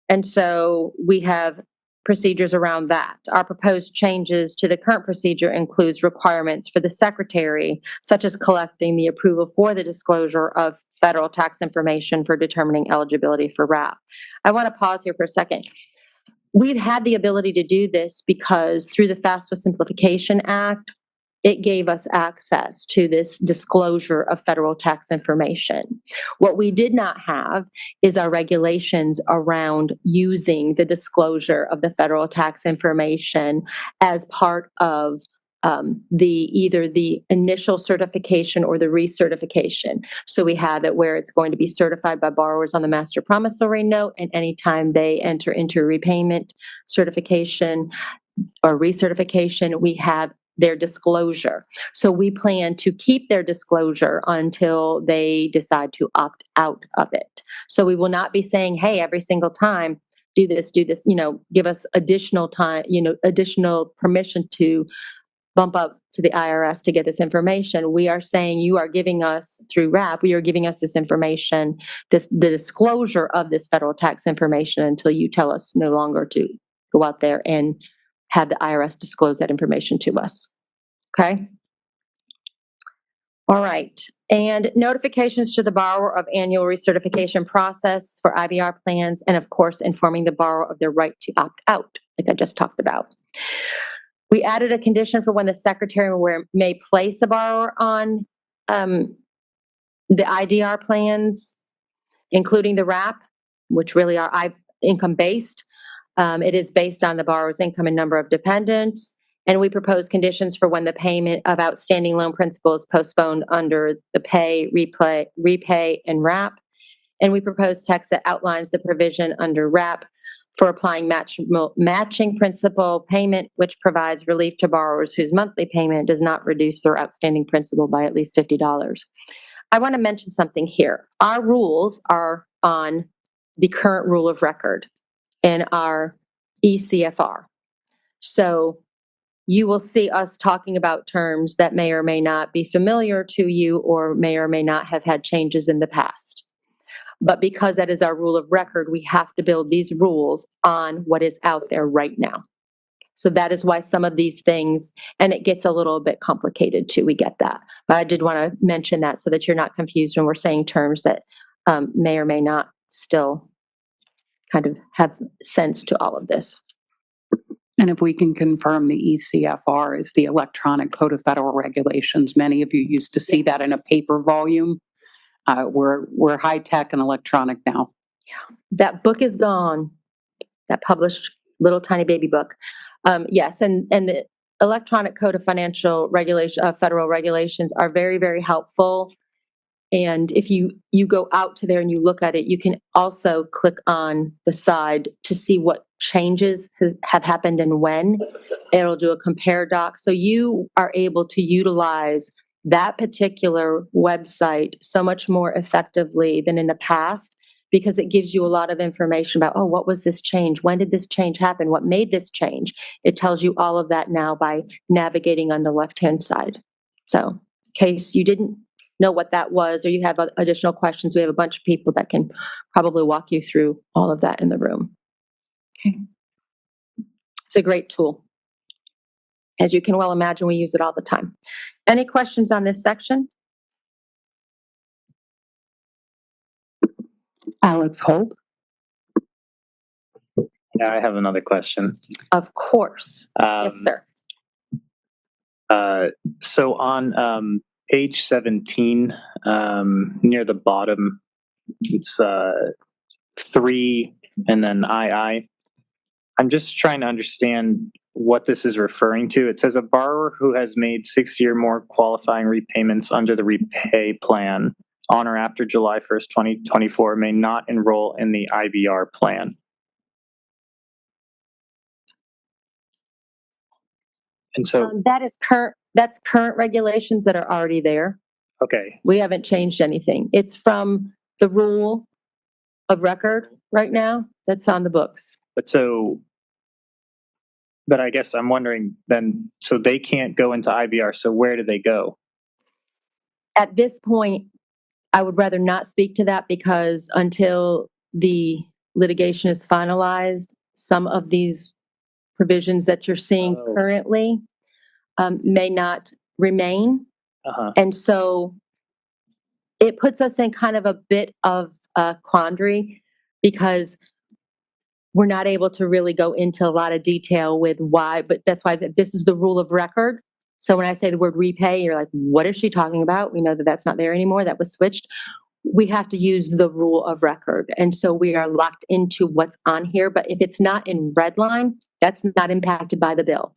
And so we have procedures around that. Our proposed changes to the current procedure includes requirements for the secretary, such as collecting the approval for the disclosure of federal tax information for determining eligibility for RAP. I want to pause here for a second. We've had the ability to do this because through the FAFSA Simplification Act, it gave us access to this disclosure of federal tax information. What we did not have is our regulations around using the disclosure of the federal tax information as part of either the initial certification or the recertification. So we have it where it's going to be certified by borrowers on the master promissory note, and anytime they enter into repayment certification or recertification, we have their disclosure. So we plan to keep their disclosure until they decide to opt out of it. So we will not be saying, hey, every single time, do this, give us additional time, additional permission to bump up to the IRS to get this information. We are saying you are giving us, through RAP, you are giving us this information, the disclosure of this federal tax information until you tell us no longer to go out there and have the IRS disclose that information to us. Okay? All right. And notifications to the borrower of annual recertification process for IBR plans, and of course, informing the borrower of their right to opt out, like I just talked about. We added a condition for when the secretary may place the borrower on the IDR plans, including the RAP, which really are income-based. It is based on the borrower's income and number of dependents. And we propose conditions for when the payment of outstanding loan principal is postponed under the pay, repay, and RAP. And we propose text that outlines the provision under RAP for applying matching principal payment, which provides relief to borrowers whose monthly payment does not reduce their outstanding principal by at least $50. I want to mention something here. Our rules are on the current rule of record in our ECFR. So you will see us talking about terms that may or may not be familiar to you or may not have had changes in the past. But because that is our rule of record, we have to build these rules on what is out there right now. So that is why some of these things, and it gets a little bit complicated too, we get that. But I did want to mention that so that you're not confused when we're saying terms that may or may not still kind of have sense to all of this. And if we can confirm the ECFR is the Electronic Code of Federal Regulations. Many of you used to see that in a paper volume. We're high tech and electronic now. Yeah, that book is gone. That published little tiny baby book. Yes, and the Electronic Code of Financial Regulation, Federal Regulations are very, very helpful. And if you go out to there and you look at it, you can also click on the side to see what changes have happened and when. It'll do a compare doc. So you are able to utilize that particular website so much more effectively than in the past, because it gives you a lot of information about, oh, what was this change? When did this change happen? What made this change? It tells you all of that now by navigating on the left-hand side. So in case you didn't know what that was or you have additional questions, we have a bunch of people that can probably walk you through all of that in the room. Okay. It's a great tool. As you can well imagine, we use it all the time. Any questions on this section? Alex Holt. Yeah, I have another question. Of course. Yes, sir. So on page 17, near the bottom, it's 3 and then II. I'm just trying to understand what this is referring to. It says a borrower who has made 6-year more qualifying repayments under the repay plan on or after July 1st, 2024 may not enroll in the IBR plan. And so, that's current regulations that are already there. okay, We haven't changed anything. It's from the rule of record right now that's on the books. but I guess I'm wondering then, so they can't go into IBR, so where do they go? At this point, I would rather not speak to that because until the litigation is finalized, some of these provisions that you're seeing currently may not remain. And so it puts us in kind of a bit of a quandary because we're not able to really go into a lot of detail with why, but that's why this is the rule of record. So when I say the word repay, you're like, what is she talking about? We know that that's not there anymore. That was switched. We have to use the rule of record. And so we are locked into what's on here. But if it's not in red line, that's not impacted by the bill.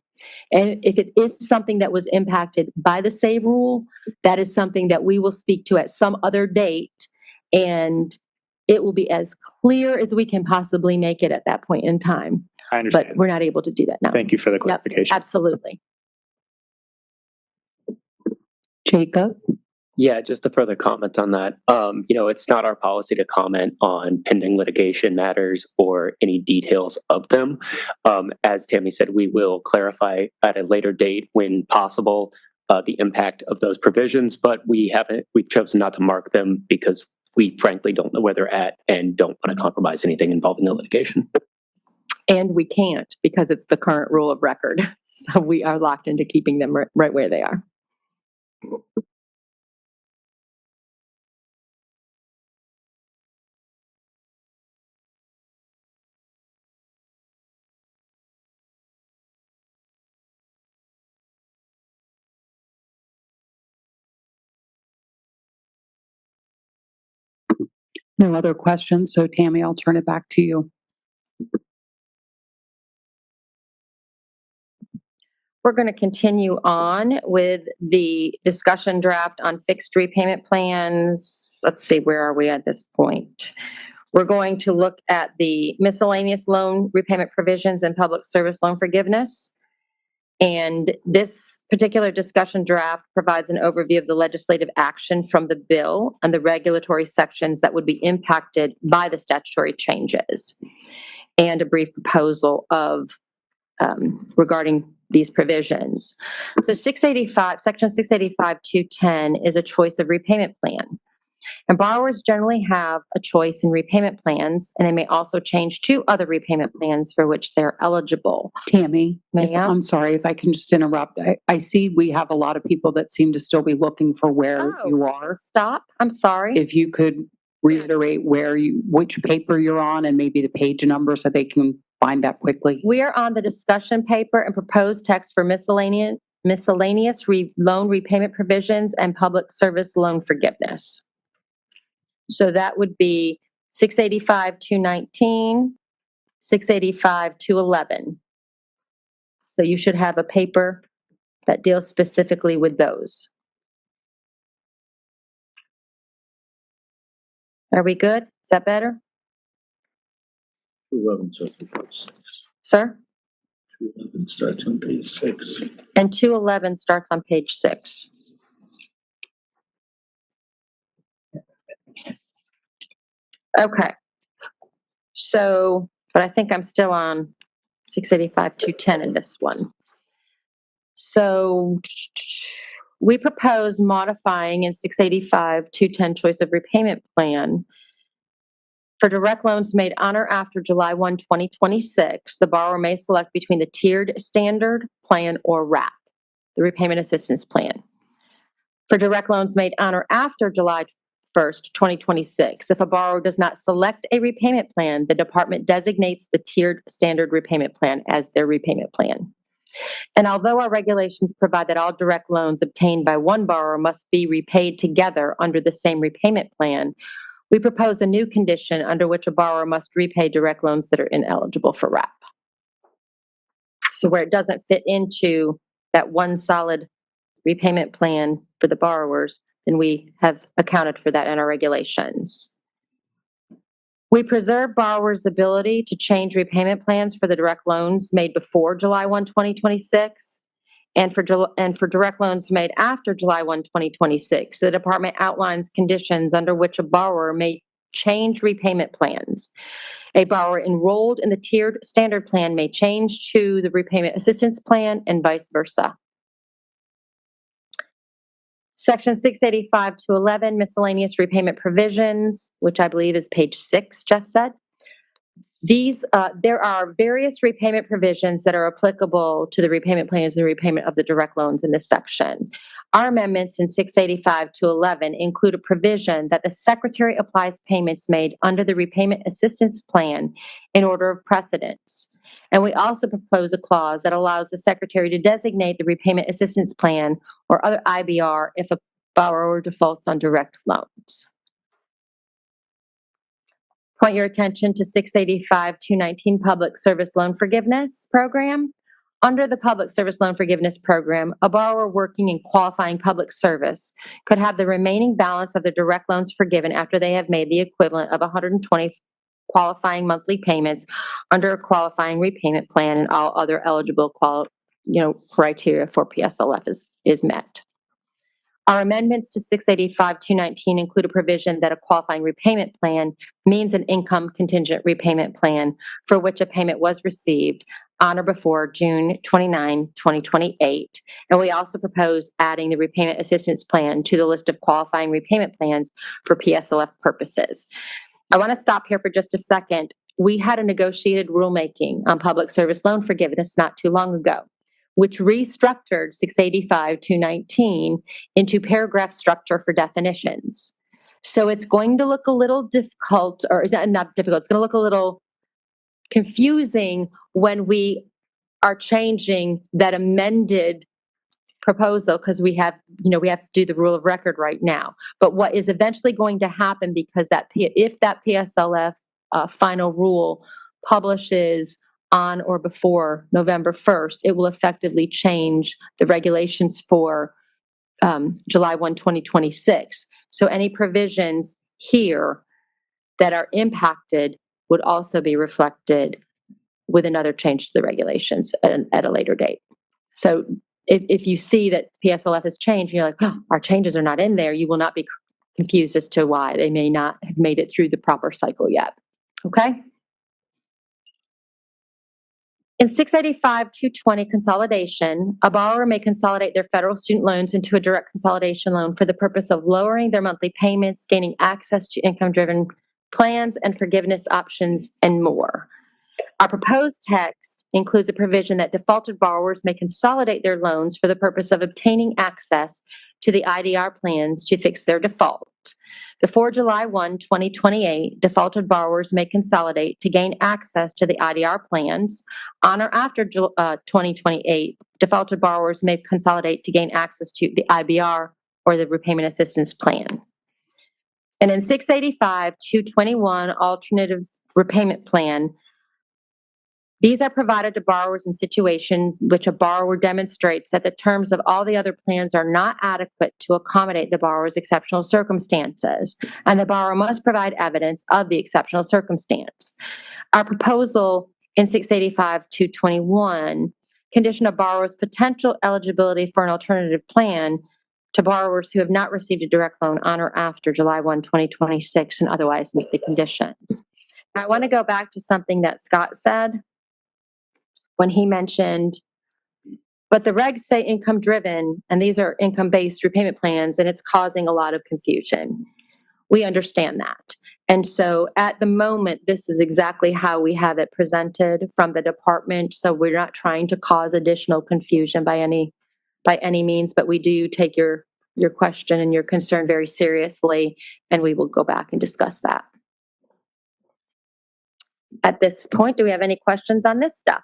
And if it is something that was impacted by the SAVE rule, that is something that we will speak to at some other date. And it will be as clear as we can possibly make it at that point in time. I understand. But we're not able to do that now. Thank you for the clarification. Yep, absolutely. Jacob? Yeah, just a further comment on that. It's not our policy to comment on pending litigation matters or any details of them. As Tammy said, we will clarify at a later date when possible the impact of those provisions, but we've chosen not to mark them because we frankly don't know where they're at and don't want to compromise anything involving the litigation. And we can't because it's the current rule of record. So we are locked into keeping them right where they are. No other questions. So Tammy, I'll turn it back to you. We're going to continue on with the discussion draft on fixed repayment plans. Let's see, where are we at this point? We're going to look at the miscellaneous loan repayment provisions and public service loan forgiveness. And this particular discussion draft provides an overview of the legislative action from the bill and the regulatory sections that would be impacted by the statutory changes, and a brief proposal of regarding these provisions. So section 685-210 is a choice of repayment plan. And borrowers generally have a choice in repayment plans, and they may also change to other repayment plans for which they're eligible. Tammy, I'm sorry if I can just interrupt. I see we have a lot of people that seem to still be looking for where you are. Stop. I'm sorry. If you could reiterate which paper you're on and maybe the page number so they can find that quickly. We are on the discussion paper and proposed text for miscellaneous loan repayment provisions and public service loan forgiveness. So that would be 685-219, 685-211. So you should have a paper that deals specifically with those. Are we good? Is that better? 211 starts on page 6. Sir? 211 starts on page 6. And 211 starts on page 6. Okay. So, but I think I'm still on 685-210 in this one. So we propose modifying in 685-210 choice of repayment plan. For direct loans made on or after July 1, 2026, the borrower may select between the tiered standard plan or RAP, the repayment assistance plan. For direct loans made on or after July 1st, 2026, if a borrower does not select a repayment plan, the department designates the tiered standard repayment plan as their repayment plan. And although our regulations provide that all direct loans obtained by one borrower must be repaid together under the same repayment plan, we propose a new condition under which a borrower must repay direct loans that are ineligible for RAP. So where it doesn't fit into that one solid repayment plan for the borrowers, then we have accounted for that in our regulations. We preserve borrowers' ability to change repayment plans for the direct loans made before July 1, 2026, and for direct loans made after July 1, 2026. The department outlines conditions under which a borrower may change repayment plans. A borrower enrolled in the tiered standard plan may change to the repayment assistance plan and vice versa. Section 685 to 11, miscellaneous repayment provisions, which I believe is page 6, Jeff said. There are various repayment provisions that are applicable to the repayment plans and repayment of the direct loans in this section. Our amendments in 685 to 11 include a provision that the Secretary applies payments made under the repayment assistance plan in order of precedence. And we also propose a clause that allows the Secretary to designate the repayment assistance plan or other IBR if a borrower defaults on direct loans. Point your attention to 685-219 Public Service Loan Forgiveness Program. Under the Public Service Loan Forgiveness Program, a borrower working in qualifying public service could have the remaining balance of their direct loans forgiven after they have made the equivalent of 120 qualifying monthly payments under a qualifying repayment plan, and all other eligible criteria for PSLF is met. Our amendments to 685-219 include a provision that a qualifying repayment plan means an income contingent repayment plan for which a payment was received on or before June 29, 2028. And we also propose adding the repayment assistance plan to the list of qualifying repayment plans for PSLF purposes. I want to stop here for just a second. We had a negotiated rulemaking on public service loan forgiveness not too long ago, which restructured 685-219 into paragraph structure for definitions. So it's going to look a little difficult, or not difficult, it's going to look a little confusing when we are changing that amended proposal, because we have to do the rule of record right now. But what is eventually going to happen, because if that PSLF final rule publishes on or before November 1st, it will effectively change the regulations for July 1, 2026. So any provisions here that are impacted would also be reflected with another change to the regulations at a later date. So if you see that PSLF has changed, you're like, oh, our changes are not in there, you will not be confused as to why they may not have made it through the proper cycle yet. Okay? In 685-220 consolidation, a borrower may consolidate their federal student loans into a direct consolidation loan for the purpose of lowering their monthly payments, gaining access to income-driven plans and forgiveness options, and more. Our proposed text includes a provision that defaulted borrowers may consolidate their loans for the purpose of obtaining access to the IDR plans to fix their default. Before July 1, 2028, defaulted borrowers may consolidate to gain access to the IDR plans. On or after 2028, defaulted borrowers may consolidate to gain access to the IBR or the repayment assistance plan. And in 685-221 alternative repayment plan, these are provided to borrowers in situations which a borrower demonstrates that the terms of all the other plans are not adequate to accommodate the borrower's exceptional circumstances, and the borrower must provide evidence of the exceptional circumstance. Our proposal in 685-221 condition a borrower's potential eligibility for an alternative plan to borrowers who have not received a direct loan on or after July 1, 2026 and otherwise meet the conditions. Now, I want to go back to something that Scott said when he mentioned, but the regs say income driven, and these are income based repayment plans, and it's causing a lot of confusion. We understand that. And so at the moment, this is exactly how we have it presented from the department. So we're not trying to cause additional confusion by any means, but we do take your question and your concern very seriously, and we will go back and discuss that. At this point, do we have any questions on this stuff?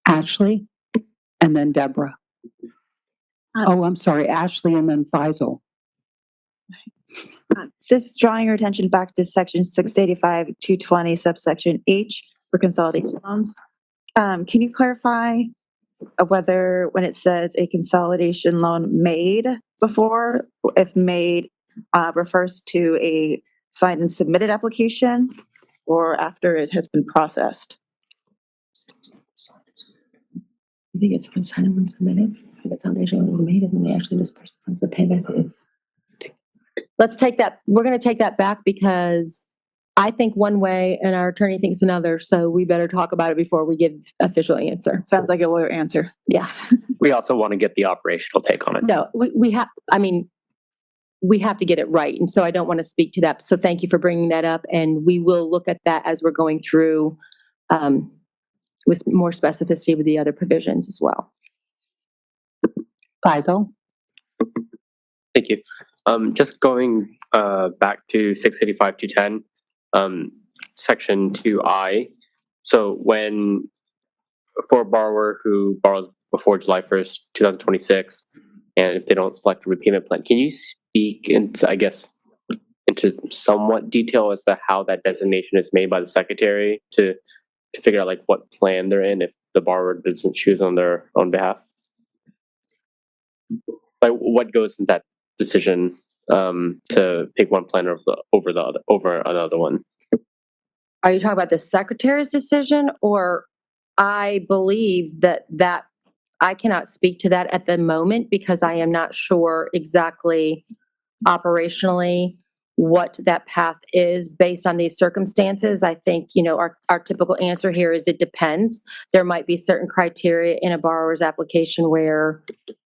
Ashley, and then Deborah. Oh, I'm sorry, Ashley and then Faisal. Just drawing your attention back to section 685, 220, subsection H for consolidation loans. Can you clarify whether when it says a consolidation loan made before, if made refers to a signed and submitted application or after it has been processed? I think it's when signed and submitted. If it's foundation was made, and they actually just funds the payment. Let's take that. We're going to take that back because I think one way and our attorney thinks another. So we better talk about it before we give official answer. Sounds like a lawyer answer. Yeah. We also want to get the operational take on it. No, we have, I mean, we have to get it right. And so I don't want to speak to that. So thank you for bringing that up. And we will look at that as we're going through with more specificity with the other provisions as well. Faisal? Thank you. Just going back to 685 210, section 2I. So when for a borrower who borrows before July 1st, 2026, and if they don't select a repayment plan, can you speak into, I guess, into somewhat detail as to how that designation is made by the secretary to figure out like what plan they're in if the borrower doesn't choose on their own behalf? Like what goes in that decision to pick one plan over another one? Are you talking about the secretary's decision, or I believe that I cannot speak to that at the moment because I am not sure exactly operationally what that path is based on these circumstances. I think, our typical answer here is it depends. There might be certain criteria in a borrower's application where,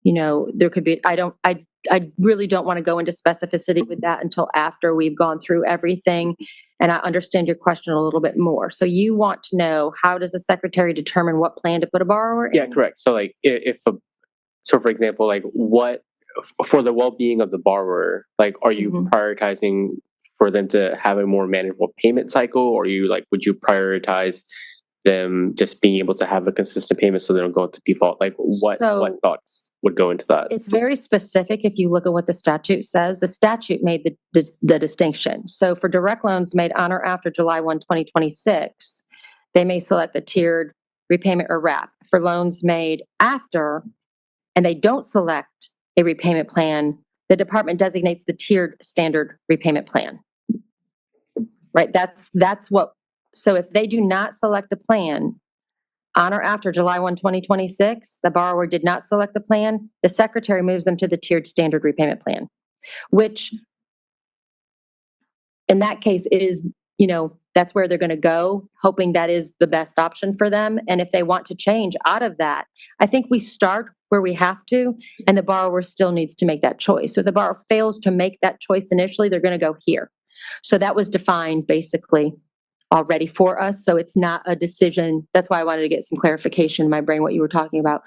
there could be, I really don't want to go into specificity with that until after we've gone through everything and I understand your question a little bit more. So you want to know, how does the secretary determine what plan to put a borrower in? Yeah, correct. So like so for example, like what, for the well-being of the borrower, like are you prioritizing for them to have a more manageable payment cycle, or would you prioritize them just being able to have a consistent payment so they don't go into default? Like what thoughts would go into that? It's very specific. If you look at what the statute says, the statute made the distinction. So for direct loans made on or after July 1, 2026, they may select the tiered repayment or WRAP. For loans made after and they don't select a repayment plan, the department designates the tiered standard repayment plan. Right? That's what. So if they do not select a plan on or after July 1, 2026, the borrower did not select the plan, the secretary moves them to the tiered standard repayment plan, which in that case is, that's where they're going to go, hoping that is the best option for them. And if they want to change out of that, I think we start where we have to, and the borrower still needs to make that choice. So if the borrower fails to make that choice initially, they're going to go here. So that was defined basically already for us. So it's not a decision. That's why I wanted to get some clarification in my brain, what you were talking about.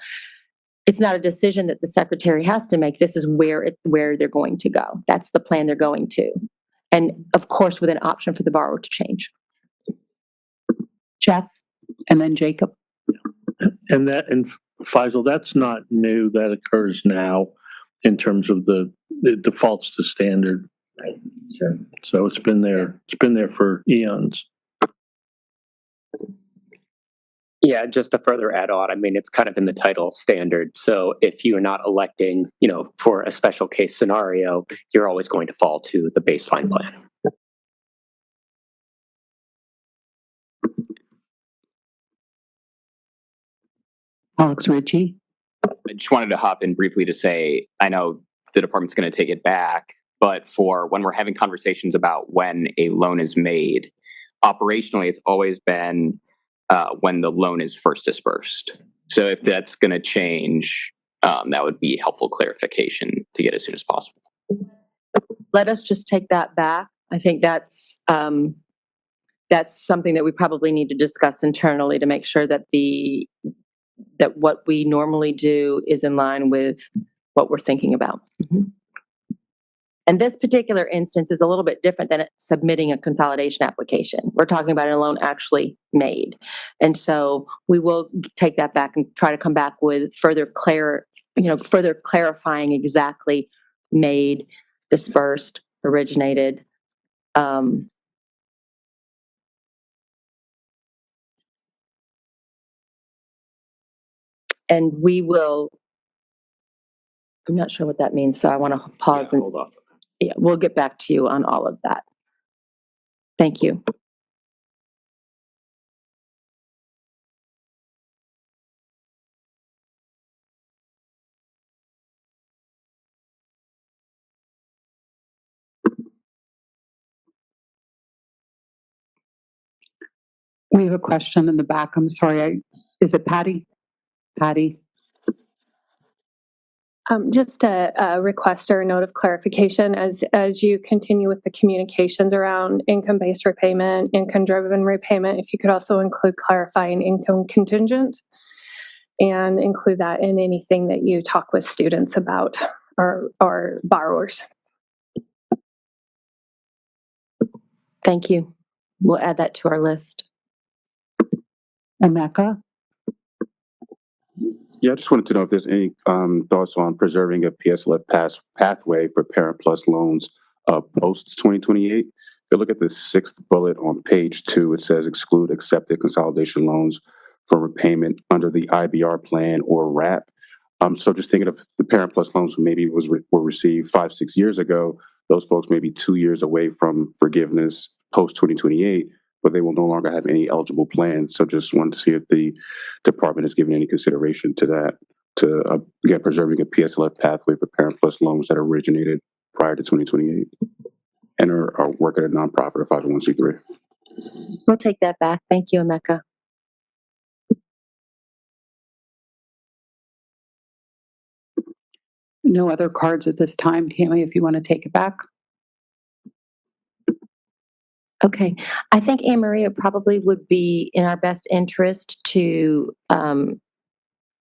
It's not a decision that the secretary has to make. This is where they're going to go. That's the plan they're going to. And of course, with an option for the borrower to change. Jeff, and then Jacob. And Faisal, that's not new. That occurs now in terms of the defaults to standard. Right. It's true. So it's been there. It's been there for eons. Yeah, just to further add on, I mean, it's kind of in the title, standard. So if you're not electing, for a special case scenario, you're always going to fall to the baseline plan. Alex Ritchie. I just wanted to hop in briefly to say, I know the department's going to take it back, but for when we're having conversations about when a loan is made, operationally, it's always been when the loan is first dispersed. So if that's going to change, that would be helpful clarification to get as soon as possible. Let us just take that back. I think that's something that we probably need to discuss internally to make sure that that what we normally do is in line with what we're thinking about. And this particular instance is a little bit different than submitting a consolidation application. We're talking about a loan actually made. And so we will take that back and try to come back with further clarifying exactly made, dispersed, originated. And we will, I'm not sure what that means, so I want to pause and Hold off. yeah, we'll get back to you on all of that. Thank you. We have a question in the back. I'm sorry. Is it Patty? Patty? Just a request or a note of clarification as you continue with the communications around income-based repayment, income-driven repayment, if you could also include clarifying income contingent and include that in anything that you talk with students about or borrowers. Thank you. We'll add that to our list. Emeka? Yeah, I just wanted to know if there's any thoughts on preserving a PSLF pathway for Parent Plus loans post 2028. If you look at the sixth bullet on page 2, it says exclude accepted consolidation loans for repayment under the IBR plan or RAP. So just thinking of the Parent Plus loans who maybe were received 5-6 years ago, those folks may be 2 years away from forgiveness post 2028. But they will no longer have any eligible plans. So just wanted to see if the department has given any consideration to that, to again, preserving a PSLF pathway for Parent Plus loans that originated prior to 2028 and are work at a nonprofit or 501c3. We'll take that back. Thank you, Emeka. No other cards at this time. Tammy, if you want to take it back. Okay. I think Anne Maria probably would be in our best interest to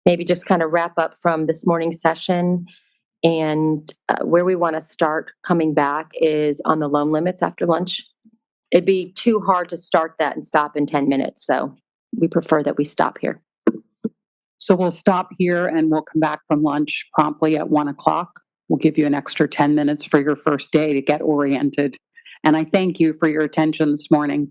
maybe just kind of wrap up from this morning's session. And where we want to start coming back is on the loan limits after lunch. It'd be too hard to start that and stop in 10 minutes. So we prefer that we stop here. So we'll stop here and we'll come back from lunch promptly at 1 o'clock. We'll give you an extra 10 minutes for your first day to get oriented. And I thank you for your attention this morning.